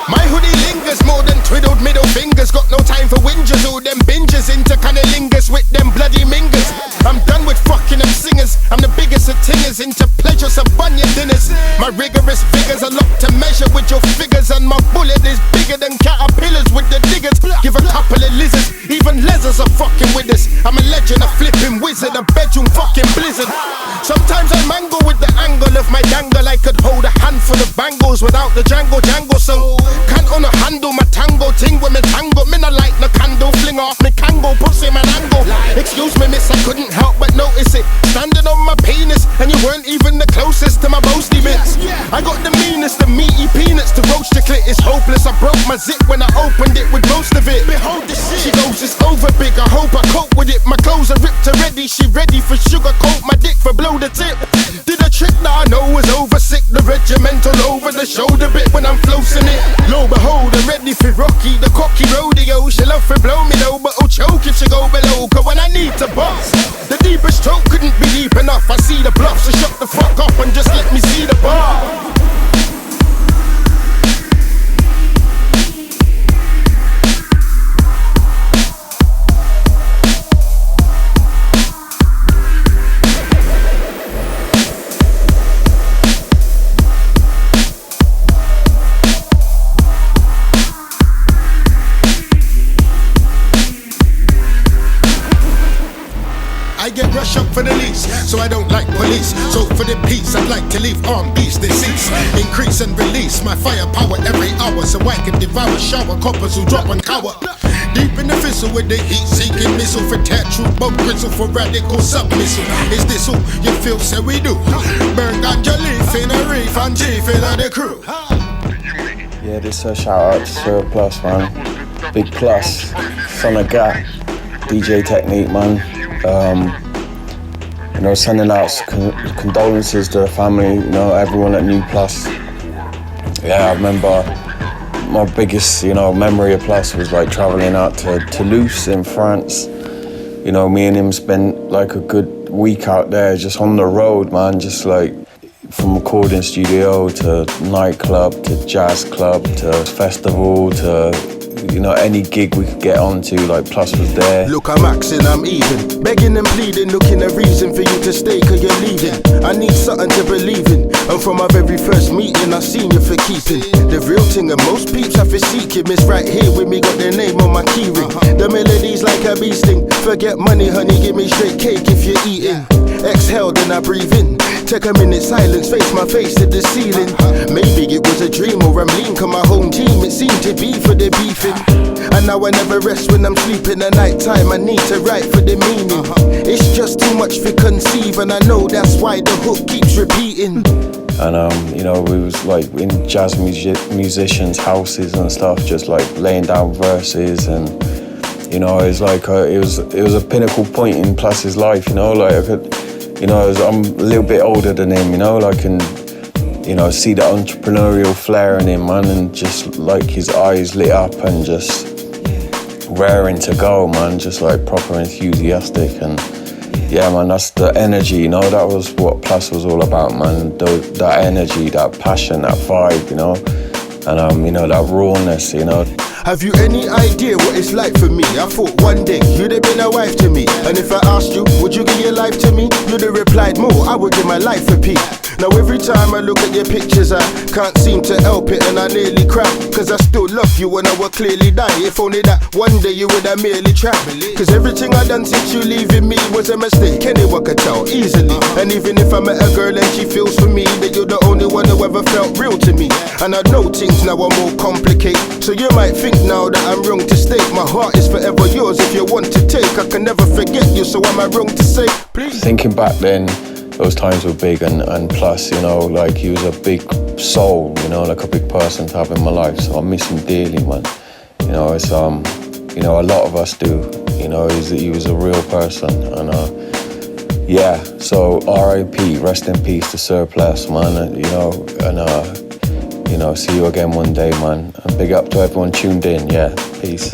My hoodie lingers more than twiddled middle fingers. Got no time for whingers, all them bingers into cunnilingus with them bloody mingers. I'm done with fucking them singers. I'm the biggest of tingers into pleasures of bunion dinners. My rigorous figures are locked to measure with your figures, and my bullet is bigger than caterpillars with the diggers. Give a couple of lizards, even lizards are fucking with us. I'm a legend, a flipping wizard, a bedroom fucking blizzard. Sometimes I mangle with the angle of my dangle. I could hold a handful of bangles without the jangle. So can't on a handle my tango ting with me tango. Me not like no candle, fling off me kango, pussy man angle. Excuse me miss, I couldn't help but notice it. Standing on my penis, and you weren't even the closest to my boasty bits. I got the meanest, the meaty peanuts to roast your clit. It's hopeless, I broke my zip when I opened it with most of it. Behold this shit. She goes, it's over big, I hope I cope with it. My clothes are ripped already, she ready for sugar coat my dick for blow the tip. Did a trick that I know was over sick. The regimental over the shoulder bit when I'm flossing it. Lo behold, I'm ready for Rocky, the cocky rodeo. She love for blow me low, but oh choke if she go below. Cause when I need to boss, the deepest stroke couldn't be deep enough. I see the bluff, so shut the fuck up and just let me see the bar. I get rush up for the lease, so I don't like police. So for the peace, I'd like to leave armed beasts deceased. Increase and release my firepower every hour, so I can devour shower coppers who drop and cower. Deep in the fizzle with the heat-seeking missile for tattoo, bump gristle for radical submissile. Is this all you feel say we do? Burn ganja leaf in a reef and G fill of the crew. Yeah, this a shout out to Sirplus, man. Big Plus, Son of Gat, DJ Technique, man. You know, sending out condolences to the family, you know, everyone at New Plus. Yeah, I remember my biggest, you know, memory of Plus was like traveling out to Toulouse in France. You know, me and him spent like a good week out there just on the road, man, just like from recording studio to nightclub to jazz club to festival to, you know, any gig we could get onto, like Plus was there. Look, I'm axing, I'm even, begging and pleading, looking a reason for you to stay, cause you're leaving. I need something to believe in, and from our very first meeting, I seen you for keeping. The real thing, and most peeps have to seek him, is right here with me, got their name on my key ring. The melody's like a bee sting, forget money, honey, give me straight cake if you're eating. Exhale, then I breathe in, take a minute silence, face my face to the ceiling. Maybe it was a dream or I'm lean, cause my home team, it seemed to be for the beefing. And now I never rest when I'm sleeping at night time, I need to write for the meaning. It's just too much to conceive, and I know that's why the hook keeps repeating. And you know, we was like in jazz musicians' houses and stuff, just like laying down verses, and you know, it's like it was a pinnacle point in Plus's life, you know, like I could, you know, I'm a little bit older than him, you know, like, and you know, see the entrepreneurial flair in him, man, and just like his eyes lit up and just raring to go, man, just like proper enthusiastic. And yeah, man, that's the energy, you know, that was what Plus was all about, man. That energy, that passion, that vibe, you know, and you know, that rawness, you know. Have you any idea what it's like for me? I thought one day you'd have been a wife to me, and if I asked you, would you give your life to me? You'd have replied more, I would give my life for Pete. Now every time I look at your pictures, I can't seem to help it, and I nearly cry, cause I still love you and I will clearly die. If only that one day you would have merely tried, cause everything I done since you leaving me was a mistake. Anyone could tell easily, and even if I met a girl and she feels for me, that you're the only one who ever felt real to me. And I know things now are more complicated, so you might think now that I'm wrong to state my heart is forever yours if you want to take. I can never forget you, so am I wrong to say, please? Thinking back then, those times were big, and Plus, you know, like he was a big soul, you know, like a big person to have in my life, so I miss him dearly, man. You know, it's you know, a lot of us do, you know, he was a real person, and yeah, so R.I.P., rest in peace to Sirplus, man, you know, and you know, see you again one day, man, and big up to everyone tuned in, yeah, peace.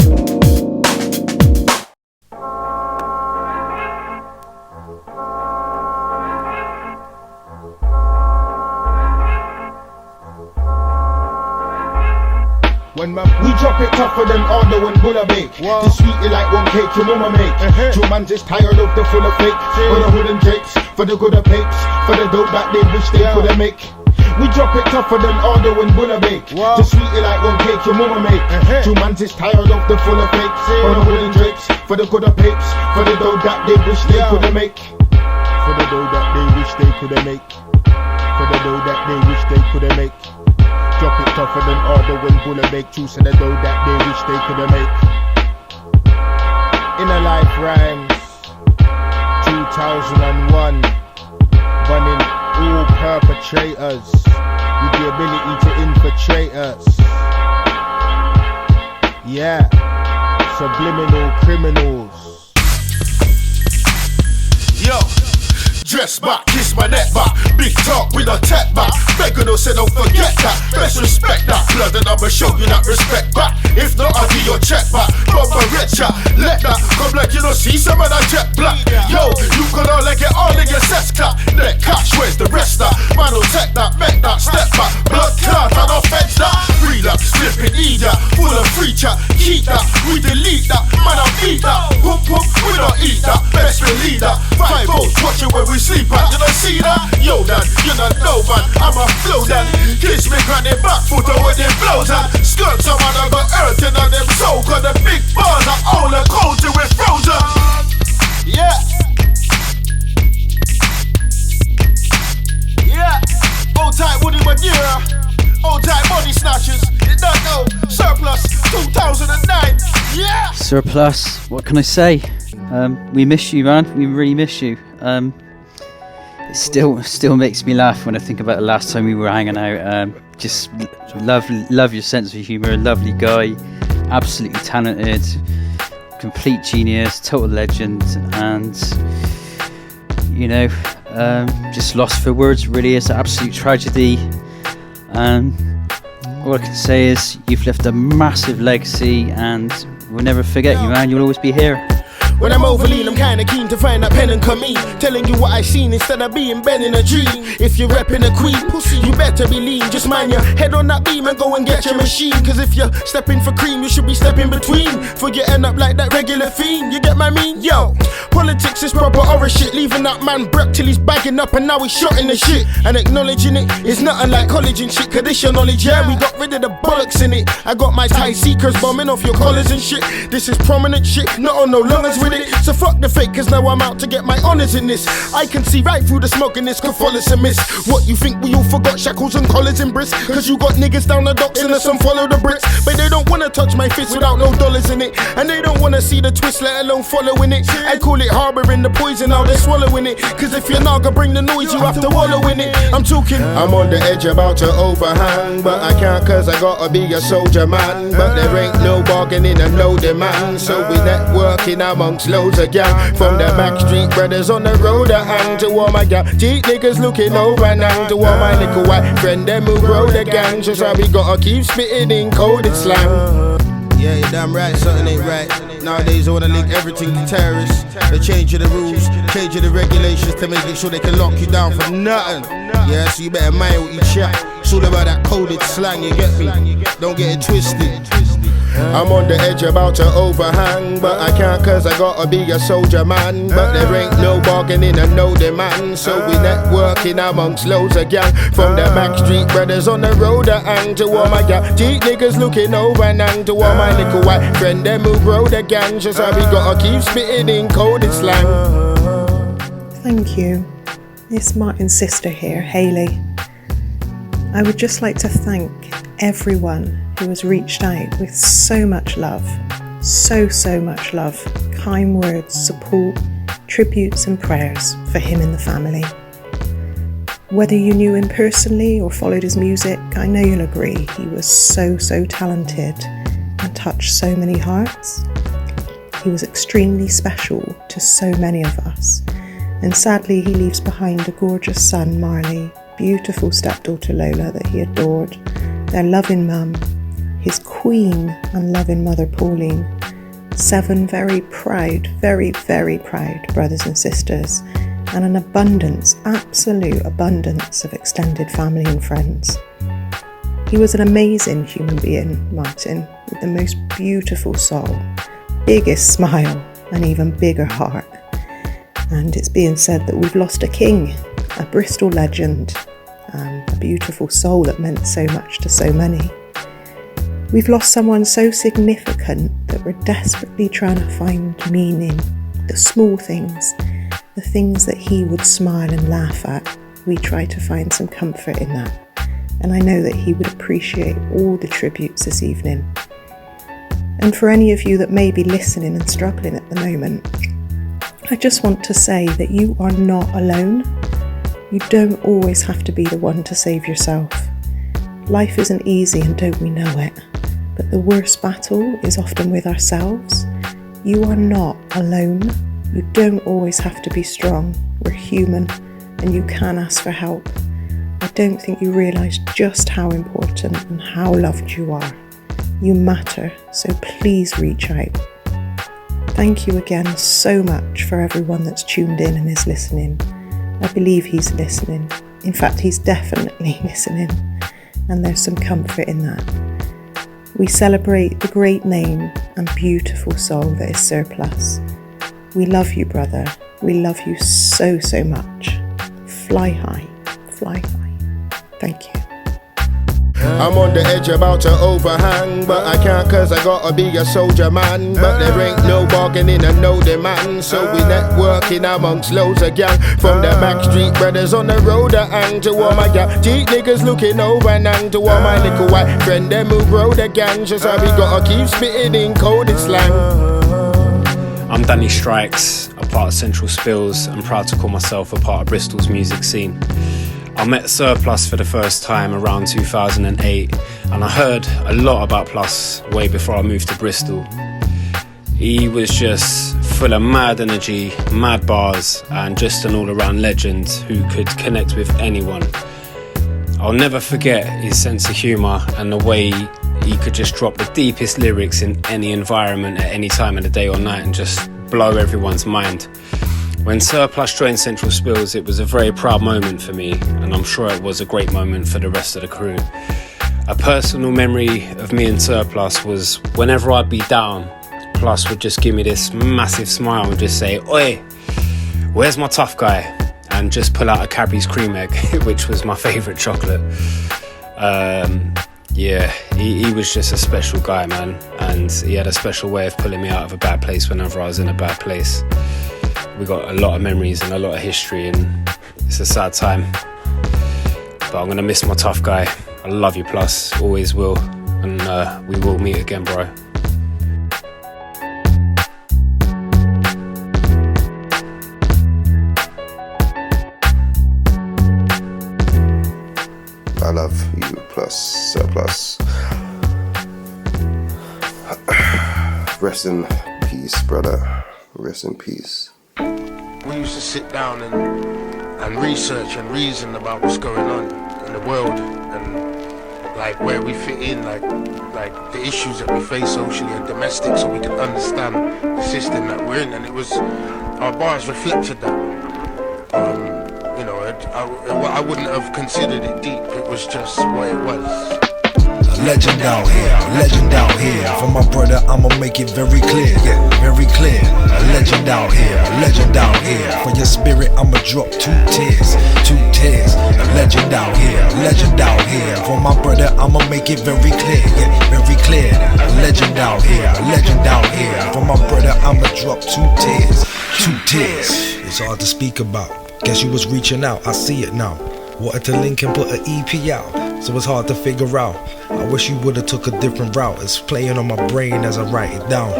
We drop it tougher than Ardo and Bulla bake. The sweetie like one cake your mama make. True man just tired of the full of fake. For the hood and drapes, for the good of papes, for the dope that they wish they coulda make. We drop it tougher than Ardo and Bulla bake. The sweetie like one cake your mama make. True man just tired of the full of fake. For the hood and drapes, for the good of papes, for the dope that they wish they coulda make. For the dope that they wish they coulda make. For the dope that they wish they coulda make. Drop it tougher than Ardo and Bulla bake. Juice and the dough that they wish they coulda make. Inner Life Rhymes 2001. Bunning all perpetrators with the ability to infiltrate us. Yeah, subliminal criminals. Yo, dress back, kiss my neck back. Big talk with a tech back. Beggar no say don't forget that. Best respect that. Blood and I'ma show you that respect back. If not, I'll give your check back. Proper red chat. Let that come like you don't see some of that jet black. Yo, you could all like it all in your cess clap. Neck catch, where's the rest that? Man don't take that, make that step back. Blood clot and offense that. Relapse, flip it, eat that. Full of free chat, keep that. We delete that, man I beat that. Whoop whoop, we don't eat that. Best believe that. 5 volts, watching where we sleep at. You don't see that? Yo Dan, you don't know man, I'm a flow Dan. Kiss me on the back foot or with the blows and skirt some man I got earthing on them so. Cause the big bars are all the cold with frozen. Yeah. Yeah. Old time Woody Madeira. Old time money snatchers. You don't know. Sirplus 2009. Yeah. Sirplus, what can I say? We miss you, man. We really miss you. It still makes me laugh when I think about the last time we were hanging out. Just love your sense of humour. Lovely guy, absolutely talented, complete genius, total legend, and just lost for words. Really, it's an absolute tragedy. All I can say is you've left a massive legacy, and we'll never forget you, man. You'll always be here. When I'm over lean, I'm kinda keen to find that pen and come in, telling you what I seen instead of being Ben in a dream. If you're repping a queen, pussy, you better be lean. Just mind your head on that beam and go and get your machine. Cause if you're stepping for cream, you should be stepping between. For you end up like that regular fiend, you get my mean? Yo, politics is proper horror shit. Leaving that man broke till he's bagging up and now he's shot in the shit. And acknowledging it is nothing like college and shit. Cause this your knowledge, yeah, we got rid of the bollocks in it. I got my tie seekers bombing off your collars and shit. This is prominent shit, not on no longers with it. So fuck the fake, cause now I'm out to get my honours in this. I can see right through the smoke in this, could follow some miss. What you think we all forgot shackles and collars in Brisk? Cause you got niggas down the docks and some follow the bricks. But they don't wanna touch my fist without no dollars in it. And they don't wanna see the twist, let alone following it. I call it harbouring the poison, now they're swallowing it. Cause if you're not gonna bring the noise, you have to wallow in it. I'm on the edge about to overhang, but I can't cause I gotta be a soldier man. But there ain't no bargaining and no demand, so we networking amongst loads of gang. From the backstreet brothers on the road and to all my gang cheat niggas looking over now. To all my little white friend them who grow the gang. Just how we gotta keep spitting in coded slang. Yeah, you're damn right, something ain't right. Nowadays, I wanna link everything to terrorists. They change the rules, change the regulations to make it sure they can lock you down for nothing. Yeah, so you better mind what you chat. It's all about that coded slang, you get me? Don't get it twisted. I'm on the edge about to overhang, but I can't cause I gotta be a soldier man. But there ain't no bargaining and no demand, so we networking amongst loads of gang. From the backstreet brothers on the road and to all my gang cheat niggas looking over and to all my little white friend them who grow the gang. Just how we gotta keep spitting in coded slang. Thank you. It's Martin's sister here, Hayley. I would just like to thank everyone who has reached out with so much love, so much love, kind words, support, tributes and prayers for him and the family. Whether you knew him personally or followed his music, I know you'll agree he was so talented and touched so many hearts. He was extremely special to so many of us, and sadly he leaves behind a gorgeous son, Marley, beautiful stepdaughter Lola that he adored, their loving mum, his queen and loving mother Pauline, 7 very proud brothers and sisters, and an abundance, absolute abundance of extended family and friends. He was an amazing human being, Martin, with the most beautiful soul, biggest smile and even bigger heart. And it's being said that we've lost a king, a Bristol legend, a beautiful soul that meant so much to so many. We've lost someone so significant that we're desperately trying to find meaning, the small things, the things that he would smile and laugh at. We try to find some comfort in that, and I know that he would appreciate all the tributes this evening. And for any of you that may be listening and struggling at the moment, I just want to say that you are not alone. You don't always have to be the one to save yourself. Life isn't easy, and don't we know it? But the worst battle is often with ourselves. You are not alone. You don't always have to be strong. We're human, and you can ask for help. I don't think you realise just how important and how loved you are. You matter, so please reach out. Thank you again so much for everyone that's tuned in and is listening. I believe he's listening. In fact, he's definitely listening, and there's some comfort in that. We celebrate the great name and beautiful soul that is Sirplus. We love you, brother. We love you so much. Fly high, fly high. Thank you. I'm on the edge about to overhang, but I can't cause I gotta be a soldier man. But there ain't no bargaining and no demand, so we networking amongst loads of gang. From the backstreet brothers on the road that hang to all my gang cheat niggas looking over and hang to all my little white friend them who grow the gang. Just how we gotta keep spitting in coded slang. I'm Danny Strikes, a part of Central Spills. I'm proud to call myself a part of Bristol's music scene. I met Sirplus for the first time around 2008, and I heard a lot about Plus way before I moved to Bristol. He was just full of mad energy, mad bars, and just an all-around legend who could connect with anyone. I'll never forget his sense of humour and the way he could just drop the deepest lyrics in any environment at any time of the day or night and just blow everyone's mind. When Sirplus joined Central Spills, it was a very proud moment for me, and I'm sure it was a great moment for the rest of the crew. A personal memory of me and Sirplus was whenever I'd be down, Plus would just give me this massive smile and just say, "Oi, where's my tough guy?" and just pull out a Cadbury's cream egg, which was my favourite chocolate. Yeah, he was just a special guy, man, and he had a special way of pulling me out of a bad place whenever I was in a bad place. We got a lot of memories and a lot of history, and it's a sad time, but I'm gonna miss my tough guy. I love you, Plus, always will, and we will meet again, bro. I love you, Plus, Sirplus. Rest in peace, brother. Rest in peace. We used to sit down and research and reason about what's going on in the world and like where we fit in, like the issues that we face socially and domestic, so we could understand the system that we're in. And it was, our bars reflected that. You know, I wouldn't have considered it deep. It was just what it was. A legend out here, a legend out here. For my brother, I'ma make it very clear, yeah, very clear. A legend out here, a legend out here. For your spirit, I'ma drop 2 tears, 2 tears. A legend out here, a legend out here. For my brother, I'ma make it very clear, yeah, very clear. A legend out here, a legend out here. For my brother, I'ma drop 2 tears, 2 tears. It's hard to speak about. Guess you was reaching out, I see it now. Wanted to link and put an EP out, so it's hard to figure out. I wish you would've took a different route. It's playing on my brain as I write it down.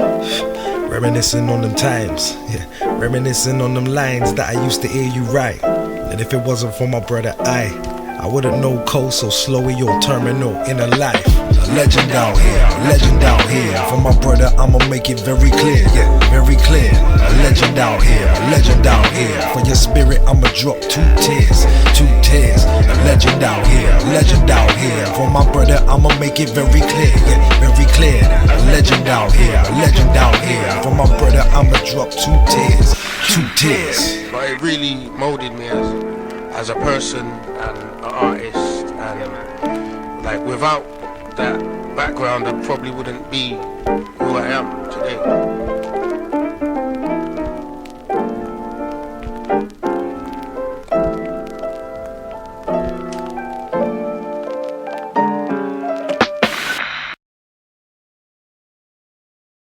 Reminiscing on them times, yeah. Reminiscing on them lines that I used to hear you write. And if it wasn't for my brother, I wouldn't know coast so slowy or terminal in a life. A legend out here, a legend out here. For my brother, I'ma make it very clear, yeah, very clear. A legend out here, a legend out here. For your spirit, I'ma drop 2 tears, 2 tears. A legend out here, a legend out here. For my brother, I'ma make it very clear, yeah, very clear. A legend out here, a legend out here. For my brother, I'ma drop 2 tears, 2 tears. But it really molded me as a person and an artist, and like without that background I probably wouldn't be who I am today.